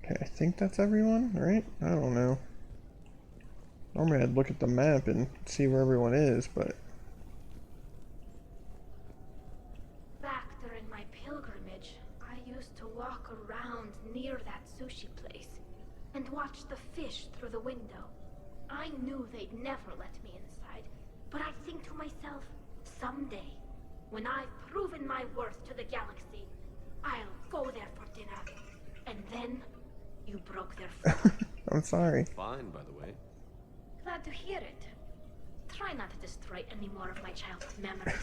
Okay, I think that's everyone, right? I don't know. Normally I'd look at the map and see where everyone is, but... Back during my pilgrimage, I used to walk around near that sushi place and watch the fish through the window. I knew they'd never let me inside, but I think to myself, someday, when I've proven my worth to the galaxy, I'll go there for dinner. And then, you broke their fall. I'm sorry. Fine, by the way. Glad to hear it. Try not to destroy any more of my childhood memories.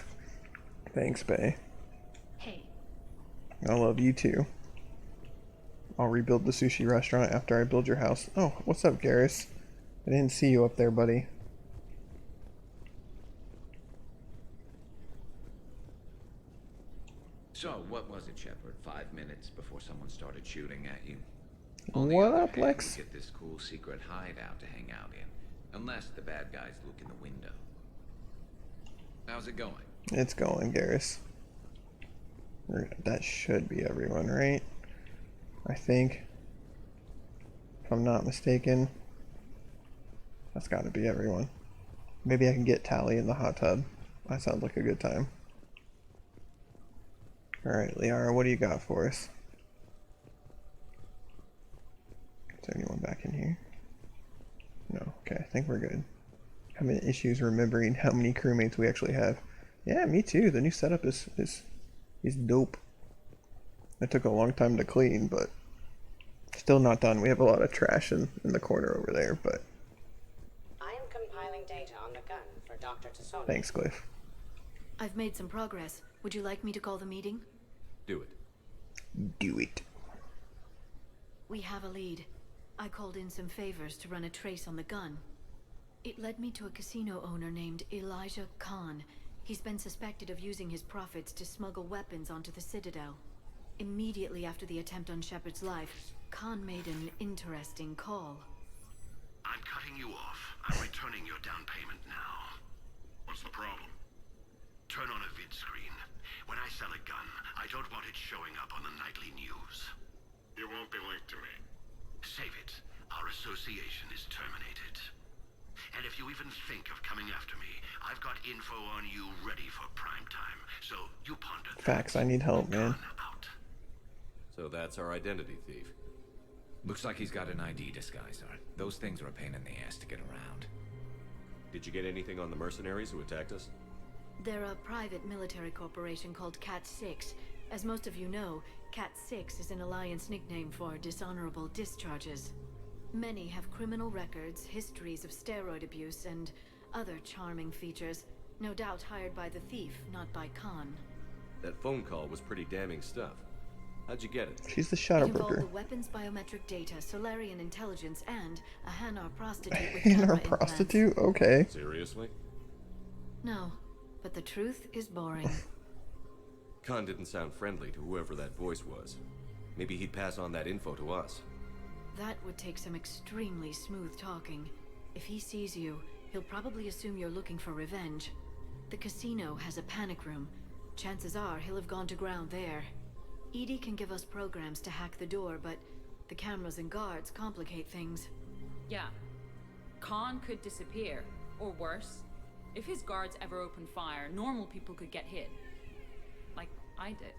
Thanks, Bae. Hey. I love you too. I'll rebuild the sushi restaurant after I build your house. Oh, what's up, Garrus? I didn't see you up there, buddy. So, what was it, Shepard? 5 minutes before someone started shooting at you? What up, Lex? We get this cool secret hideout to hang out in, unless the bad guys look in the window. How's it going? It's going, Garrus. That should be everyone, right? I think. If I'm not mistaken. That's gotta be everyone. Maybe I can get Tally in the hot tub. That sounds like a good time. Alright, Liara, what do you got for us? Is there anyone back in here? No, okay, I think we're good. Having issues remembering how many crewmates we actually have. Yeah, me too. The new setup is dope. It took a long time to clean, but still not done. We have a lot of trash in the corner over there, but I am compiling data on the gun for Dr. Tassoni. thanks, Glyph. I've made some progress. Would you like me to call the meeting? Do it. Do it. We have a lead. I called in some favors to run a trace on the gun. It led me to a casino owner named Elijah Khan. He's been suspected of using his profits to smuggle weapons onto the Citadel. Immediately after the attempt on Shepard's life, Khan made an interesting call. I'm cutting you off. I'm returning your down payment now. What's the problem? Turn on a vid screen. When I sell a gun, I don't want it showing up on the nightly news. It won't be linked to me. Save it. Our association is terminated. And if you even think of coming after me, I've got info on you ready for prime time. So you ponder that. Facts, I need help, man. So that's our identity thief. Looks like he's got an ID disguiser. Those things are a pain in the ass to get around. Did you get anything on the mercenaries who attacked us? They're a private military corporation called Cat-6. As most of you know, Cat-6 is an Alliance nickname for dishonorable discharges. Many have criminal records, histories of steroid abuse, and other charming features. No doubt hired by the thief, not by Khan. That phone call was pretty damning stuff. How'd you get it? She's the shadow It involved broker. the weapons biometric data, Solarian intelligence, and a Hanar prostitute with And camera our prostitute? Okay. Seriously? No, but the truth is boring. Khan didn't sound friendly to whoever that voice was. Maybe he'd pass on that info to us. That would take some extremely smooth talking. If he sees you, he'll probably assume you're looking for revenge. The casino has a panic room. Chances are he'll have gone to ground there. Edie can give us programs to hack the door, but the cameras and guards complicate things. Yeah. Khan could disappear, or worse. If his guards ever open fire, normal people could get hit. Like I did.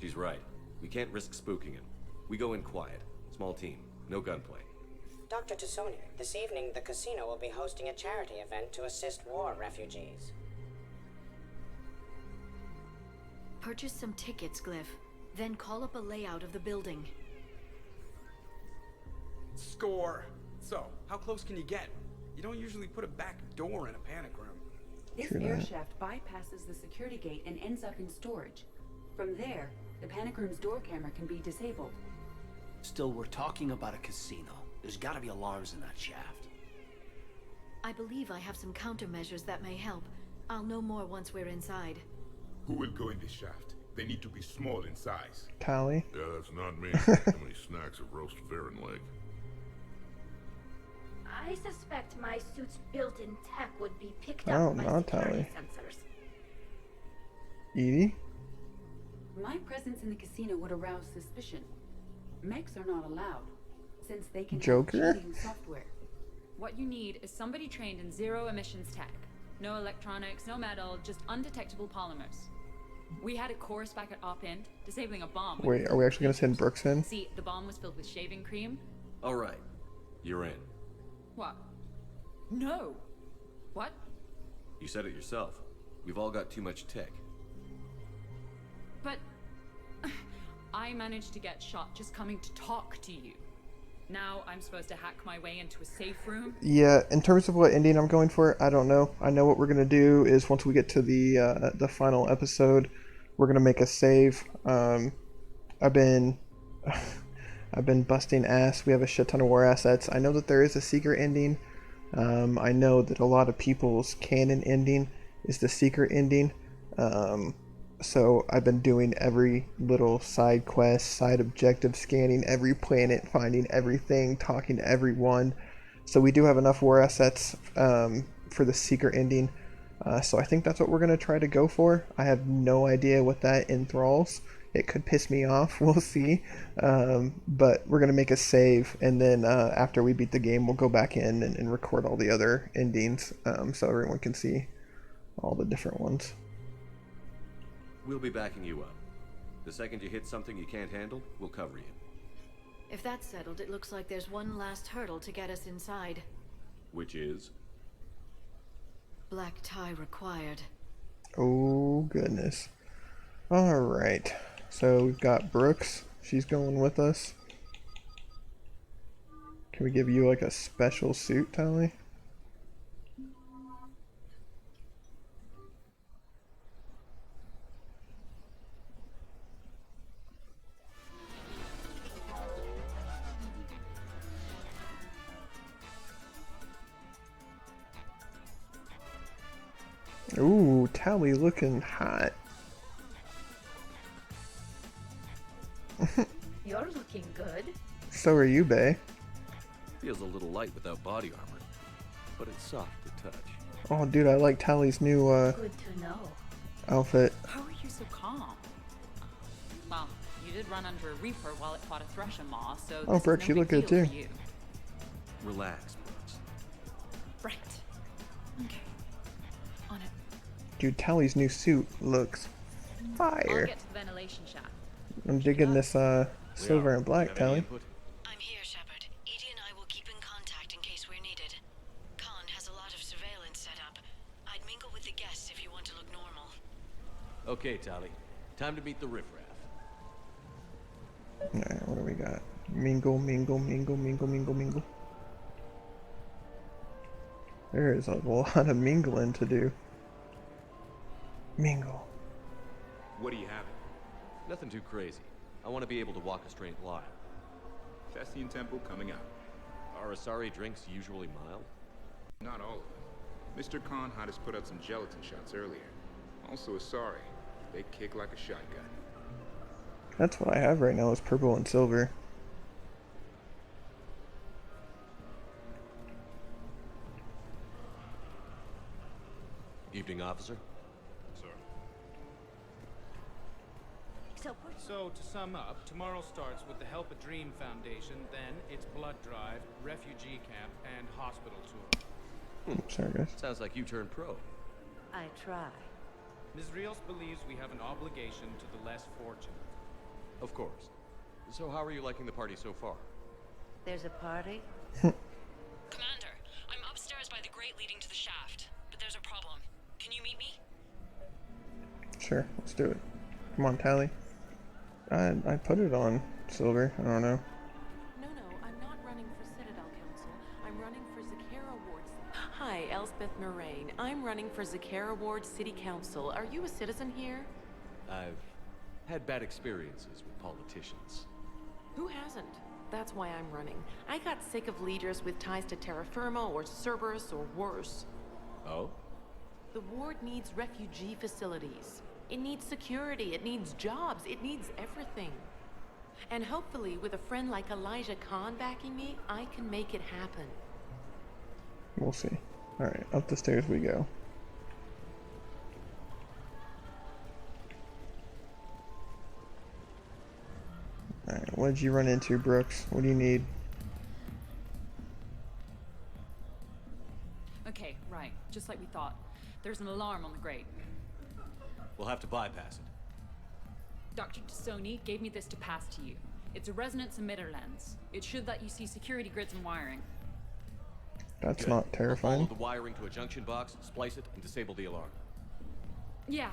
She's right. We can't risk spooking him. We go in quiet. Small team. No gunplay. Dr. Tassoni, this evening the casino will be hosting a charity event to assist war refugees. Purchase some tickets, Glyph. Then call up a layout of the building. Score! So, how close can you get? You don't usually put a back door in a panic room. This air shaft bypasses the security gate and ends up in storage. From there, the panic room's door camera can be disabled. Still, we're talking about a casino. There's gotta be alarms in that shaft. I believe I have some countermeasures that may help. I'll know more once we're inside. Who will go in this shaft? They need to be small in size. Tally? Yeah, that's not me. How many snacks of roast Varen leg? I suspect my suit's built-in tech would be picked Oh, up by not security Tally. sensors. Edie? My presence in the casino would arouse suspicion. Mechs are not allowed, since they can Joker? have cheating software. What you need is somebody trained in zero emissions tech. No electronics, no metal, just undetectable polymers. We had a course back at Op End, disabling a bomb. Wait, are we actually gonna send Brooks in? See, the bomb was filled with shaving cream. All right. You're in. What? No. What? You said it yourself. We've all got too much tech. But I managed to get shot just coming to talk to you. Now I'm supposed to hack my way into a safe room? Yeah, in terms of what ending I'm going for, I don't know. I know what we're gonna do is once we get to the final episode, we're gonna make a save. I've been busting ass. We have a shit ton of war assets. I know that there is a secret ending. I know that a lot of people's canon ending is the secret ending. So I've been doing every little side quest, side objective, scanning every planet, finding everything, talking to everyone. So we do have enough war assets for the secret ending. So I think that's what we're going to try to go for. I have no idea what that enthralls. It could piss me off. We'll see. But we're going to make a save. And then after we beat the game, we'll go back in and record all the other endings so everyone can see all the different ones. We'll be backing you up. The second you hit something you can't handle, we'll cover you. If that's settled, it looks like there's one last hurdle to get us inside. Which is? Black tie required. Oh, goodness. Alright. So we've got Brooks. She's going with us. Can we give you like a special suit, Tally? Ooh, Tally looking hot. You're looking good. So are you, Bae. Feels a little light without body armor, but it's soft to touch. Oh, dude, I like Tally's new Good to know. outfit. How are you so calm? Well, you did run under a reaper while it fought a thresher maw, so Oh, this is Brooks, no you look big good deal too. for you. Relax, Brooks. Right. Okay. On it. Dude, Tally's new suit looks I'll fire. get to the ventilation shaft. I'm digging this silver and black, Tally. I'm here, Shepard. Edie and I will keep in contact in case we're needed. Khan has a lot of surveillance set up. I'd mingle with the guests if you want to look normal. Okay, Tally. Time to meet the riffraff. Alright, what do we got? Mingle, mingle, mingle, mingle, mingle, mingle. There is a lot of mingling to do. Mingle. What do you have? Nothing too crazy. I want to be able to walk a straight line. Thessian Temple coming up. Are Asari drinks usually mild? Not all of them. Mr. Khan had us put out some gelatin shots earlier. Also Asari. They kick like a shotgun. That's what I have right now is purple and silver. Evening, officer. Sir. So, to sum up, tomorrow starts with the Help a Dream Foundation, then it's blood drive, refugee camp, and hospital tour. Sorry, guys. Sounds like you turned pro. I try. Ms. Rios believes we have an obligation to the less fortunate. Of course. So how are you liking the party so far? There's a party? Commander, I'm upstairs by the grate leading to the shaft, but there's a problem. Can you meet me? Sure, let's do it. Come on, Tally. I put it on Silver. I don't know. No, I'm not running for Citadel Council. I'm running for Zakara Ward. Hi, Elspeth Moraine. I'm running for Zakara Ward City Council. Are you a citizen here? I've had bad experiences with politicians. Who hasn't? That's why I'm running. I got sick of leaders with ties to Terra Firma or Cerberus or worse. Oh? The ward needs refugee facilities. It needs security, it needs jobs, it needs everything. And hopefully, with a friend like Elijah Khan backing me, I can make it happen. We'll see. Alright, up the stairs we go. Alright, what did you run into, Brooks? What do you need? Okay, right. Just like we thought. There's an alarm on the grate. We'll have to bypass it. Dr. Tassoni gave me this to pass to you. It's a resonance emitter lens. It should let you see security grids and wiring. That's Good. not terrifying. Follow the wiring to a junction box, splice it, and disable the alarm. Yeah.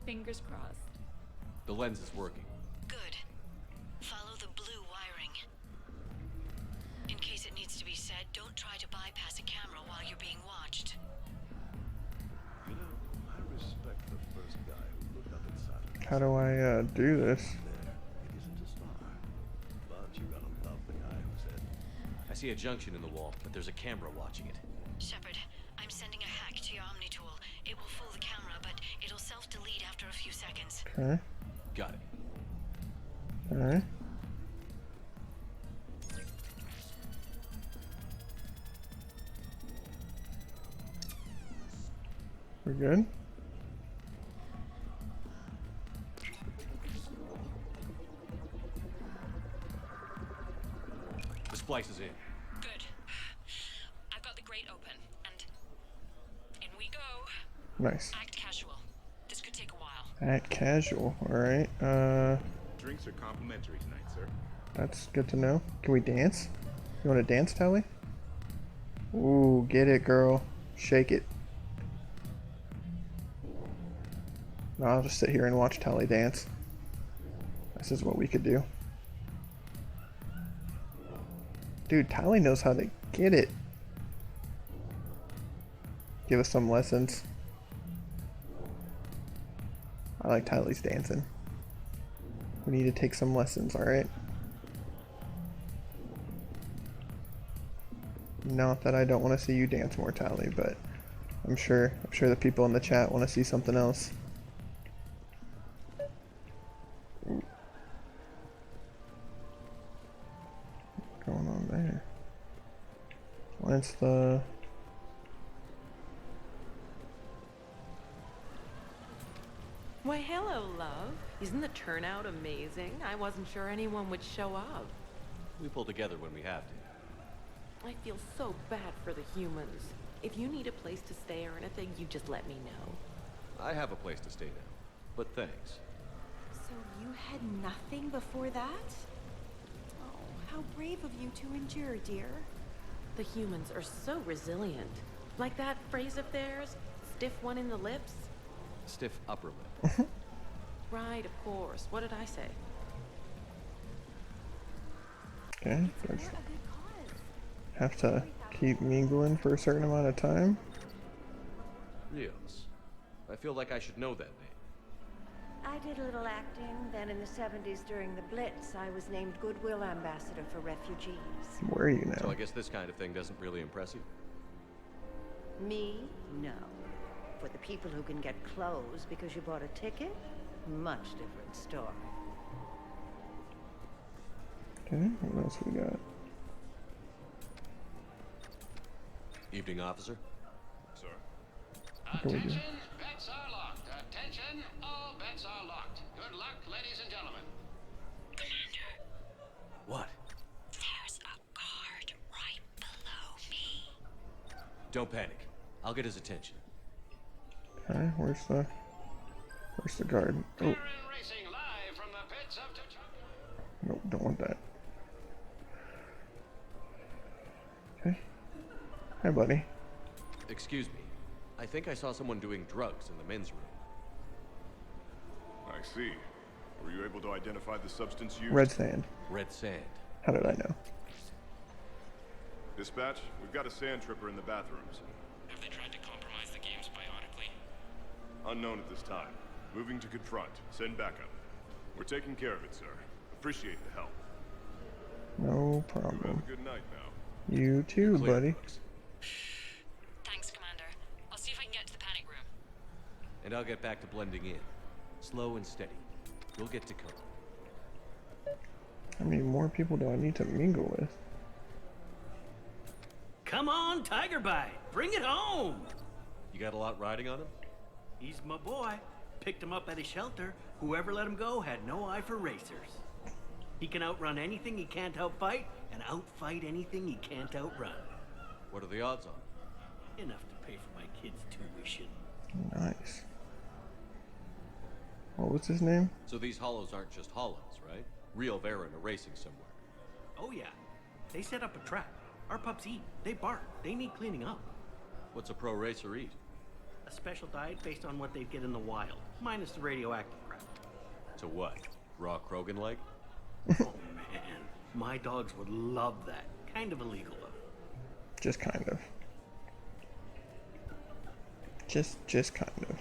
Fingers crossed. The lens is working. Good. Follow the blue wiring. In case it needs to be said, don't try to bypass a camera while you're being watched. You know, I respect the first guy who looked up inside. How do I do this? It isn't a star, but you're gonna love the guy who said. I see a junction in the wall, but there's a camera watching it. Shepard, I'm sending a hack to your Omni tool. It will fool the camera, but it'll self-delete after a few seconds. Okay. Got it. Alright. We're good? The splice is in. Good. I've got the grate open, and in we go. Nice. Act casual. This could take a while. Act casual, alright. Drinks are complimentary tonight, sir. That's good to know. Can we dance? You wanna dance, Tally? Ooh, get it, girl. Shake it. No, I'll just sit here and watch Tally dance. This is what we could do. Dude, Tally knows how to get it. Give us some lessons. I like Tally's dancing. We need to take some lessons, alright? Not that I don't want to see you dance more, Tally, but I'm sure the people in the chat want to see something else. What's going on there? What's the... Why, hello, love. Isn't the turnout amazing? I wasn't sure anyone would show up. We pull together when we have to. I feel so bad for the humans. If you need a place to stay or anything, you just let me know. I have a place to stay now, but thanks. So you had nothing before that? Oh, how brave of you to endure, dear. The humans are so resilient. Like that phrase of theirs, stiff one in the lips? Stiff upper lip. Right, of course. What did I say? Okay, have to keep mingling for a certain amount of time. Rios. I feel like I should know that name. I did a little acting, then in the 70s during the Blitz, I was named Goodwill Ambassador for Refugees. Where are you now? So I guess this kind of thing doesn't really impress you? Me? No. For the people who can get clothes because you bought a ticket, much different story. Okay, what else we got? Evening, officer. Sir. What can we do? Attention, bets are locked. Attention, All bets are locked. Good luck, ladies and gentlemen. What? There's a guard right below me. Don't panic. I'll get his attention. Okay, where's the guard? Oh. Racing live from the pits of Nope, don't want that. Okay. Hi, buddy. Excuse me. I think I saw someone doing drugs in the men's room. I see. Were you able to identify the substance used? Red sand. Red sand. How did I know? Dispatch, we've got a sand tripper in the bathrooms. Have they tried to compromise the games bionically? Unknown at this time. Moving to confront. Send backup. We're taking care of it, sir. Appreciate the help. No Have problem. a good night now. You too, Clear, buddy. Brooks. Thanks, Commander. I'll see if I can get to the panic room. And I'll get back to blending in. Slow and steady. You'll get to cover. How many more people do I need to mingle with? Come on, Tiger Bite. Bring it home. You got a lot riding on him? He's my boy. Picked him up at his shelter. Whoever let him go had no eye for racers. He can outrun anything he can't outfight, and outfight anything he can't outrun. What are the odds on? Enough to pay for my kid's tuition. Nice. What was his name? So these hollows aren't just hollows, right? Real Varen are racing somewhere. Oh yeah. They set up a trap. Our pups eat. They bark. They need cleaning up. What's a pro racer eat? A special diet based on what they'd get in the wild, minus the radioactive crap. To what? Raw Krogan leg? Oh man, my dogs would love that. Kind of illegal though. Just kind of. Just kind of.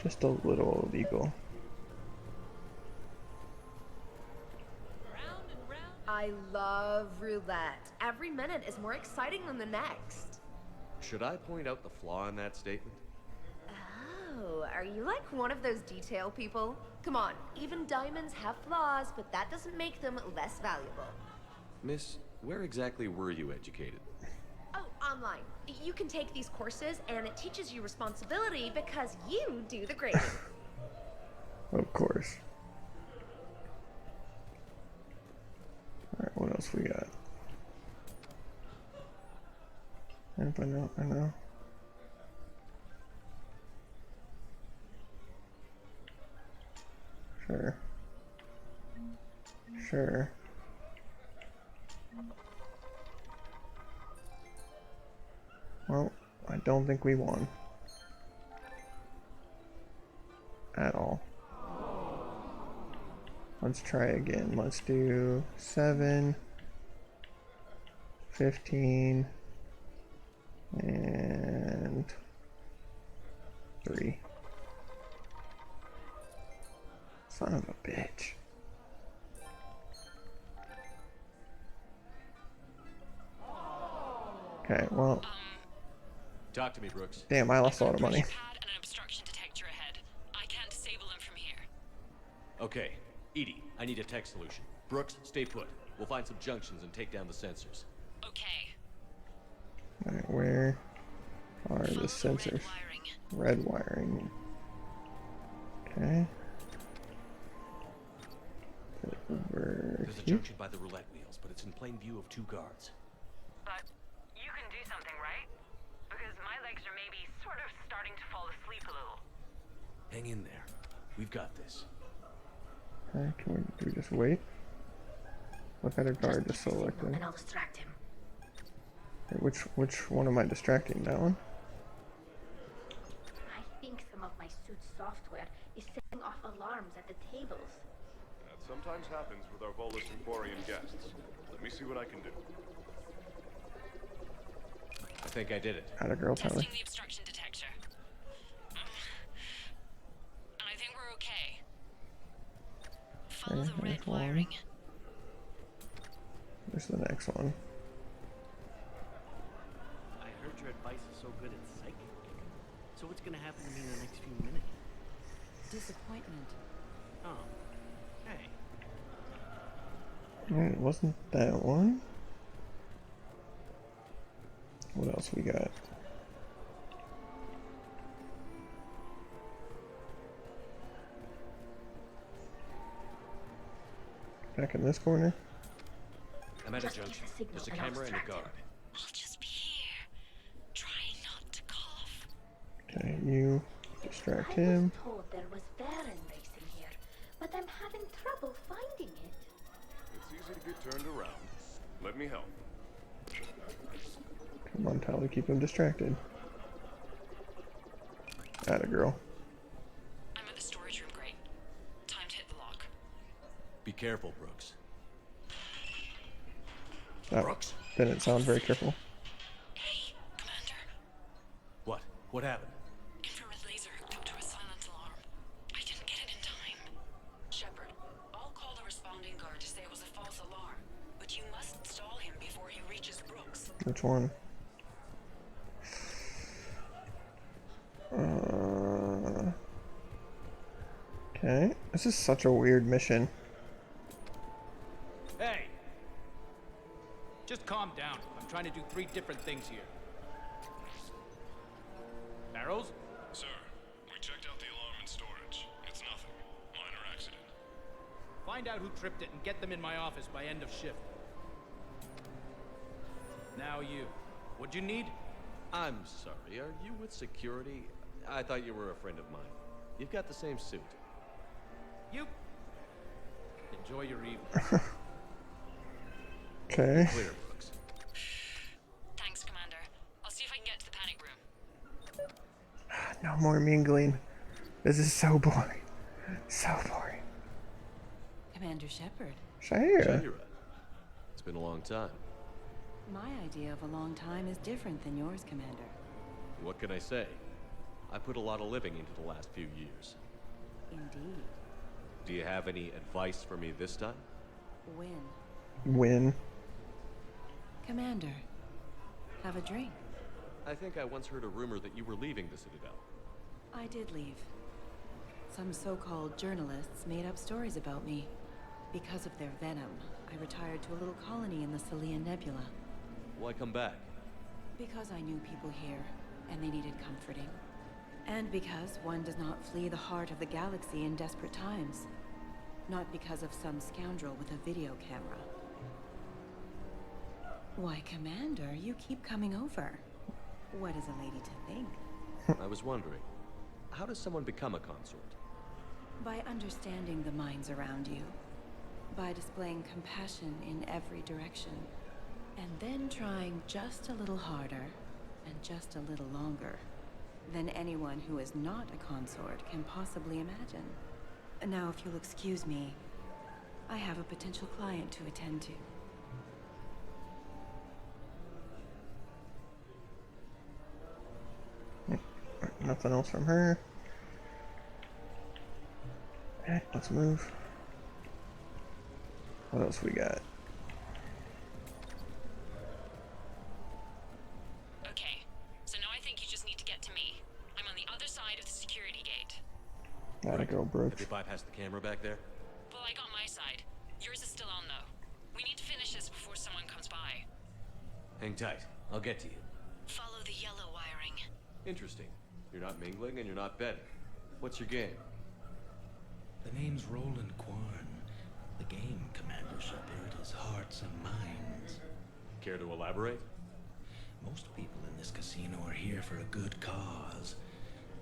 Just a little illegal. I love roulette. Every minute is more exciting than the next. Should I point out the flaw in that statement? Oh, are you like one of those detail people? Come on, even diamonds have flaws, but that doesn't make them less valuable. Miss, where exactly were you educated? Oh, online. You can take these courses, and it teaches you responsibility because you do the grading. Of course. Alright, what else we got? I know. Sure. Well, I don't think we won. At all. Let's try again. Let's do 7, 15, and 3. Son of a bitch. Okay, well. Talk to me, Brooks. Damn, I lost a lot of money. Okay, Edie, I need a tech solution. Brooks, stay put. We'll find some junctions and take down the sensors. Okay. Alright, where are the sensors? Red wiring. Okay. Over There's a here. junction by the roulette wheels, but it's in plain view of 2 guards. But you can do something, right? Because my legs are maybe sort of starting to fall asleep a little. Hang in there. We've got this. Okay, do we just wait? What kind of guard just selected? And I'll distract him. Wait, which one am I distracting? That one? I think some of my suit's software is setting off alarms at the tables. That sometimes happens with our Volus Emporium guests. Let me see what I can do. I think I did it. How'd a girl tell me? Testing the obstruction detector. And I think we're okay. Follow the red wiring. Where's the next one? I heard your advice is so good it's psychic. So what's gonna happen to me in the next few minutes? Disappointment. Oh. Hey. Alright, wasn't that one? What else we got? Back in this corner. I'm at a junction. There's a camera and a guard. I'll just be here. Try not to cough. Okay, you distract I him. was told there was Baron racing here, but I'm having trouble finding it. It's easy to get turned around. Let me help. Come on, Tally, keep him distracted. Atta girl. I'm at the storage room, Great. Time to hit the lock. Be careful, Brooks. Brooks? Didn't sound very careful. Hey, Commander. What? What happened? Infrared laser hooked up to a silent alarm. I didn't get it in time. Shepard, I'll call the responding guard to say it was a false alarm, but you must stall him before he reaches Brooks. Which one? Okay. This is such a weird mission. Hey! Just calm down. I'm trying to do 3 different things here. Barrows? Sir, we checked out the alarm in storage. It's nothing. Minor accident. Find out who tripped it and get them in my office by end of shift. Now you. What'd you need? I'm sorry, are you with security? I thought you were a friend of mine. You've got the same suit. You. Enjoy your evening. Okay. Clear, Brooks. Thanks, Commander. I'll see if I can get to the panic room. No more mingling. This is so boring. So boring. Commander Shepard. Shira. It's been a long time. My idea of a long time is different than yours, Commander. What can I say? I put a lot of living into the last few years. Indeed. Do you have any advice for me this time? Win. Commander, have a drink. I think I once heard a rumor that you were leaving the Citadel. I did leave. Some so-called journalists made up stories about me. Because of their venom, I retired to a little colony in the Celian Nebula. Why come back? Because I knew people here, and they needed comforting. And because one does not flee the heart of the galaxy in desperate times. Not because of some scoundrel with a video camera. Why, Commander, you keep coming over. What is a lady to think? I was wondering, how does someone become a consort? By understanding the minds around you. By displaying compassion in every direction. And then trying just a little harder, and just a little longer, than anyone who is not a consort can possibly imagine. Now, if you'll excuse me, I have a potential client to attend to. Nothing else from her. Okay, let's move. What else we got? Okay, so now I think you just need to get to me. I'm on the other side of the security gate. Gotta go, Brooks. Did they bypass the camera back there? Well, I got my side. Yours is still on, though. We need to finish this before someone comes by. Hang tight. I'll get to you. Follow the yellow wiring. Interesting. You're not mingling and you're not betting. What's your game? The name's Roland Quarn. The game, Commander Shepard, is hearts and minds. Care to elaborate? Most people in this casino are here for a good cause.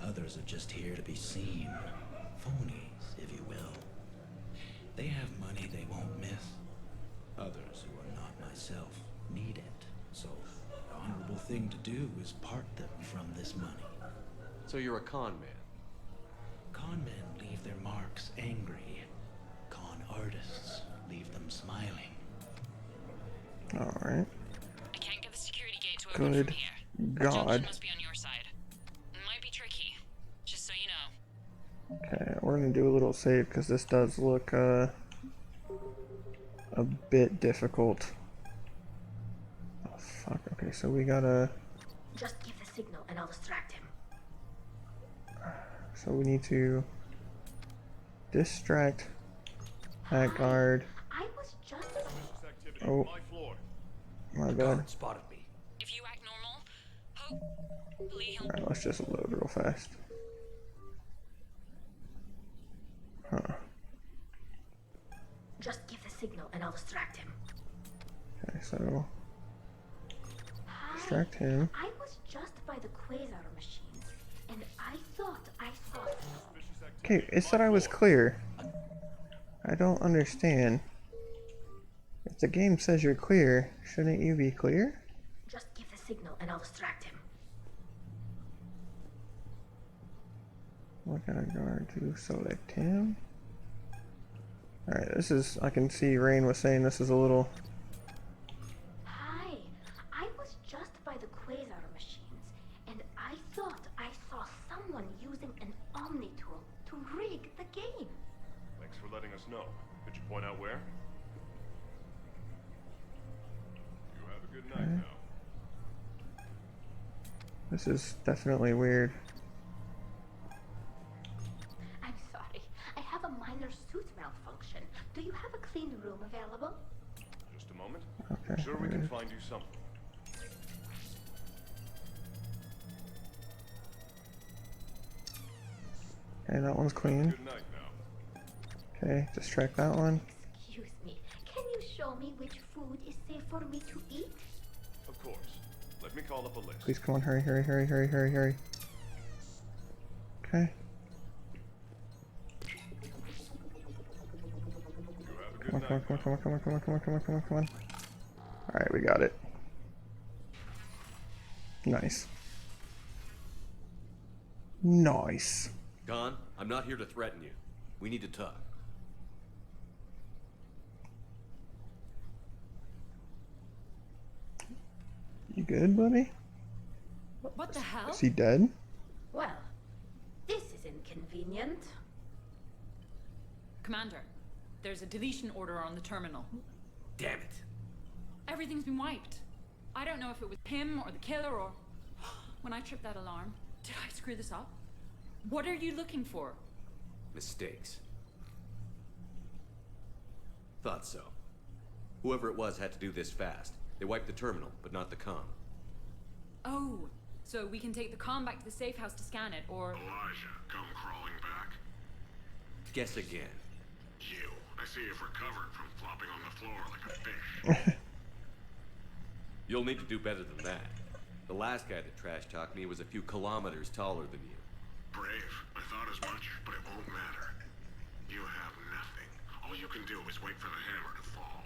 Others are just here to be seen. Phonies, if you will. They have money they won't miss. Others, who are not myself, need it. So, the honorable thing to do is part them from this money. So you're a con man? Con men leave their marks angry. Con artists leave them smiling. Alright. I can't get the security gate to open Good from here. God. Junction must be on your side. It might be tricky, just so you know. Okay, we're gonna do a little save because this does look a bit difficult. Oh fuck, okay, so we gotta... Just give the signal and I'll distract him. So we need to distract that guard. I was just... Oh, my bad. Spotted me. If you act normal, hopefully he'll... Alright, let's just load real fast. Huh. Just give the signal and I'll distract him. Okay, so distract him. I was just by the quasar machines, and I thought I saw. Okay, it said I was clear. I don't understand. If the game says you're clear, shouldn't you be clear? Just give the signal and I'll distract him. What kind of guard to select him? Alright, this is, I can see Rain was saying this is a little... Hi, I was just by the quasar machines, and I thought I saw someone using an Omni tool to rig the game. Thanks for letting us know. Could you point out where? You have a good night now. This is definitely weird. I'm sorry, I have a minor suit malfunction. Do you have a clean room available? Just a moment. Okay. I'm sure we can find you something. Okay, that one's clean. Good night now. Okay, distract that one. Excuse me, can you show me which food is safe for me to eat? Of course. Let me call up a list. Please come on, hurry, hurry, hurry, hurry, hurry, hurry. Okay. Come on, come on, come on, come on, come on, come on, come on, come on, come on, come on. Alright, we got it. Nice. Nice. Khan, I'm not here to threaten you. We need to talk. You good, buddy? What the hell? Is he dead? Well, this is inconvenient. Commander, there's a deletion order on the terminal. Damn it. Everything's been wiped. I don't know if it was him or the killer or... When I tripped that alarm, did I screw this up? What are you looking for? Mistakes. Thought so. Whoever it was had to do this fast. They wiped the terminal, but not the comm. Oh, so we can take the comm back to the safe house to scan it, or... Elijah, come crawling back. Guess again. You. I see you've recovered from flopping on the floor like a fish. You'll need to do better than that. The last guy that trash talked me was a few kilometers taller than you. Brave. I thought as much, but it won't matter. You have nothing. All you can do is wait for the hammer to fall.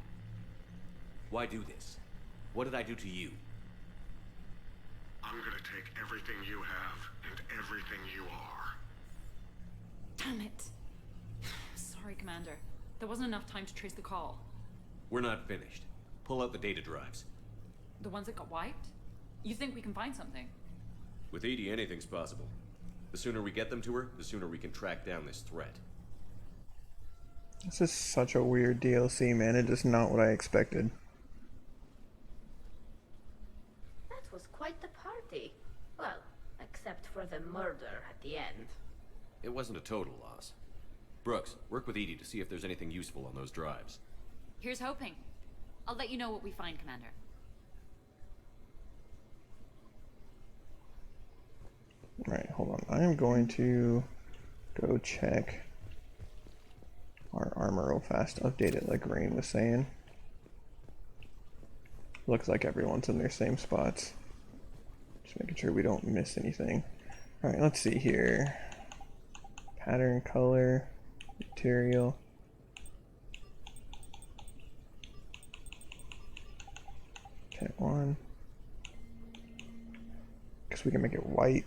Why do this? What did I do to you? I'm gonna take everything you have and everything you are. Damn it. Sorry, Commander. There wasn't enough time to trace the call. We're not finished. Pull out the data drives. The ones that got wiped? You think we can find something? With Edie, anything's possible. The sooner we get them to her, the sooner we can track down this threat. This is such a weird DLC, man. It is not what I expected. That was quite the party. Well, except for the murder at the end. It wasn't a total loss. Brooks, work with Edie to see if there's anything useful on those drives. Here's hoping. I'll let you know what we find, Commander. Right, hold on. I am going to go check our armor real fast. Update it like Rain was saying. Looks like everyone's in their same spots. Just making sure we don't miss anything. Alright, let's see here. Pattern, color, material. Tint 1. Guess we can make it white.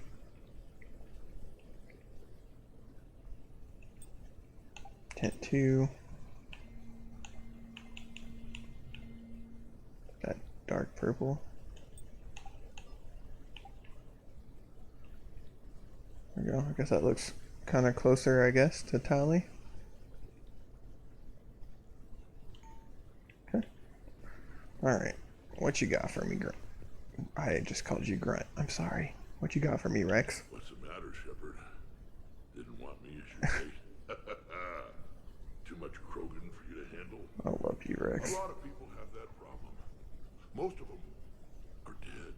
Tint 2. That dark purple. There we go. I guess that looks kind of closer, I guess, to Tally. Okay. Alright. What you got for me, Grunt? I just called you Grunt. I'm sorry. What you got for me, Rex? What's the matter, Shepard? Didn't want me as your mate? Too much Krogan for you to handle? I love you, Rex. A lot of people have that problem. Most of them are dead.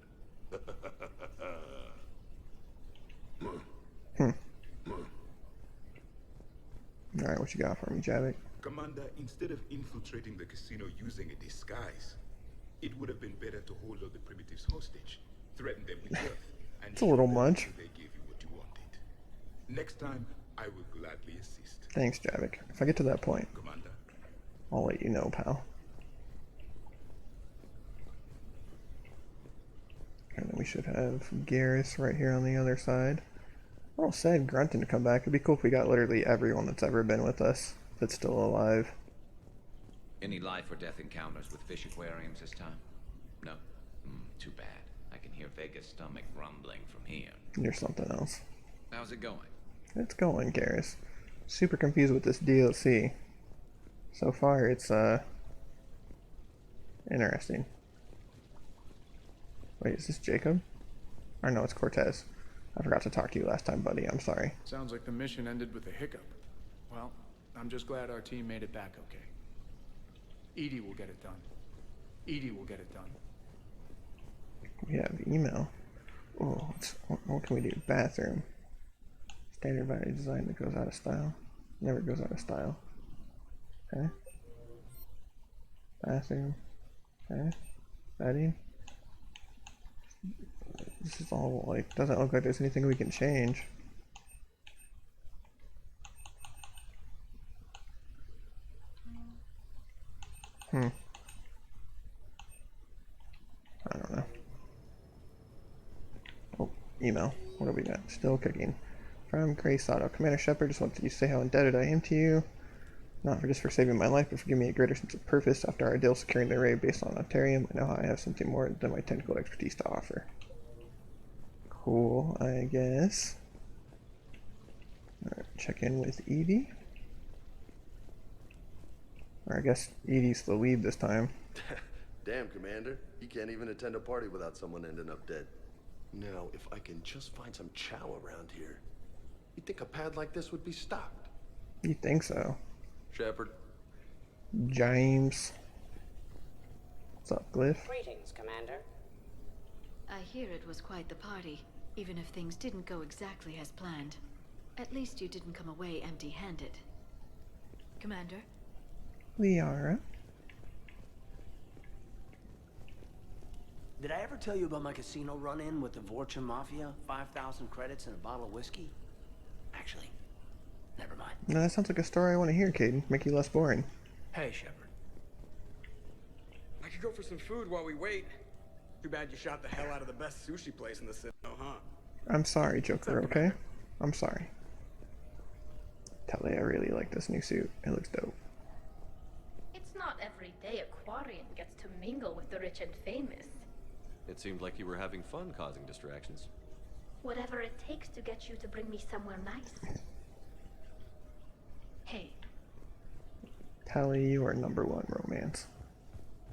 Alright, what you got for me, Javik? Commander, instead of infiltrating the casino using a disguise, it would have been better to hold all the primitives hostage, threaten them with death, and It's a little much. they gave you what you wanted. Next time, I will gladly assist. Thanks, Javik. If I get to that point, Commander. I'll let you know, pal. And then we should have Garrus right here on the other side. All said, Grunting to come back. It'd be cool if we got literally everyone that's ever been with us that's still alive. Any life or death encounters with fish aquariums this time? No? Too bad. I can hear Vega's stomach rumbling from here. You're something else. How's it going? It's going, Garrus. Super confused with this DLC. So far, it's, interesting. Wait, is this Jacob? Or no, it's Cortez. I forgot to talk to you last time, buddy. I'm sorry. Sounds like the mission ended with a hiccup. Well, I'm just glad our team made it back okay. Edie will get it done. Edie will get it done. We have email. Oh, what can we do? Bathroom. Standard value design that goes out of style. Never goes out of style. Okay. Bathroom. Okay. Bedding. This is all like, doesn't look like there's anything we can change. I don't know. Oh, email. What do we got? Still cooking. From Grace Otto. Commander Shepard, just wanted you to say how indebted I am to you. Not just for saving my life, but for giving me a greater sense of purpose after our deal securing the array based on Ontario. I know how I have something more than my technical expertise to offer. Cool, I guess. Alright, check in with Edie. Or I guess Edie's the lead this time. Damn, Commander. You can't even attend a party without someone ending up dead. Now, if I can just find some chow around here, you'd think a pad like this would be stocked. You think so? Shepard. James. What's up, Glyph? Greetings, Commander. I hear it was quite the party, even if things didn't go exactly as planned. At least you didn't come away empty-handed. Commander? Liara. Did I ever tell you about my casino run-in with the Vorcha Mafia? 5,000 credits and a bottle of whiskey? Actually, never mind. No, that sounds like a story I want to hear, Caden. Make you less boring. Hey, Shepard. I could go for some food while we wait. Too bad you shot the hell out of the best sushi place in the city, huh? I'm sorry, Joker, okay? I'm sorry. Tally, I really like this new suit. It looks dope. It's not every day a Quarian gets to mingle with the rich and famous. It seemed like you were having fun causing distractions. Whatever it takes to get you to bring me somewhere nice. Hey. Tally, you are #1 romance.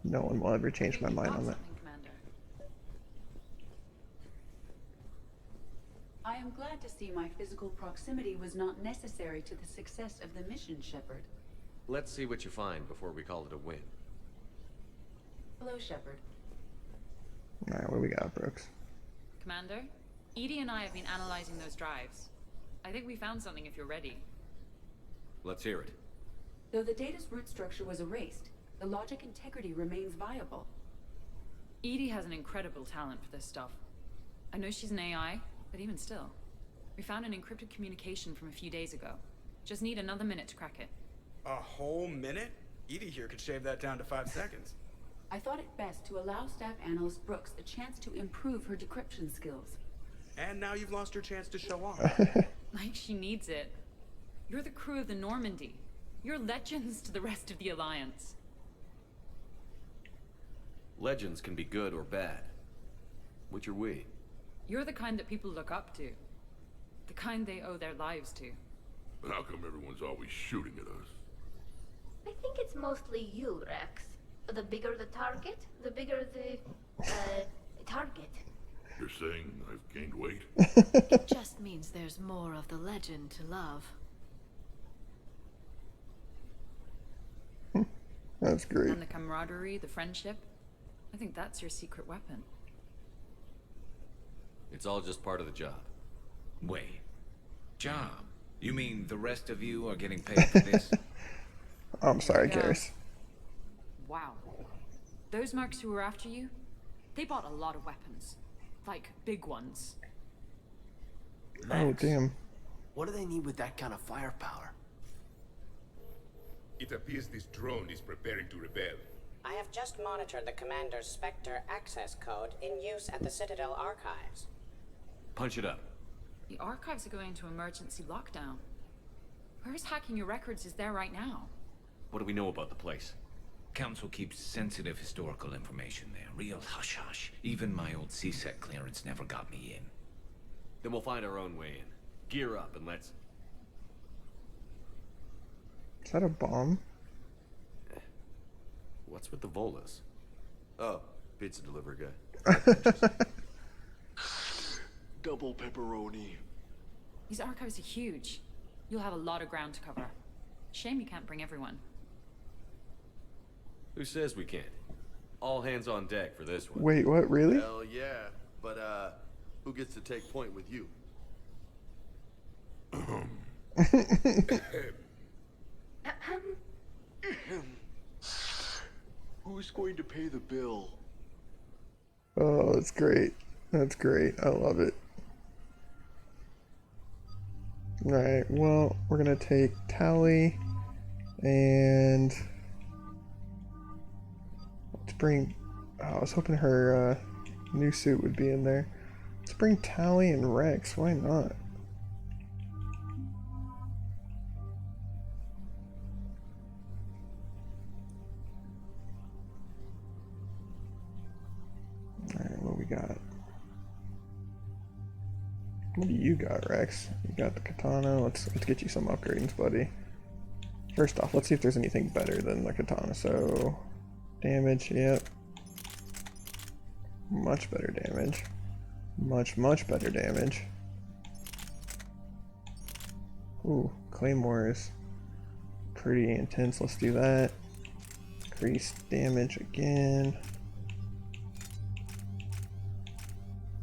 No one will ever change my mind on that. I am glad to see my physical proximity was not necessary to the success of the mission, Shepard. Let's see what you find before we call it a win. Hello, Shepard. Alright, what do we got, Brooks? Commander, Edie and I have been analyzing those drives. I think we found something if you're ready. Let's hear it. Though the data's root structure was erased, the logic integrity remains viable. Edie has an incredible talent for this stuff. I know she's an AI, but even still. We found an encrypted communication from a few days ago. Just need another minute to crack it. A whole minute? Edie here could shave that down to 5 seconds. I thought it best to allow Staff Analyst Brooks a chance to improve her decryption skills. And now you've lost your chance to show off. Like she needs it. You're the crew of the Normandy. You're legends to the rest of the Alliance. Legends can be good or bad. Which are we? You're the kind that people look up to. The kind they owe their lives to. But how come everyone's always shooting at us? I think it's mostly you, Rex. The bigger the target, the bigger the, target. You're saying I've gained weight? It just means there's more of the legend to love. That's great. And the camaraderie, the friendship. I think that's your secret weapon. It's all just part of the job. Wait. Job? You mean the rest of you are getting paid for this? Oh, I'm sorry, Yeah. Karis. Wow. Those mercs who were after you, they bought a lot of weapons. Like, big ones. Oh, damn. What do they need with that kind of firepower? It appears this drone is preparing to rebel. I have just monitored the Commander's Spectre access code in use at the Citadel archives. Punch it up. The archives are going into emergency lockdown. Whoever's hacking your records is there right now. What do we know about the place? Council keeps sensitive historical information there. Real hush-hush. Even my old CSEC clearance never got me in. Then we'll find our own way in. Gear up and let's... Is that a bomb? What's with the Volas? Oh, pizza delivery guy. Double pepperoni. These archives are huge. You'll have a lot of ground to cover. Shame you can't bring everyone. Who says we can't? All hands on deck for this one. Wait, what? Really? Hell yeah. But, who gets to take point with you? Who's going to pay the bill? Oh, that's great. That's great. I love it. Alright, well, we're gonna take Tally and let's bring. Oh, I was hoping her new suit would be in there. Let's bring Tally and Rex. Why not? Alright, what we got? What do you got, Rex? You got the katana. Let's get you some upgrades, buddy. First off, let's see if there's anything better than the katana. So, damage, yep. Much better damage. Much better damage. Ooh, Claymore is pretty intense. Let's do that. Increase damage again.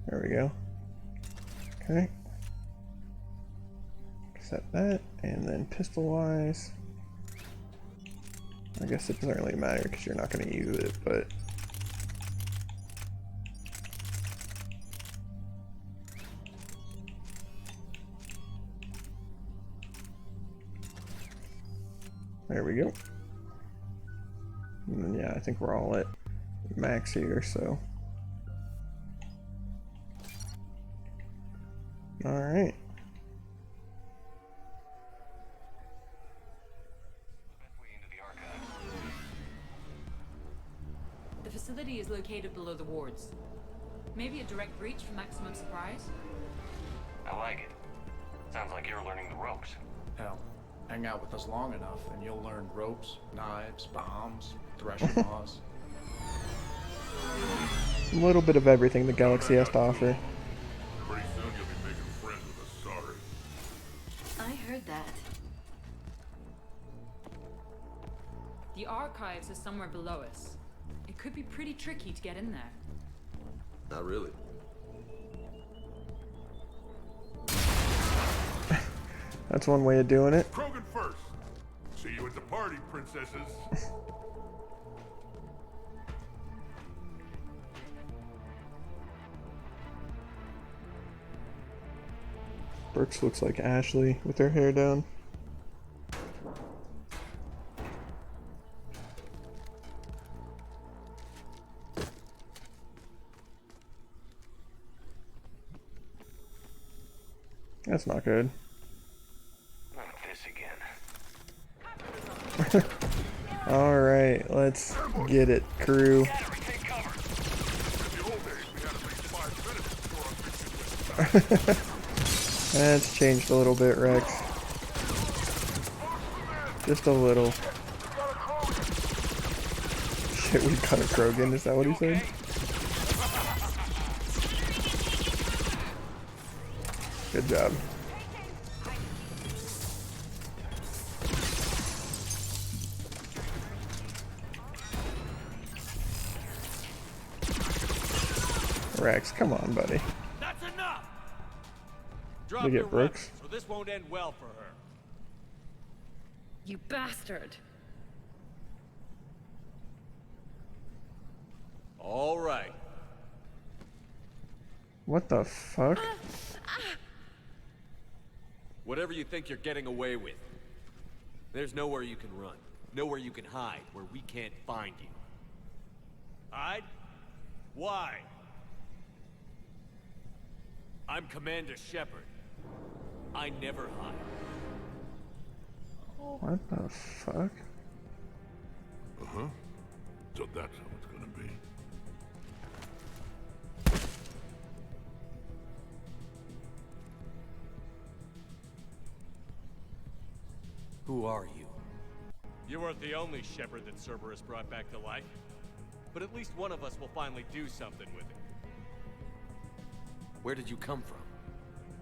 There we go. Okay. Set that, and then pistol wise. I guess it doesn't really matter because you're not going to use it, but. There we go. And then, yeah, I think we're all at max here, so. Alright. The facility is located below the wards. Maybe a direct breach for maximum surprise? I like it. Sounds like you're learning the ropes. Hell, hang out with us long enough and you'll learn ropes, knives, bombs, threshing laws. A little bit of everything the galaxy has to offer. Pretty soon you'll be making friends with us, sorry. I heard that. The archives are somewhere below us. It could be pretty tricky to get in there. Not really. That's one way of doing it. Krogan first. See you at the party, princesses. Brooks looks like Ashley with her hair down. That's not good. Not this again. Alright, let's get it, crew. That's changed a little bit, Rex. Just a little. Shit, we got a Krogan, is that what he said? Good job. Rex, come on, buddy. That's enough. Drop Did we your get Brooks? weapons, or this won't end well for her. You bastard! All right. What the fuck? Whatever you think you're getting away with. There's nowhere you can run. Nowhere you can hide where we can't find you. Hide? Why? I'm Commander Shepard. I never hide. What the fuck? Uh-huh. So that's how it's gonna be. Who are you? You weren't the only Shepard that Cerberus brought back to life. But at least one of us will finally do something with it. Where did you come from?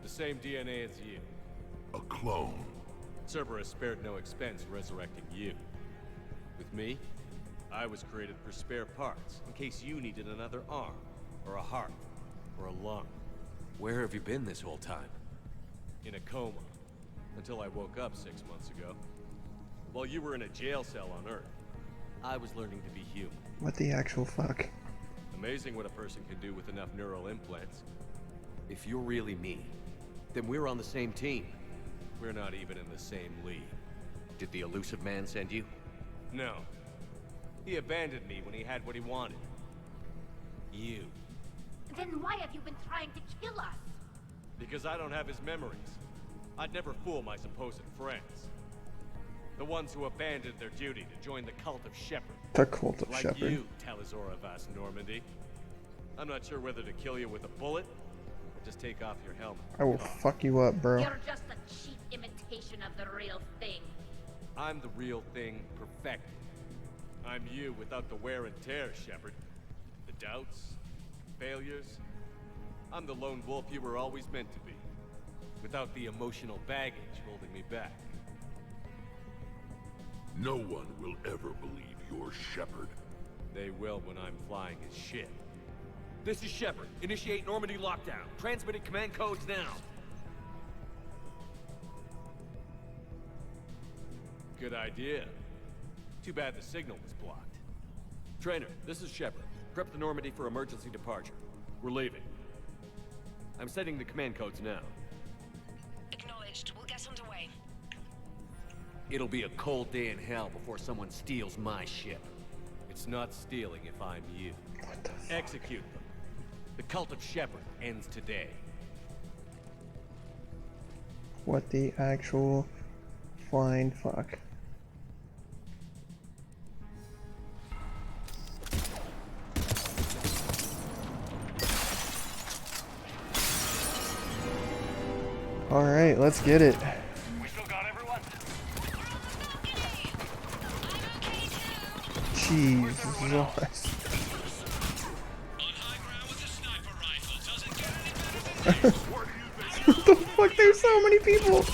The same DNA as you. A clone. Cerberus spared no expense resurrecting you. With me, I was created for spare parts, in case you needed another arm, or a heart, or a lung. Where have you been this whole time? In a coma, until I woke up 6 months ago. While you were in a jail cell on Earth, I was learning to be human. What the actual fuck? Amazing what a person can do with enough neural implants. If you're really me, then we're on the same team. We're not even in the same league. Did the elusive man send you? No. He abandoned me when he had what he wanted. You. Then why have you been trying to kill us? Because I don't have his memories. I'd never fool my supposed friends. The ones who abandoned their duty to join the cult of Shepard. The cult of like Shepard. You, Talazor of Vast Normandy. I'm not sure whether to kill you with a bullet, or just take off your helmet. I will fuck you up, bro. You're just a cheap imitation of the real thing. I'm the real thing perfected. I'm you without the wear and tear, Shepard. The doubts, failures. I'm the lone wolf you were always meant to be. Without the emotional baggage holding me back. No one will ever believe you're Shepard. They will when I'm flying his ship. This is Shepard. Initiate Normandy lockdown. Transmitting command codes now. Good idea. Too bad the signal was blocked. Trainer, this is Shepard. Prep the Normandy for emergency departure. We're leaving. I'm setting the command codes now. Acknowledged. We'll get underway. It'll be a cold day in hell before someone steals my ship. It's not stealing if I'm you. Execute them. The cult of Shepard ends today. What the actual flying fuck? Alright, let's get it. We still got everyone? Jesus. What the fuck? There's so many people.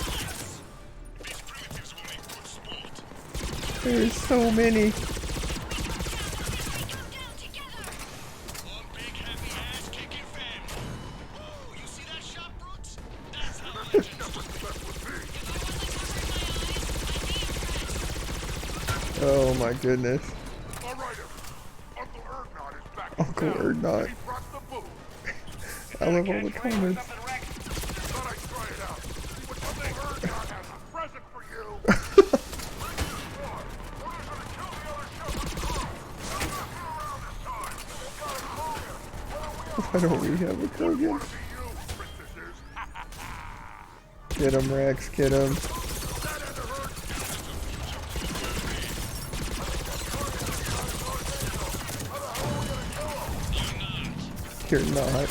There's so many. Oh my goodness. Uncle Erdnot. I love all the comments. Why don't we have a Kogan? Get him, Rex, get him. You're not.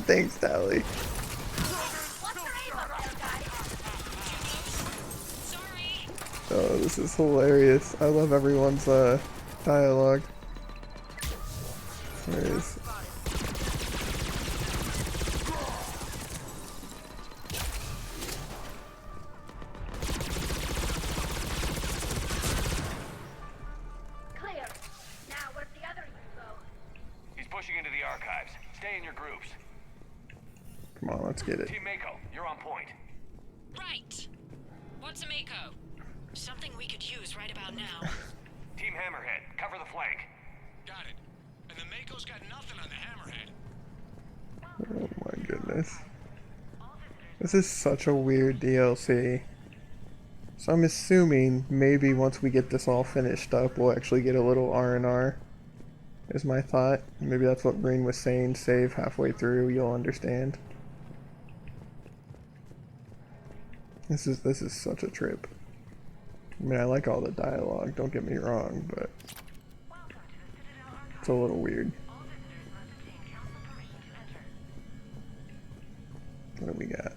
Thanks, Tally. Oh, this is hilarious. I love everyone's dialogue. Where is... Clear. Now where'd the other you go? He's pushing into the archives. Stay in your groups. Come on, let's get it. Team Mako, you're on point. Right. What's a Mako? Something we could use right about now. Team Hammerhead, cover the flank. Got it. And the Mako's got nothing on the Hammerhead. Oh my goodness. This is such a weird DLC. So I'm assuming maybe once we get this all finished up, we'll actually get a little R&R, is my thought. Maybe that's what Green was saying, save halfway through, you'll understand. This is such a trip. I mean, I like all the dialogue, don't get me wrong, but it's a little weird. What do we got?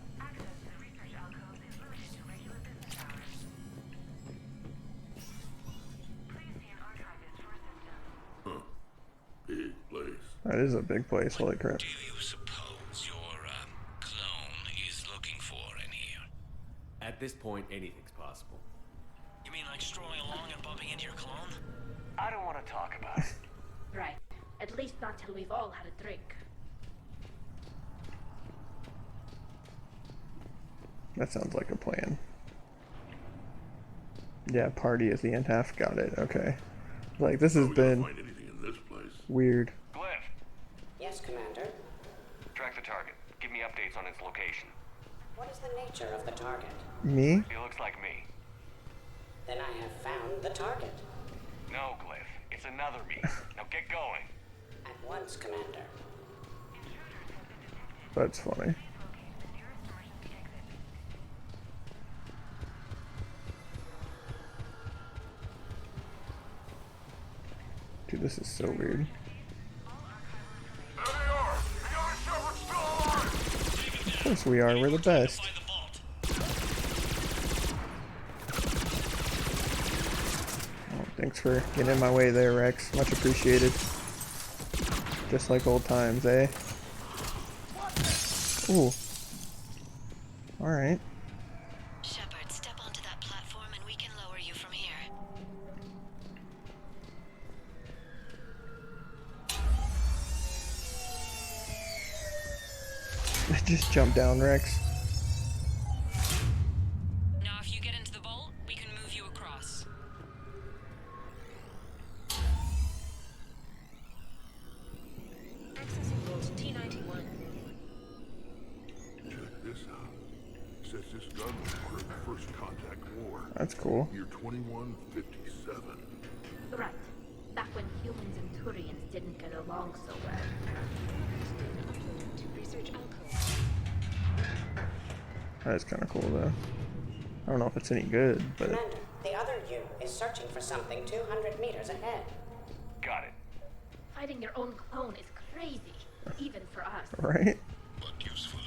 Big place. That is a big place, holy crap. Do you suppose your clone is looking for in here? At this point, anything's possible. You mean like strolling along and bumping into your clone? I don't want to talk about it. Right. At least not till we've all had a drink. That sounds like a plan. Yeah, party is the end half. Got it. Okay. Like, this has been Find anything in this place? weird. Glyph, Yes, Commander. track the target. Give me updates on its location. What is the nature of the target? Me? He looks like me. Then I have found the target. No, Glyph, it's another me. Now get going. At once, Commander. That's funny. Dude, this is so weird. Of course we are, we're the best. Oh, thanks for getting in my way there, Rex. Much appreciated. Just like old times, eh? Ooh. Alright. Shepard, step onto that platform and we can lower you from here. Just jump down, Rex. Now if you get into the vault, we can move you across. Accessing vault T91. Check this out. Says this gun was part of the First Contact War. That's cool. Year 2157. Right. Back when humans and Turians didn't get along so well. Research alcove. That is kind of cool, though. I don't know if it's any good, but... Commander, the other you is searching for something 200 meters ahead. Got it. Fighting your own clone is crazy, even for us. Right? But useful.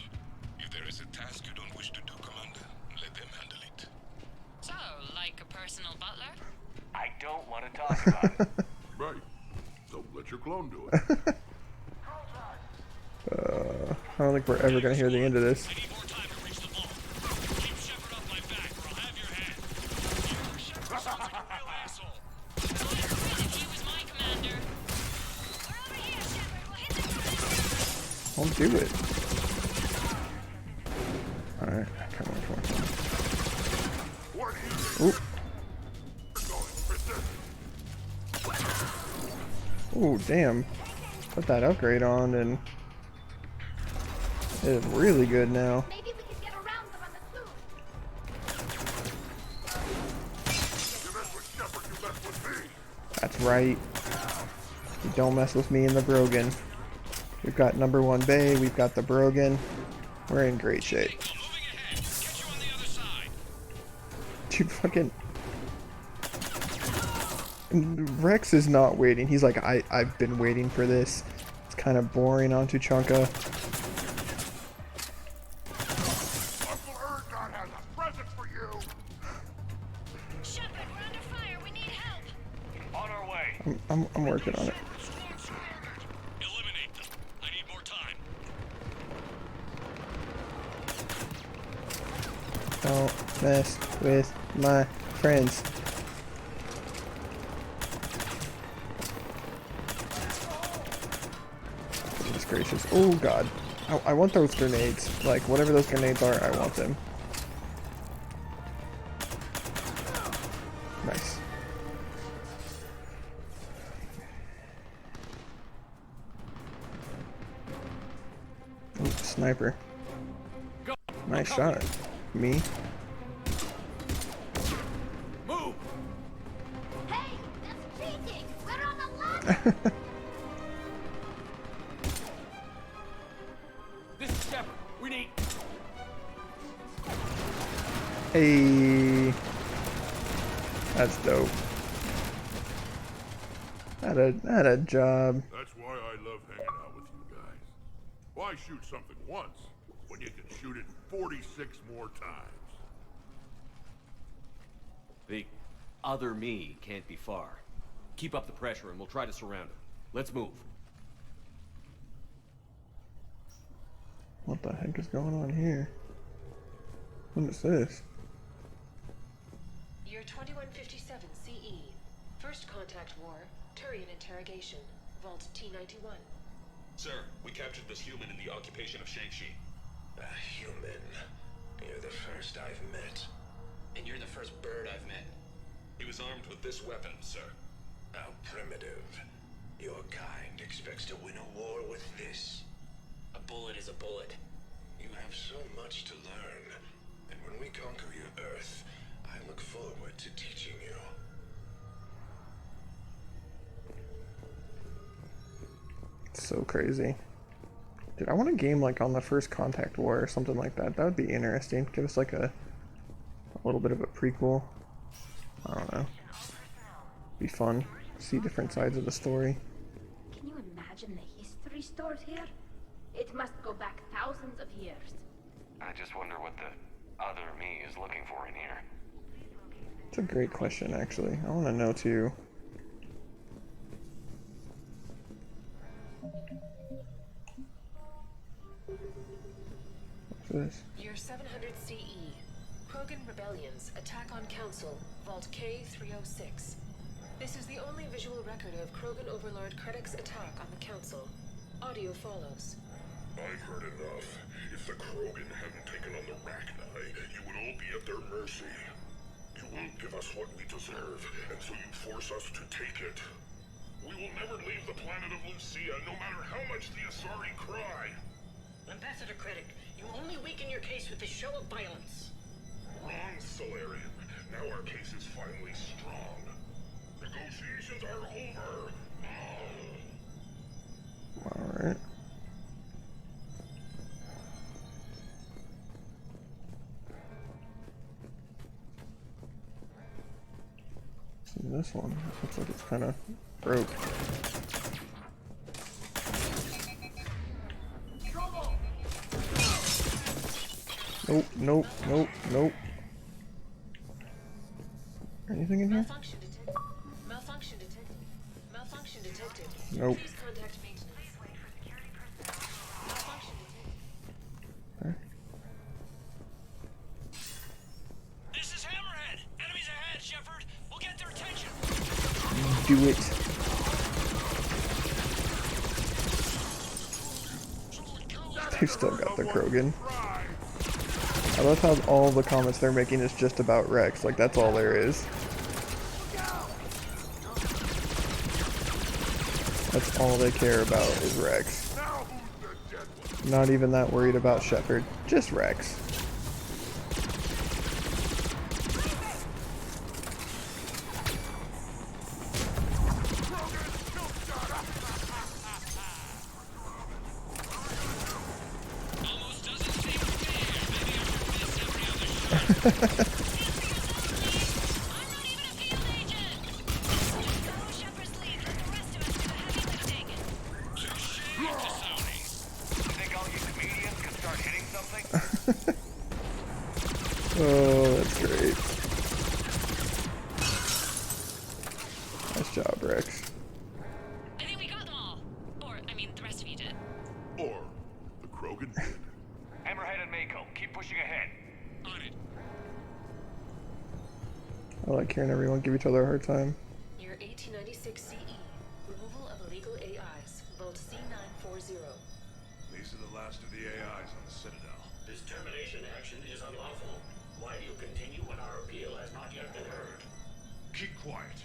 If there is a task you don't wish to do, Commander, let them handle it. So, like a personal butler? I don't want to talk about it. Right. So let your clone do it. I don't think we're ever going to hear the end of this. Don't do it. Alright, come on. Oop. Ooh, damn. Put that upgrade on and it is really good now. Maybe we can get around them on the tube. That's right. You don't mess with me and the Brogan. We've got #1 Bay, we've got the Brogan. We're in great shape. Dude, fucking... Rex is not waiting. He's like, I've been waiting for this. It's kind of boring on Tuchanka. On our way. I'm working on it. Eliminate them. I need more time. Don't mess with my friends. Goodness gracious. Oh god. I want those grenades. Like, whatever those grenades are, I want them. Nice. Ooh, sniper. Nice shot. Me. Move! Hey, that's cheating! We're on a ladder! This is Shepard. We need. Hey. That's dope. Had a job. That's why I love hanging out with you guys. Why shoot something once when you can shoot it 46 more times? The other me can't be far. Keep up the pressure and we'll try to surround him. Let's move. What the heck is going on here? What is this? Year 2157 CE. First contact war. Turian interrogation. Vault T91. Sir, we captured this human in the occupation of Shang-Chi. A human? You're the first I've met. And you're the first bird I've met. He was armed with this weapon, sir. How primitive. Your kind expects to win a war with this. A bullet is a bullet. You have so much to learn. And when we conquer your Earth, I look forward to teaching you. So crazy. Dude, I want a game like on the First Contact War or something like that. That would be interesting. Give us like a little bit of a prequel. I don't know. Be fun. See different sides of the story. Can you imagine the history stores here? It must go back thousands of years. I just wonder what the other me is looking for in here. It's a great question, actually. I want to know too. What's this? Year 700 CE. Krogan rebellions. Attack on Council. Vault K306. This is the only visual record of Krogan Overlord Krennic's attack on the Council. Audio follows. I've heard enough. If the Krogan hadn't taken on the Rachni, you would all be at their mercy. You won't give us what we deserve, and so you force us to take it. We will never leave the planet of Lucia, no matter how much the Asari cry. Ambassador Krennic, you only weaken your case with this show of violence. Wrong, Solarian. Now our case is finally strong. Negotiations are over. Alright. This one looks like it's kind of broke. Nope, nope, nope, nope. Anything in here? Malfunction detected. Malfunction detected. Malfunction detected. Nope. Please contact maintenance. Malfunction detected. Okay. This is Hammerhead. Enemies ahead, Shepard. We'll get their attention. Do it. They've still got the Krogan. I love how all the comments they're making is just about Rex. Like, that's all there is. That's all they care about is Rex. Not even that worried about Shepard. Just Rex. Oh, that's great. Nice job, Rex. I think we got them all. Or, I mean, the rest of you did. Or the Krogan did. Hammerhead and Mako, keep pushing ahead. On it. I like hearing everyone give each other a hard time. Year 1896 CE. Removal of illegal AIs. Vault C940. These are the last of the AIs on the Citadel. This termination action is unlawful. Why do you continue when our appeal has not yet been heard? Keep quiet.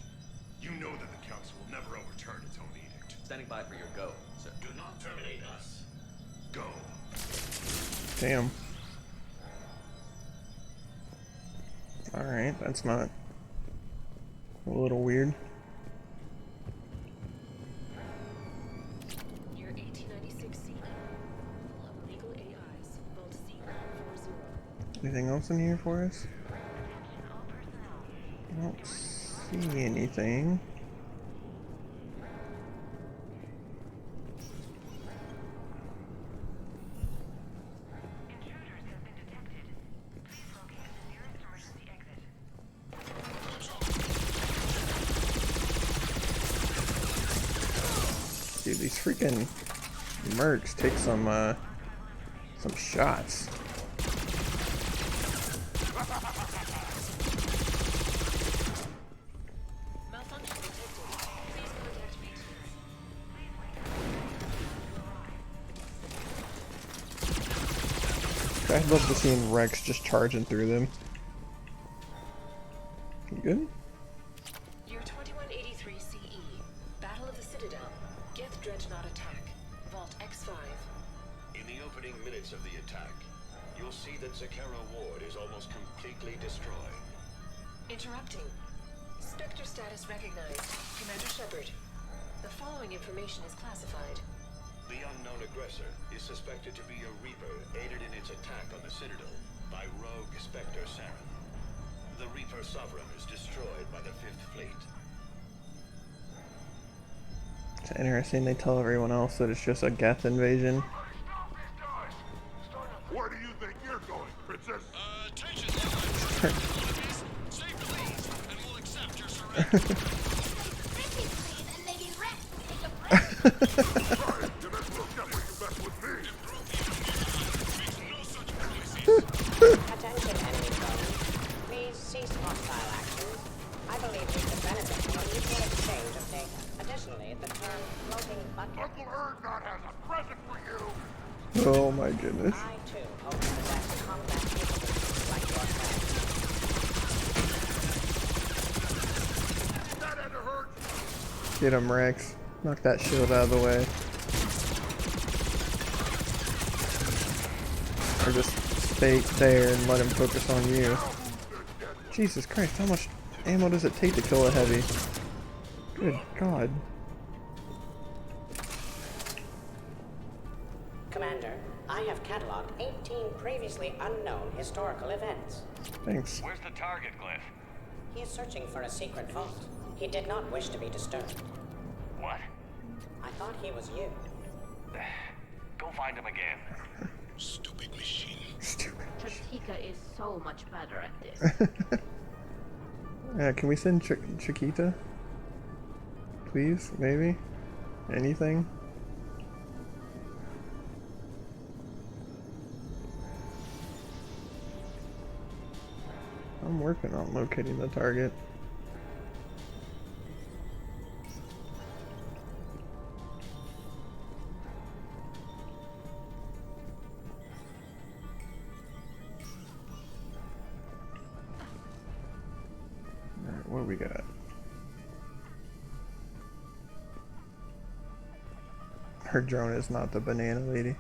You know that the Council will never overturn its own edict. Standing by for your go, sir. Do not terminate us. Go. Damn. Alright, that's not a little weird. Year 1896 CE. Full of illegal AIs. Vault C140. Anything else in here for us? I don't see anything. Dude, these freaking mercs take some shots. I'd love to see Rex just charging through them. You good? Year 2183 CE. Battle of the Citadel. Geth Dreadnought attack. Vault X5. In the opening minutes of the attack, you'll see that Zakera Ward is almost completely destroyed. Interrupting. Spectre status recognized. Commander Shepard. The following information is classified. The unknown aggressor is suspected to be a Reaper aided in its attack on the Citadel by rogue Spectre Saren. The Reaper Sovereign is destroyed by the 5th Fleet. It's interesting they tell everyone else that it's just a Geth invasion. Where do you think you're going, Princess? Attention, enemies. Say please, and we'll accept your surrender. Attention, enemy drones. Please cease hostile actions. I believe we could benefit from a mutual exchange of data. Additionally, the term floating bucket... Uncle Erdnot has a present for you! Oh my goodness. I, too, hope to possess combat capabilities like yourself. That had to hurt! Get him, Rex. Knock that shield out of the way. Or just stay there and let him focus on you. Jesus Christ, how much ammo does it take to kill a heavy? Good God. Commander, I have cataloged 18 previously unknown historical events. Thanks. Where's the target, Glyph? He is searching for a secret vault. He did not wish to be disturbed. What? I thought he was you. Go find him again. Stupid machine. Stupid. Chatika is so much better at this. Yeah, can we send Chiquita? Please? Maybe? Anything? I'm working on locating the target. Alright, what do we got? Her drone is not the banana lady.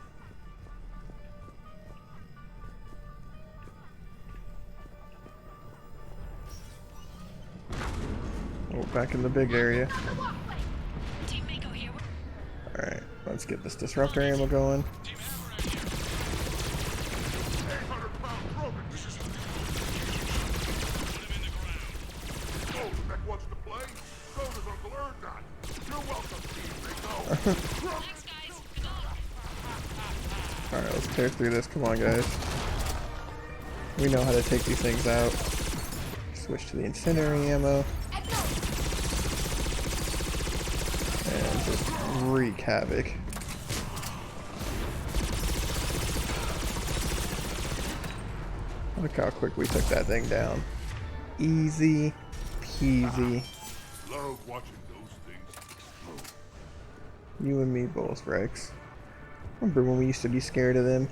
Oh, back in the big area. Alright, let's get this disruptor ammo going. Wants to play? So does Uncle Erdnot. You're welcome, Alright, let's tear through this. Come on, guys. We know how to take these things out. Switch to the incendiary ammo. And just wreak havoc. Look how quick we took that thing down. Easy peasy. Love watching those things explode. You and me both, Rex. Remember when we used to be scared of them?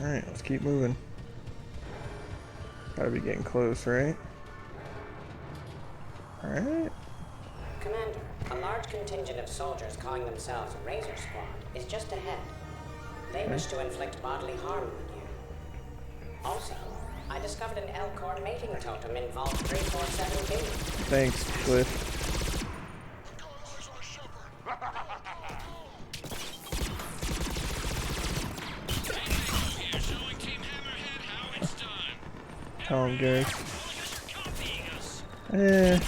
Alright, let's keep moving. Gotta be getting close, right? Alright. Commander, a large contingent of soldiers calling themselves Razor Squad is just ahead. They wish to inflict bodily harm on you. Also, I discovered an Elcor mating totem in Vault 347B. Thanks, Cliff. Tell him, Gary. Eh.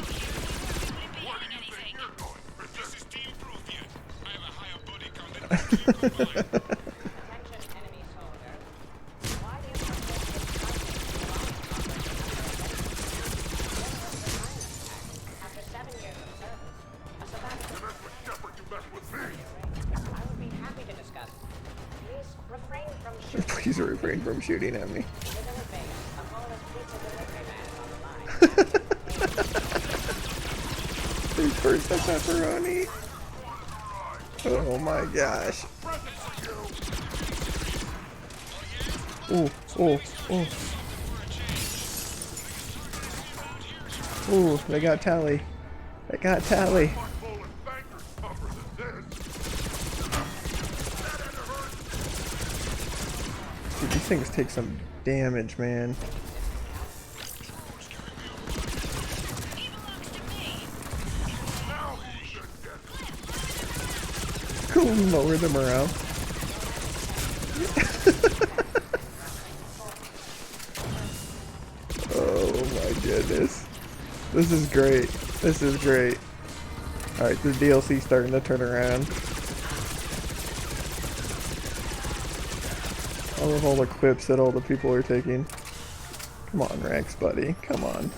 Please refrain from shooting at me. First the pepperoni. Oh my gosh. Ooh, ooh, ooh. Ooh, they got Tally. They got Tally. Dude, these things take some damage, man. Cool, lower the morale. Oh my goodness. This is great. This is great. Alright, the DLC's starting to turn around. I love all the clips that all the people are taking. Come on, Rex, buddy. Come on.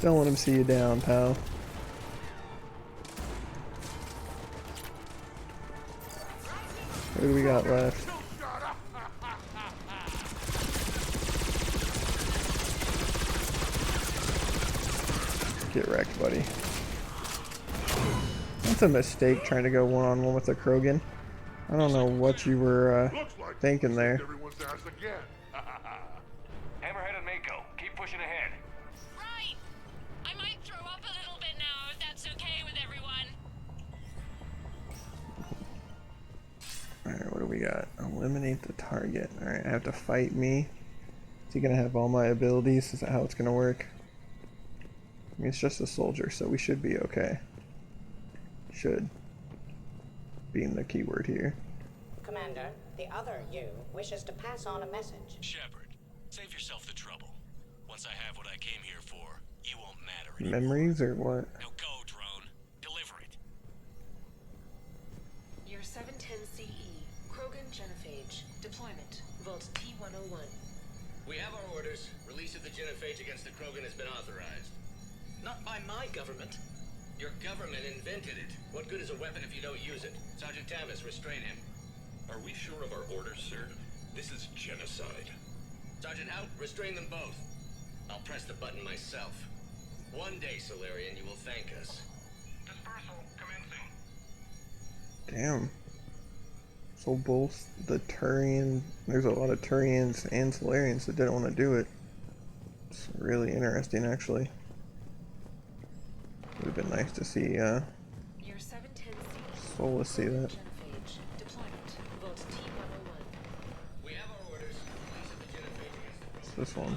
Don't let him see you down, pal. What do we got left? Get wrecked, buddy. That's a mistake trying to go one-on-one with a Krogan. I don't know what you were thinking there. Hammerhead and Mako, keep pushing ahead. Right! I might throw up a little bit now, if that's okay with everyone. Alright, what do we got? Eliminate the target. Alright, I have to fight me. Is he gonna have all my abilities? Is that how it's gonna work? I mean, it's just a soldier, so we should be okay. Should. Being the keyword here. Commander, the other you wishes to pass on a message. Shepard, save yourself the trouble. Once I have what I came here for, you won't matter anymore. Memories or what? Now go, drone. Deliver it. Year 710 CE, Krogan Genophage. Deployment, Vault T-101. We have our orders. Release of the genophage against the Krogan has been authorized. Not by my government. Your government invented it. What good is a weapon if you don't use it? Sergeant Tavis, restrain him. Are we sure of our orders, sir? This is genocide. Sergeant Hout, restrain them both. I'll press the button myself. One day, Solarian, you will thank us. Dispersal commencing. Damn. So both the Turian, there's a lot of Turians and Solarians that didn't want to do it. It's really interesting, actually. Would have been nice to see Solus see that. It's this one.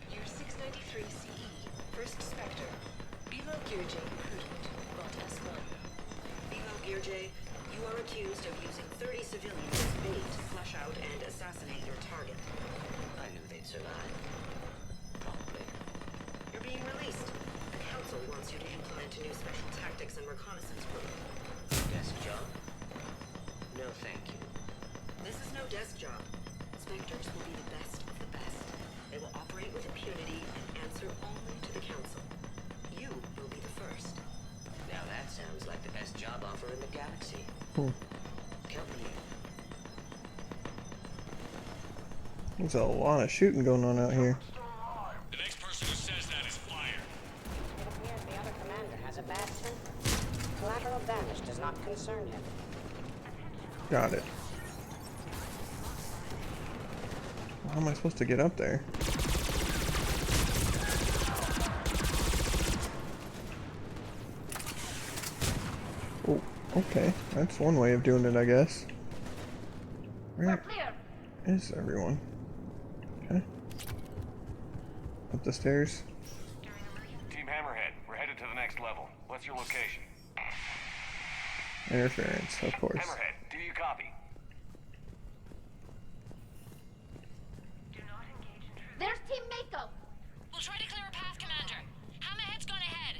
Year 693 CE, First Spectre. Bilo Gearjay recruitment, Vault S1. Bilo Gearjay, you are accused of using 30 civilians as bait to flush out and assassinate your target. I knew they'd survive. Probably. You're being released. The Council wants you to implement a new special tactics and reconnaissance program. Desk job? No, thank you. This is no desk job. Spectres will be the best of the best. They will operate with impunity and answer only to the Council. You will be the first. Now that sounds like the best job offer in the galaxy. Count me in. There's a lot of shooting going on out here. The next person who says that is fired. It appears the other commander has a bad temper. Collateral damage does not concern him. Got it. How am I supposed to get up there? Oh, okay. That's one way of doing it, I guess. Where is everyone? Okay. Up the stairs. Team Hammerhead, we're headed to the next level. What's your location? Interference, of course. Hammerhead, do you copy? There's Team Mako! We'll try to clear a path, Commander. Hammerhead's gone ahead.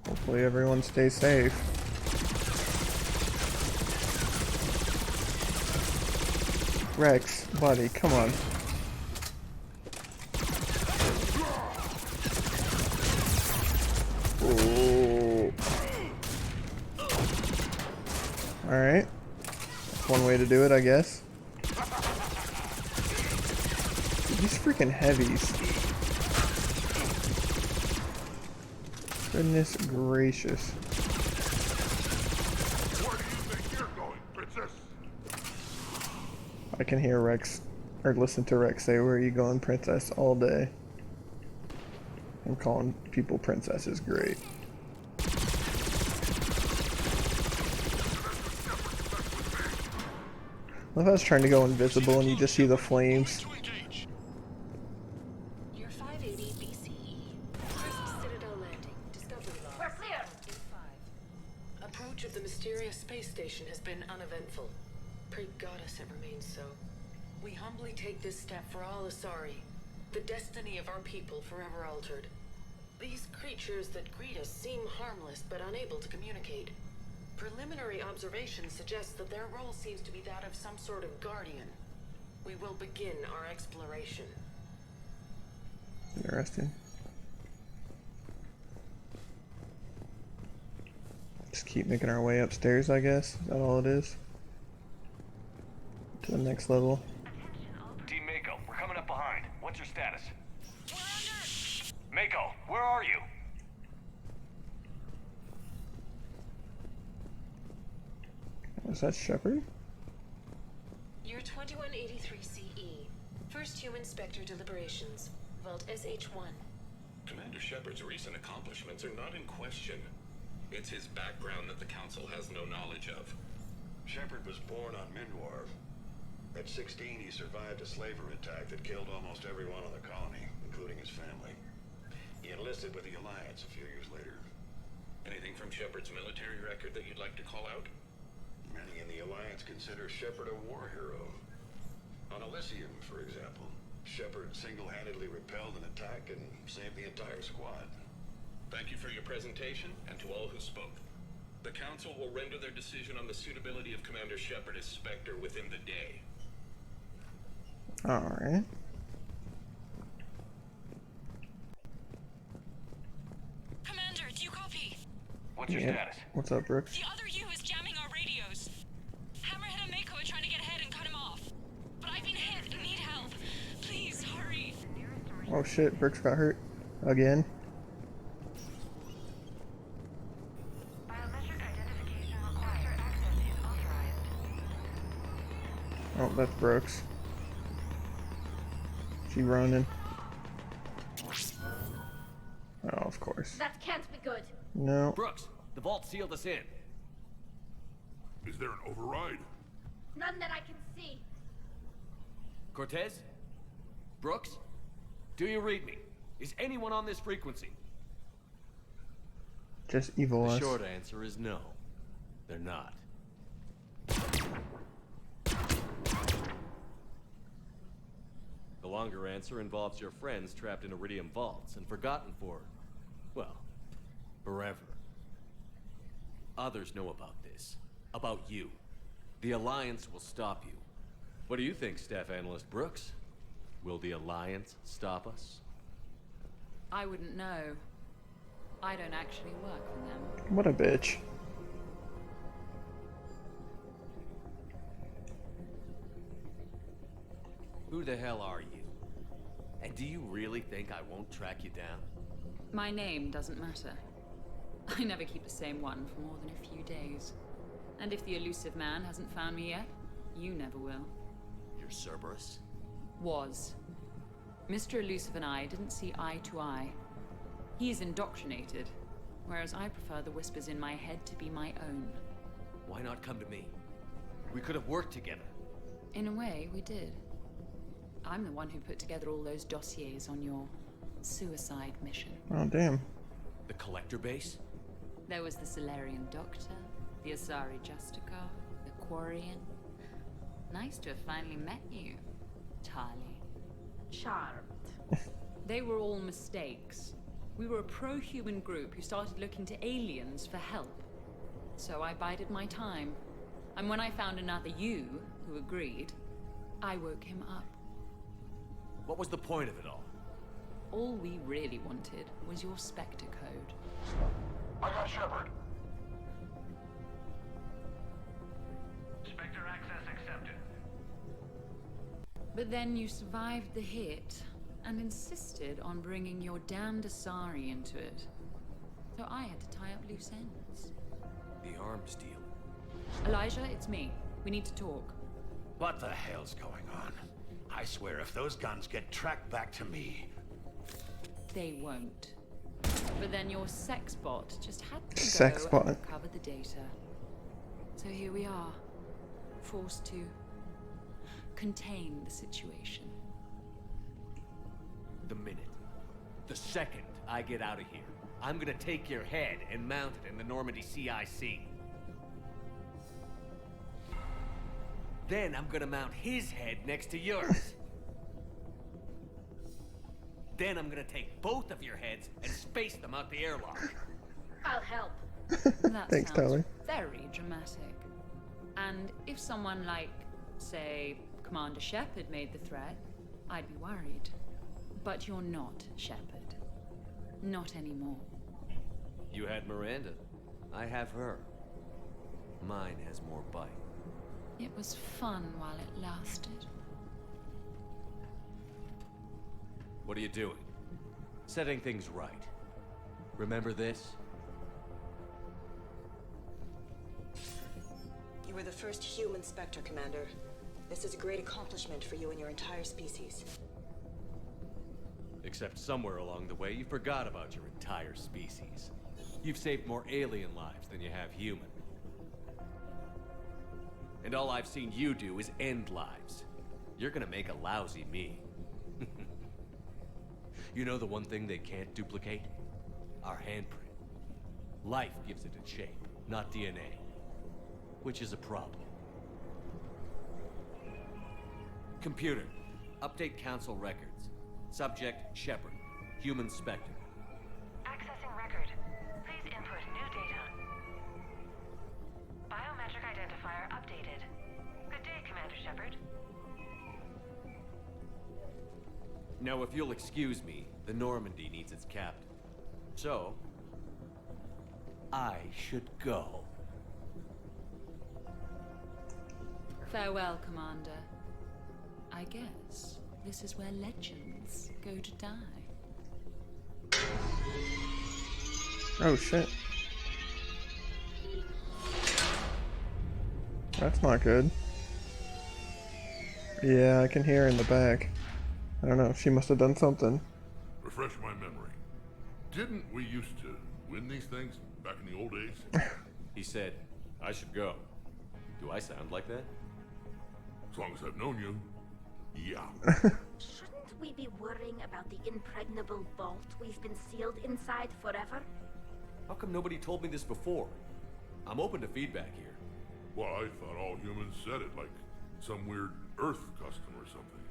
Hopefully everyone stays safe. Rex, buddy, come on. Ooh. Alright. That's one way to do it, I guess. These freaking heavies. Goodness gracious. Where do you think you're going, Princess? I can hear Rex, or listen to Rex say, "Where are you going, Princess?" all day. I'm calling people princesses great. I was trying to go invisible and you just see the flames. You're 580 BCE. First Citadel landing. Discovery log. We're clear! Approach of the mysterious space station has been uneventful. Pray Goddess it remains so. We humbly take this step for all Asari. The destiny of our people forever altered. These creatures that greet us seem harmless but unable to communicate. Preliminary observations suggest that their role seems to be that of some sort of guardian. We will begin our exploration. Interesting. Just keep making our way upstairs, I guess. Is that all it is? To the next level. Team Mako, we're coming up behind. What's your status? Mako, where are you? Is that Shepard? Year 2183 CE. First human Spectre deliberations. Vault SH1. Commander Shepard's recent accomplishments are not in question. It's his background that the Council has no knowledge of. Shepard was born on Mindwar. At 16, he survived a slaver attack that killed almost everyone on the colony, including his family. He enlisted with the Alliance a few years later. Anything from Shepard's military record that you'd like to call out? Many in the Alliance consider Shepard a war hero. On Elysium, for example, Shepard single-handedly repelled an attack and saved the entire squad. Thank you for your presentation, and to all who spoke. The Council will render their decision on the suitability of Commander Shepard as Spectre within the day. Alright. Commander, do you copy? What's your status? What's up, Brooks? The other U is jamming our radios. Hammerhead and Mako are trying to get ahead and cut him off. But I've been hit and need help. Please, hurry. Oh shit, Brooks got hurt. Again. Oh, that's Brooks. She running. Oh, of course. That can't be good. No. Brooks, the vault sealed us in. Is there an override? None that I can see. Cortez? Brooks? Do you read me? Is anyone on this frequency? Just evil The us. short answer is no. They're not. The longer answer involves your friends trapped in Iridium vaults and forgotten for, well, forever. Others know about this. About you. The Alliance will stop you. What do you think, Staff Analyst Brooks? Will the Alliance stop us? I wouldn't know. I don't actually work for them. What a bitch. Who the hell are you? And do you really think I won't track you down? My name doesn't matter. I never keep the same one for more than a few days. And if the elusive man hasn't found me yet, you never will. You're Cerberus? Was. Mr. Elusive and I didn't see eye to eye. He's indoctrinated, whereas I prefer the whispers in my head to be my own. Why not come to me? We could have worked together. In a way, we did. I'm the one who put together all those dossiers on your suicide mission. Oh, damn. The collector base? There was the Solarian Doctor, the Asari Justica, the Quarian. Nice to have finally met you, Tali. Charmed. They were all mistakes. We were a pro-human group who started looking to aliens for help. So I bided my time. And when I found another you who agreed, I woke him up. What was the point of it all? All we really wanted was your Spectre code. I got Shepard. Spectre access accepted. But then you survived the hit and insisted on bringing your damned Asari into it. So I had to tie up loose ends. The arms deal. Elijah, it's me. We need to talk. What the hell's going on? I swear if those guns get tracked back to me... They won't. But then your sex bot just had to Sex go bot. and recover the data. So here we are, forced to contain the situation. The minute, the second I get out of here, I'm gonna take your head and mount it in the Normandy CIC. Then I'm gonna mount his head next to yours. Then I'm gonna take both of your heads and space them out the airlock. I'll help. That Thanks, sounds Tali. very dramatic. And if someone like, say, Commander Shepard made the threat, I'd be worried. But you're not Shepard. Not anymore. You had Miranda. I have her. Mine has more bite. It was fun while it lasted. What are you doing? Setting things right. Remember this? You were the first human Spectre, Commander. This is a great accomplishment for you and your entire species. Except somewhere along the way, you forgot about your entire species. You've saved more alien lives than you have human. And all I've seen you do is end lives. You're gonna make a lousy me. You know the one thing they can't duplicate? Our handprint. Life gives it its shape, not DNA. Which is a problem. Computer, update Council records. Subject, Shepard. Human Spectre. Accessing record. Please input new data. Biometric identifier updated. Good day, Commander Shepard. Now, if you'll excuse me, the Normandy needs its captain. So, I should go. Farewell, Commander. I guess this is where legends go to die. Oh shit. That's not good. Yeah, I can hear her in the back. I don't know, she must have done something. Refresh my memory. Didn't we used to win these things back in the old days? He said, I should go. Do I sound like that? As long as I've known you, yeah. Shouldn't we be worrying about the impregnable vault we've been sealed inside forever? How come nobody told me this before? I'm open to feedback here. Well, I thought all humans said it like some weird Earth custom or something.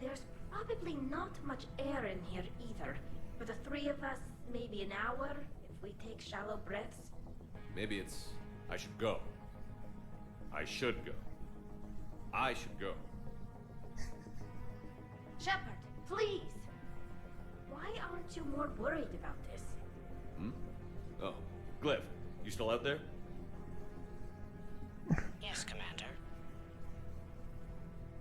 There's probably not much air in here either. For the three of us, maybe an hour, if we take shallow breaths. Maybe it's, I should go. I should go. I should go. Shepard, please! Why aren't you more worried about this? Hmm? Oh, Glyph, you still out there? Yes, Commander.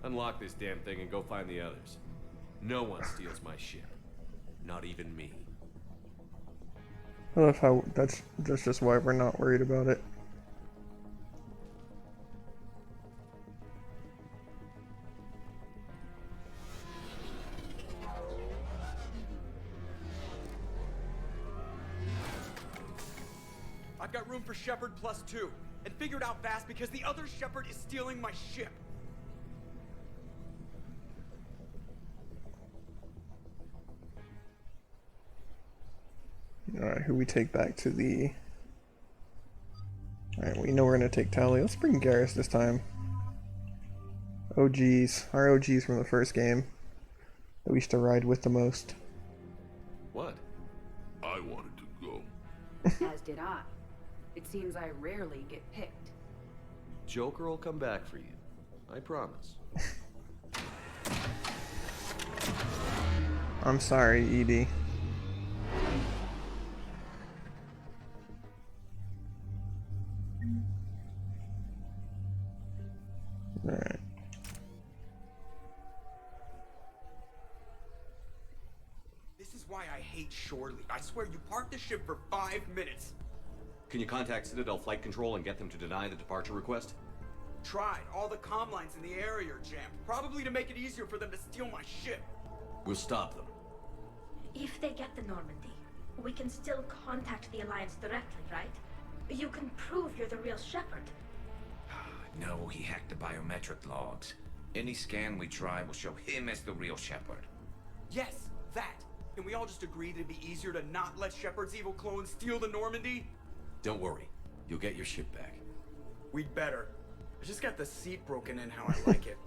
Unlock this damn thing and go find the others. No one steals my ship. Not even me. I love how that's just why we're not worried about it. I've got room for Shepard +2, and figured out fast because the other Shepard is stealing my ship. Alright, who we take back to the... Alright, we know we're gonna take Tally. Let's bring Garrus this time. OGs. Our OGs from the first game that we used to ride with the most. What? I wanted to go. As did I. It seems I rarely get picked. Joker will come back for you. I promise. I'm sorry, Edie. Alright. This is why I hate Shorely. I swear you parked the ship for 5 minutes. Can you contact Citadel Flight Control and get them to deny the departure request? Tried. All the comm lines in the area are jammed. Probably to make it easier for them to steal my ship. We'll stop them. If they get the Normandy, we can still contact the Alliance directly, right? You can prove you're the real Shepard. No, he hacked the biometric logs. Any scan we try will show him as the real Shepard. Yes, that. Can we all just agree that it'd be easier to not let Shepard's evil clone steal the Normandy? Don't worry. You'll get your ship back. We'd better. I just got the seat broken in how I like it.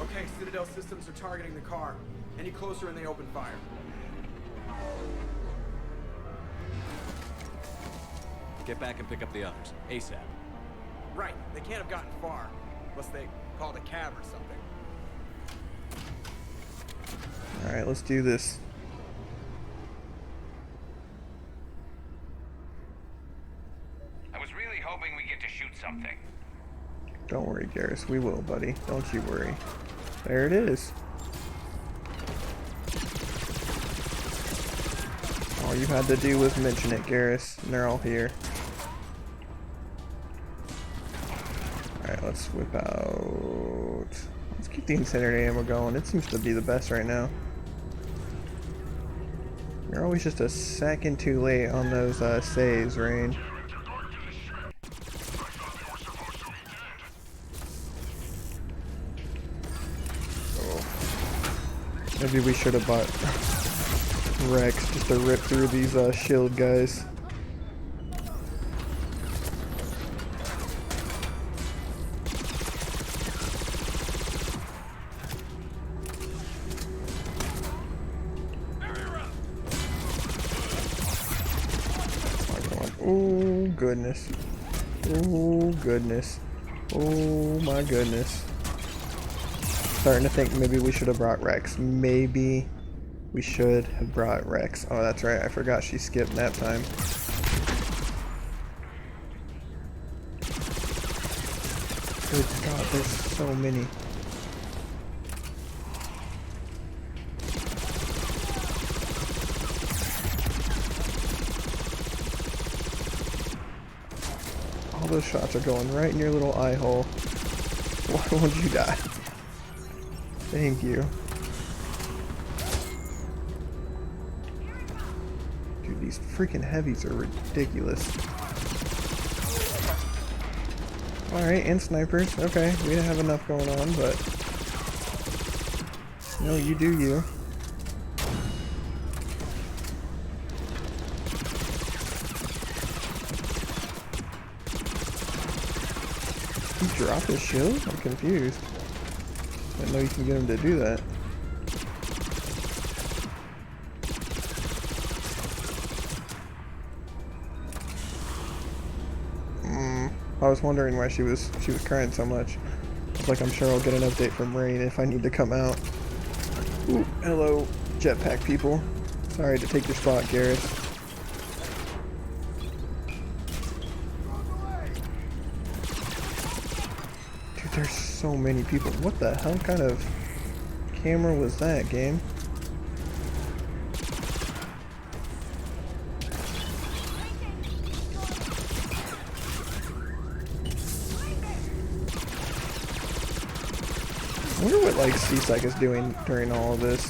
Okay, Citadel systems are targeting the car. Any closer and they open fire. Get back and pick up the others. ASAP. Right, they can't have gotten far. Unless they called a cab or something. Alright, let's do this. I was really hoping we get to shoot something. Don't worry, Garrus. We will, buddy. Don't you worry. There it is. All you had to do was mention it, Garrus, and they're all here. Alright, let's whip out... Let's keep the incendiary ammo going. It seems to be the best right now. You're always just a second too late on those saves, Rain. Oh. Maybe we should have bought Rex just to rip through these shield guys. Oh goodness. Oh goodness. Oh my goodness. Starting to think maybe we should have brought Rex. Maybe we should have brought Rex. Oh, that's right. I forgot she skipped nap time. Good God, there's so many. All those shots are going right in your little eye hole. Why won't you die? Thank you. Dude, these freaking heavies are ridiculous. Alright, and snipers. Okay, we didn't have enough going on, but... No, you do you. He dropped his shield? I'm confused. I didn't know you can get him to do that. I was wondering why she was crying so much. I was like, I'm sure I'll get an update from Rain if I need to come out. Ooh, hello, jetpack people. Sorry to take your spot, Garrus. Dude, There's so many people. What the hell kind of camera was that, game? I wonder what like C-Psych is doing during all of this.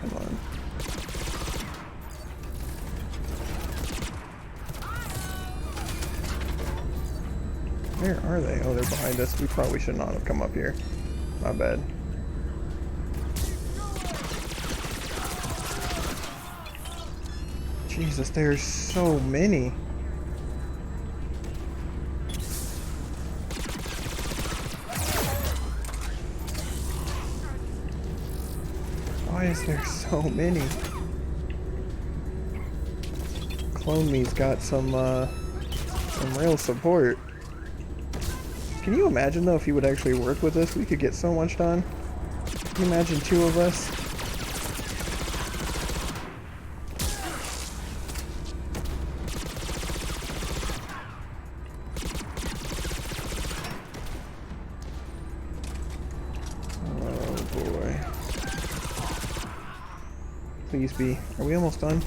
Come on. Where are they? Oh, they're behind us. We probably should not have come up here. My bad. Jesus, there's so many. Why is there so many? Clone Me's got some real support. Can you imagine though if he would actually work with us? We could get so much done. Can you imagine 2 of us? Please be. Are we almost done?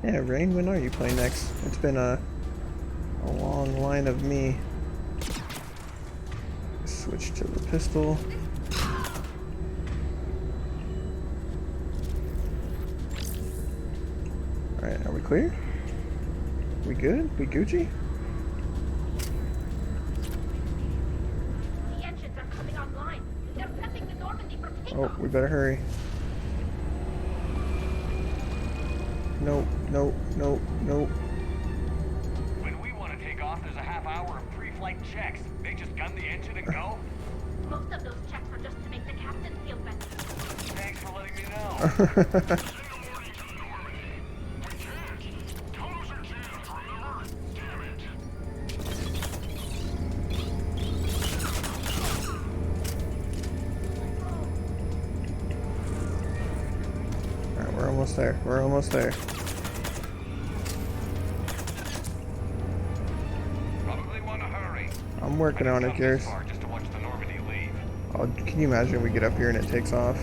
Yeah, Rain, when are you playing next? It's been a long line of me. Switch to the pistol. Alright, are we clear? We good? We Gucci? Oh, we better hurry. Nope, nope, nope, nope. When we want to take off, there's a half hour of pre-flight checks. They just gun the engine and go? Most of those checks are just to make the captain feel better. Thanks for letting me know. We're almost there. We're almost there. Probably want to hurry. I'm working on it, Gears. Just to watch the Normandy leave. Oh, can you imagine we get up here and it takes off?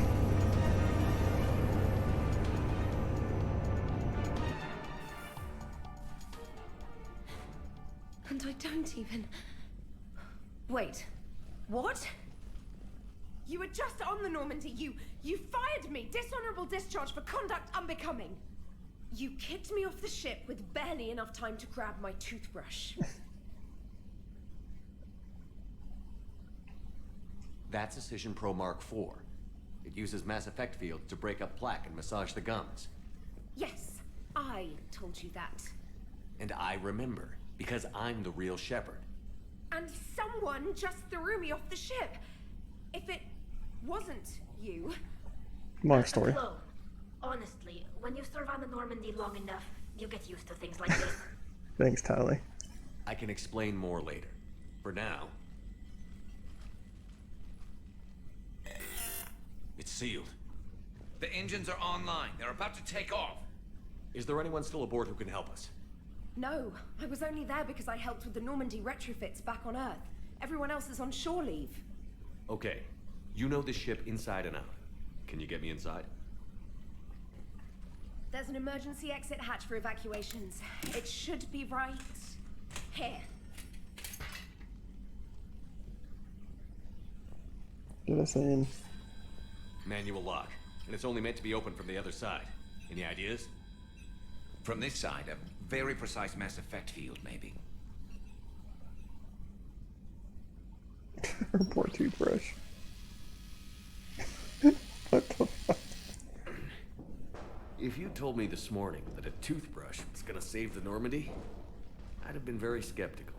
And I don't even... Wait. What? You were just on the Normandy. You fired me. Dishonorable discharge for conduct unbecoming. You kicked me off the ship with barely enough time to grab my toothbrush. That's Precision Pro Mark IV. It uses mass effect fields to break up plaque and massage the gums. Yes, I told you that. And I remember, because I'm the real Shepard. And someone just threw me off the ship. If it wasn't you... Long story. Flo, honestly, when you serve on the Normandy long enough, you get used to things like this. Thanks, Tally. I can explain more later. For now... It's sealed. The engines are online. They're about to take off. Is there anyone still aboard who can help us? No, I was only there because I helped with the Normandy retrofits back on Earth. Everyone else is on shore leave. Okay. You know this ship inside and out. Can you get me inside? There's an emergency exit hatch for evacuations. It should be right here. Get us in. Manual lock. And it's only meant to be opened from the other side. Any ideas? From this side, a very precise mass effect field, maybe. Her poor toothbrush. What the fuck? If you told me this morning that a toothbrush was gonna save the Normandy, I'd have been very skeptical.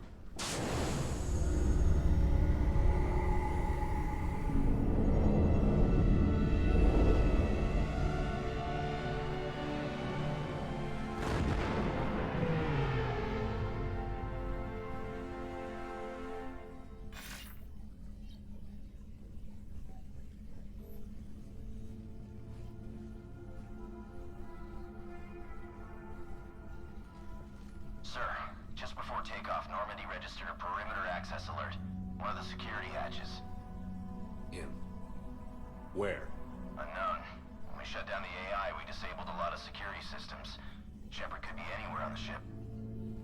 Normandy registered a perimeter access alert. One of the security hatches. In. Where? Unknown. When we shut down the AI, we disabled a lot of security systems. Shepard could be anywhere on the ship.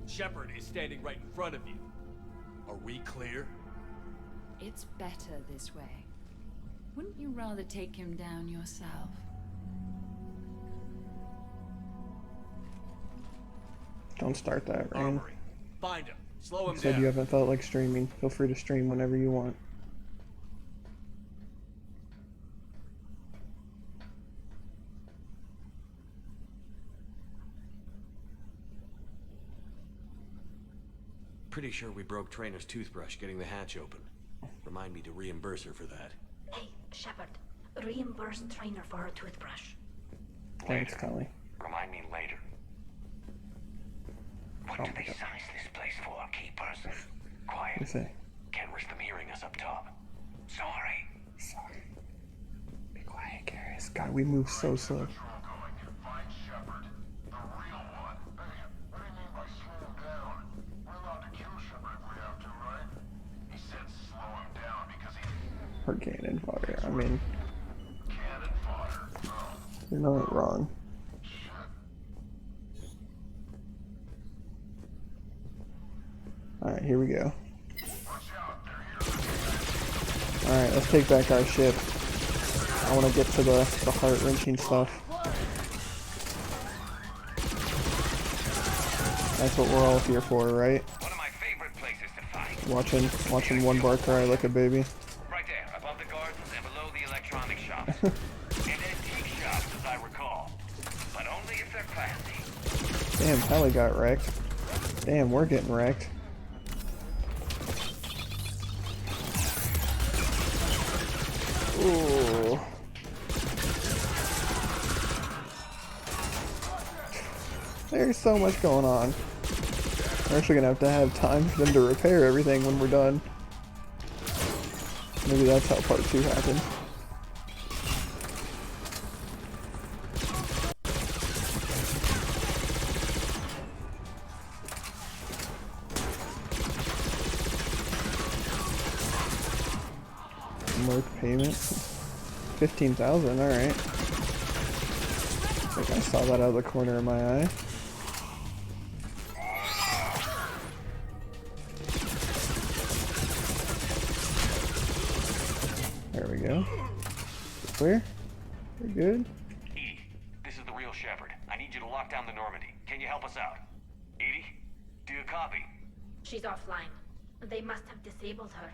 Shepard is standing right in front of you. Are we clear? It's better this way. Wouldn't you rather take him down yourself? Don't start that, Rain. Find him. Slow him Said down. you haven't felt like streaming. Feel free to stream whenever you want. Pretty sure we broke Trainer's toothbrush getting the hatch open. Remind me to reimburse her for that. Hey, Shepard, reimburse Trainer for her toothbrush. Thanks, Kelly. Remind me later. What do they size this place for, key person? Quiet. What do you say? Can't risk them hearing us up top. Sorry. Sorry. Be quiet, Garrus. God, we move so slow. Find Shepard. The real one. Hey, what do you mean by slow him down? We're allowed to kill Shepard if we have to, right? He said slow him down because he... Her cannon fodder. I mean, Cannon fodder. Oh. you're not wrong. Alright, here we go. Alright, let's take back our ship. I want to get to the heart-wrenching stuff. That's what we're all here for, right? One of my favorite places to fight. Watching one bar cry like a baby. Right there, above the gardens and below the electronic shops. And antique shops, as I recall. But only if they're classy. Damn, Kelly got wrecked. Damn, we're getting wrecked. Ooh. There's so much going on. We're actually gonna have time for them to repair everything when we're done. Maybe that's how part 2 happened. Mark payment. 15,000, alright. I think I saw that out of the corner of my eye. There we go. Clear? We're good. Edie, this is the real Shepard. I need you to lock down the Normandy. Can you help us out? Edie, do you copy? She's offline. They must have disabled her.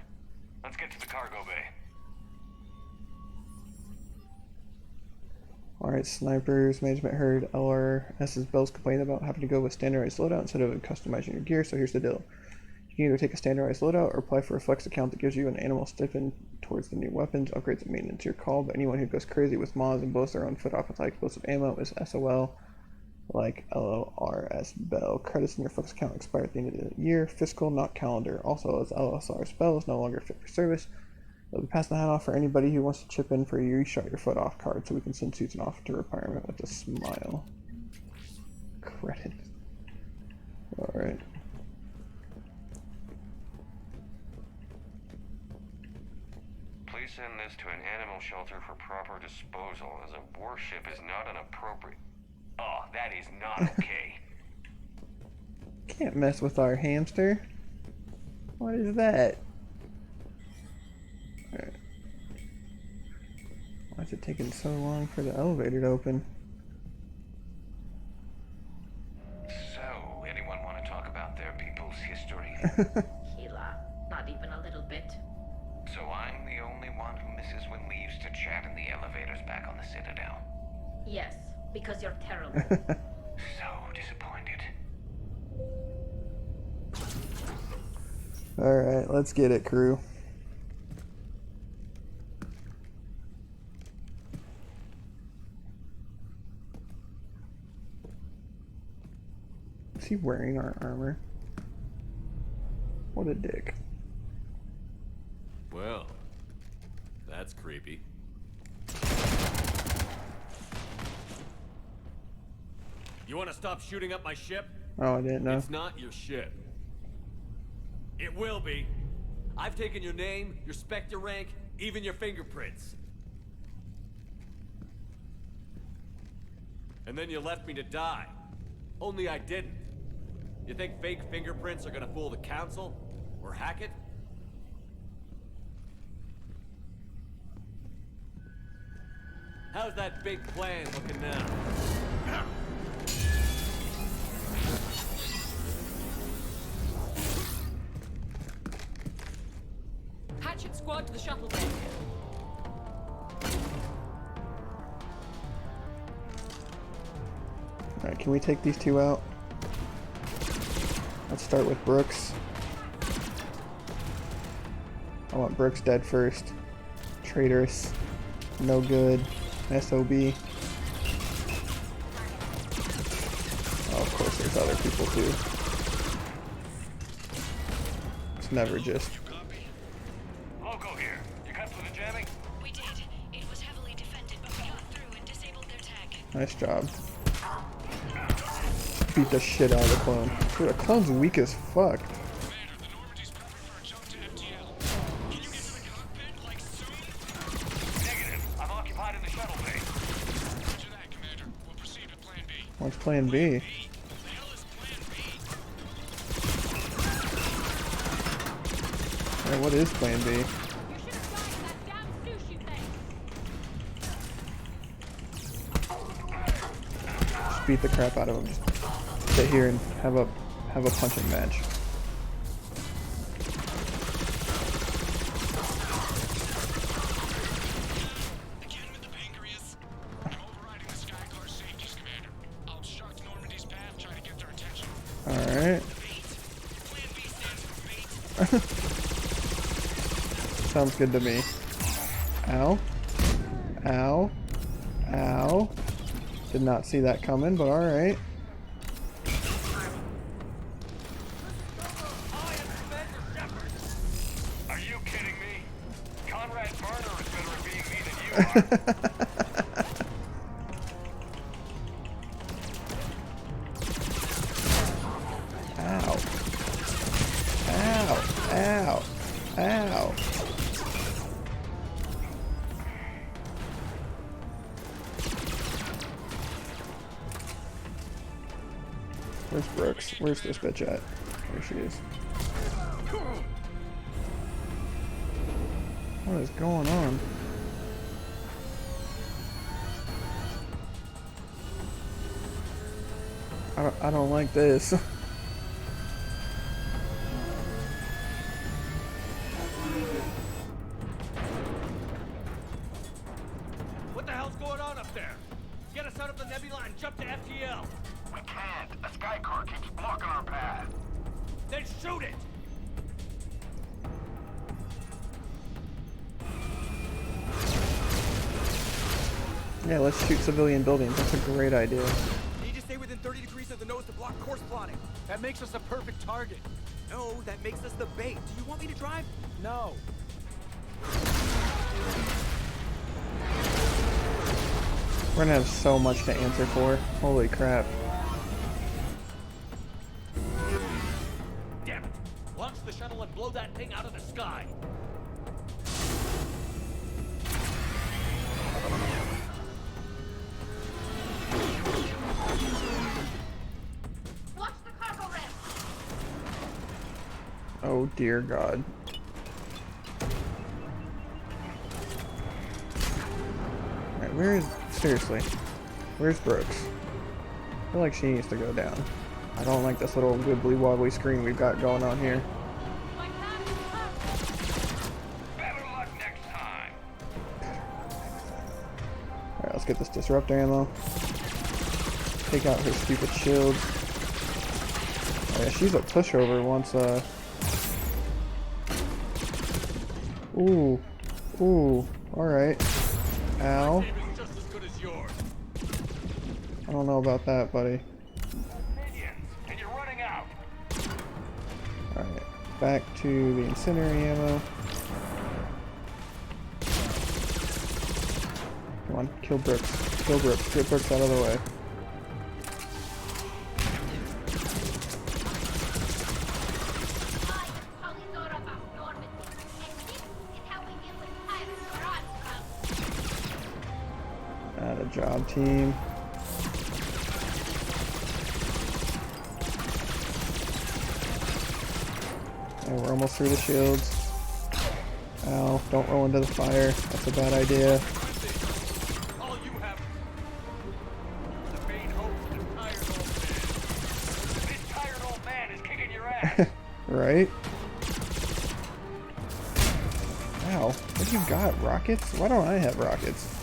Let's get to the cargo bay. Alright, snipers, management heard LRS's bells complain about having to go with standardized loadout instead of customizing your gear, so here's the deal. You can either take a standardized loadout or apply for a flex account that gives you an animal stipend towards the new weapons, upgrades, and maintenance. Your call, but anyone who goes crazy with mods and blows their own foot off with high explosive ammo is SOL, like LORS Bell. Credits in your flex account expire at the end of the year, fiscal, not calendar. Also, as LSR's Bell is no longer fit for service, they'll be passing the hat off for anybody who wants to chip in for a you shot your foot off card, so we can send Susan off to retirement with a smile. Credit. Alright. Please send this to an animal shelter for proper disposal, as a warship is not an appropriate... Oh, that is not okay. Can't mess with our hamster. What is that? Alright. Why is it taking so long for the elevator to open? So, anyone want to talk about their people's history? Sheila, not even a little bit. So I'm the only one who misses when we used to chat in the elevators back on the Citadel. Yes, because you're terrible. So disappointed. Alright, let's get it, crew. Is he wearing our armor? What a dick. Well, that's creepy. You want to stop shooting up my ship? Oh, I didn't know. It's not your ship. It will be. I've taken your name, your Spectre rank, even your fingerprints. And then you left me to die. Only I didn't. You think fake fingerprints are gonna fool the Council? Or hack it? How's that big plan looking now? Hatchet squad to the shuttle bay. Alright, can we take these two out? Let's start with Brooks. I want Brooks dead first. Traitorous. No good. SOB. Oh, of course there's other people too. It's never just... Loco here. You cut through the jamming? We did. It was heavily defended, but we got through and disabled their tag. Nice job. Beat the shit out of the clone. Dude, the clone's weak as fuck. What's plan B? What is plan B? Just beat the crap out of him. Just sit here and have a punching match. Alright. Sounds good to me. Ow. Ow. Ow. Did not see that coming, but alright. Are you kidding me? Conrad Burner is better at being me than you are. Ow. Ow. Ow. Ow. Where's Brooks? Where's this bitch at? There she is. What is going on? I don't like this. What the hell's going on up there? Get us out of the nebula and jump to FTL. We can't. A sky car keeps blocking our path. Then shoot it! Yeah, let's shoot civilian buildings. That's a great idea. Need to stay within 30 degrees of the nose to block course plotting. That makes us a perfect target. No, that makes us the bait. Do you want me to drive? No. We're gonna have so much to answer for. Holy crap. Damn it! Launch the shuttle and blow that thing out of the sky! Watch the cargo ramp. Oh dear God. Alright, where is... Seriously. Where's Brooks? I feel like she needs to go down. I don't like this little wibbly wobbly screen we've got going on here. Better luck next time. Alright, let's get this disruptor ammo. Take out her stupid shield. Oh yeah, she's a pushover once, Ooh. Ooh. Alright. Ow. I don't know about that, buddy. And you're running out. Alright. Back to the incendiary ammo. Come on, kill Brooks. Kill Brooks. Get Brooks out of the way. Good job, team. And we're almost through the shields. Ow, don't roll into the fire. That's a bad idea. All you have the main hope of this tired old man is kicking your ass. Right? Ow, what do you got? Rockets? Why don't I have rockets?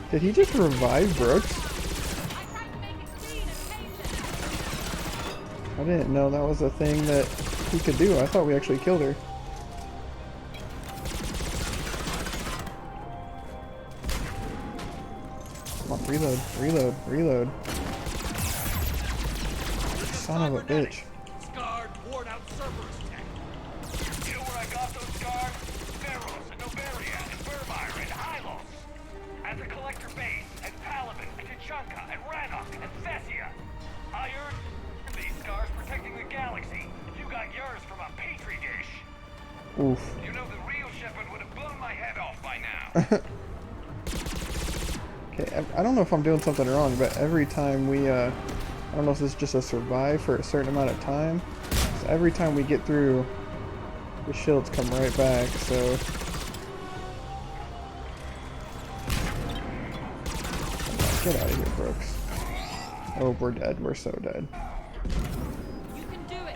Did he just revive Brooks? I didn't know that was a thing that he could do. I thought we actually killed her. Come on, reload, reload, reload. Son of a bitch. Scarred, worn out Cerberus tech. You know where I got those scars? Feros and Novaria and Vermeer and Hylos. At the Collector Base, and Palaven, and Tachanka, and Rannoch, and Thessia. I earned these scars protecting the galaxy. You got yours from a petri dish. Oof. You know the real Shepard would have blown my head off by now. Okay, I don't know if I'm doing something wrong, but every time we, I don't know if this is just a survive for a certain amount of time. So every time we get through, the shields come right back, so... Get out of here, Brooks. Oh, we're dead. We're so dead. You can do it.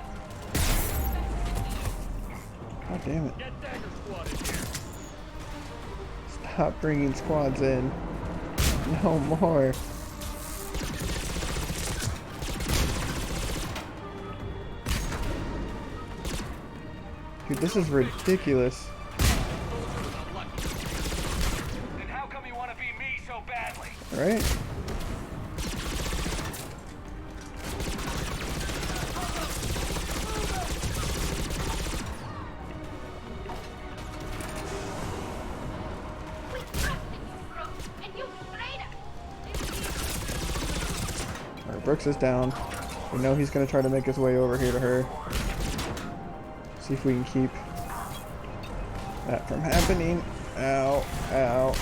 God damn it. Get Dagger Squad in here. Stop bringing squads in. No more. Dude, this is ridiculous. Then how come you want to be me so badly? Right? Alright, Brooks is down. We know he's going to try to make his way over here to her. See if we can keep that from happening. Ow, ow.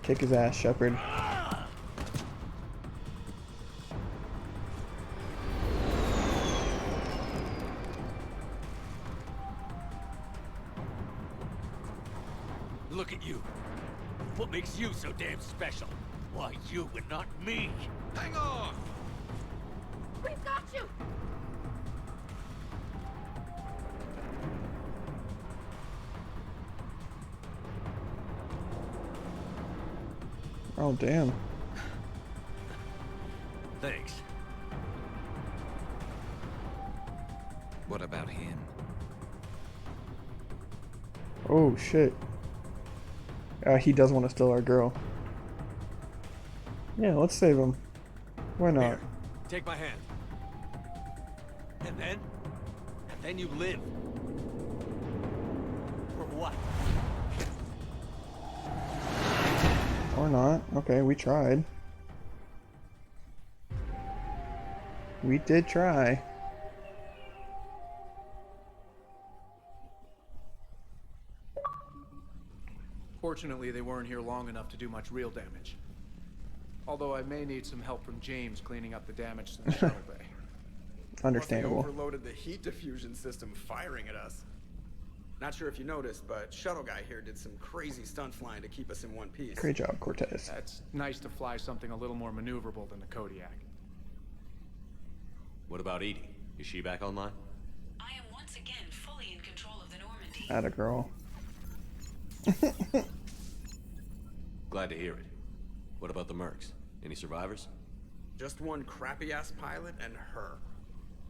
Kick his ass, Shepard. Look at you. What makes you so damn special? Why you and not me? Hang on! We've got you! Oh, damn. Thanks. What about him? Oh, shit. He does want to steal our girl. Yeah, let's save him. Why not? Here, take my hand. And then you live. For what? Or not. Okay, we tried. We did try. Fortunately, they weren't here long enough to do much real damage. Although I may need some help from James cleaning up the damage to the shuttle bay. Understandable. They overloaded the heat diffusion system firing at us. Not sure if you noticed, but Shuttle Guy here did some crazy stunt flying to keep us in one piece. Great job, Cortez. That's nice to fly something a little more maneuverable than the Kodiak. What about Edie? Is she back online? I am once again fully in control of the Normandy. Atta girl. Glad to hear it. What about the mercs? Any survivors? Just one crappy-ass pilot and her.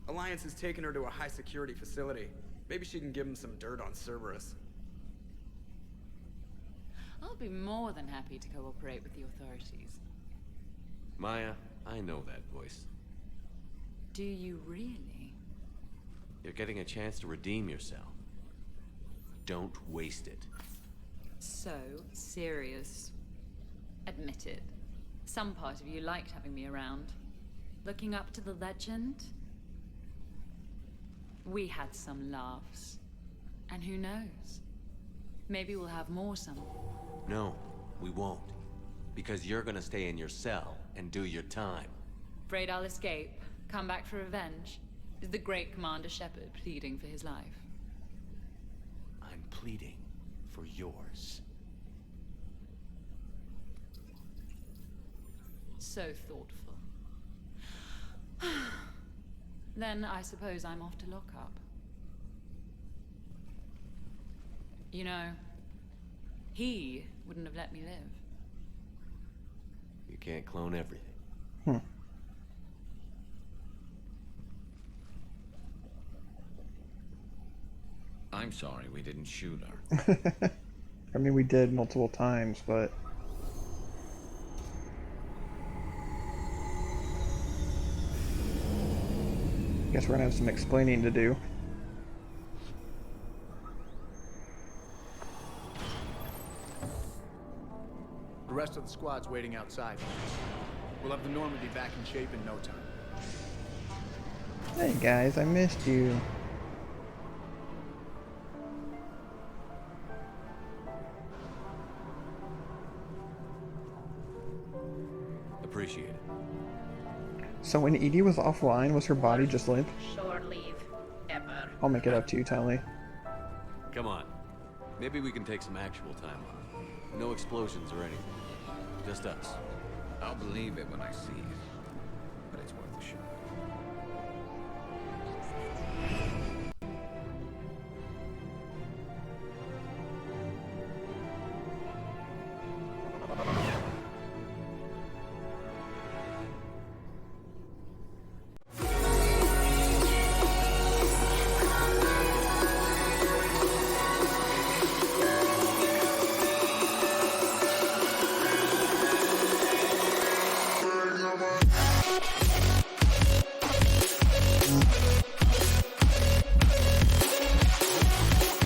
Alliance has taken her to a high-security facility. Maybe she can give him some dirt on Cerberus. I'll be more than happy to cooperate with the authorities. Maya, I know that voice. Do you really? You're getting a chance to redeem yourself. don't waste it. So serious. Admit it. Some part of you liked having me around. Looking up to the legend. We had some laughs. And who knows? Maybe we'll have more some. No, we won't. Because you're gonna stay in your cell and do your time. Afraid I'll escape, come back for revenge? Is the great Commander Shepard pleading for his life? I'm pleading for yours. So thoughtful. Then I suppose I'm off to lock up. You know, he wouldn't have let me live. You can't clone everything. I'm sorry we didn't shoot her. I mean, we did multiple times, but... Guess we're gonna have some explaining to do. The rest of the squad's waiting outside. We'll have the Normandy back in shape in no time. Hey guys, I missed you. Appreciate it. So when Edie was offline, was her body just limp? Shore leave. Ever. I'll make it up to you, Tally. Come on. Maybe we can take some actual time on it. No explosions or anything. Just us. I'll believe it when I see it. But it's worth a shot.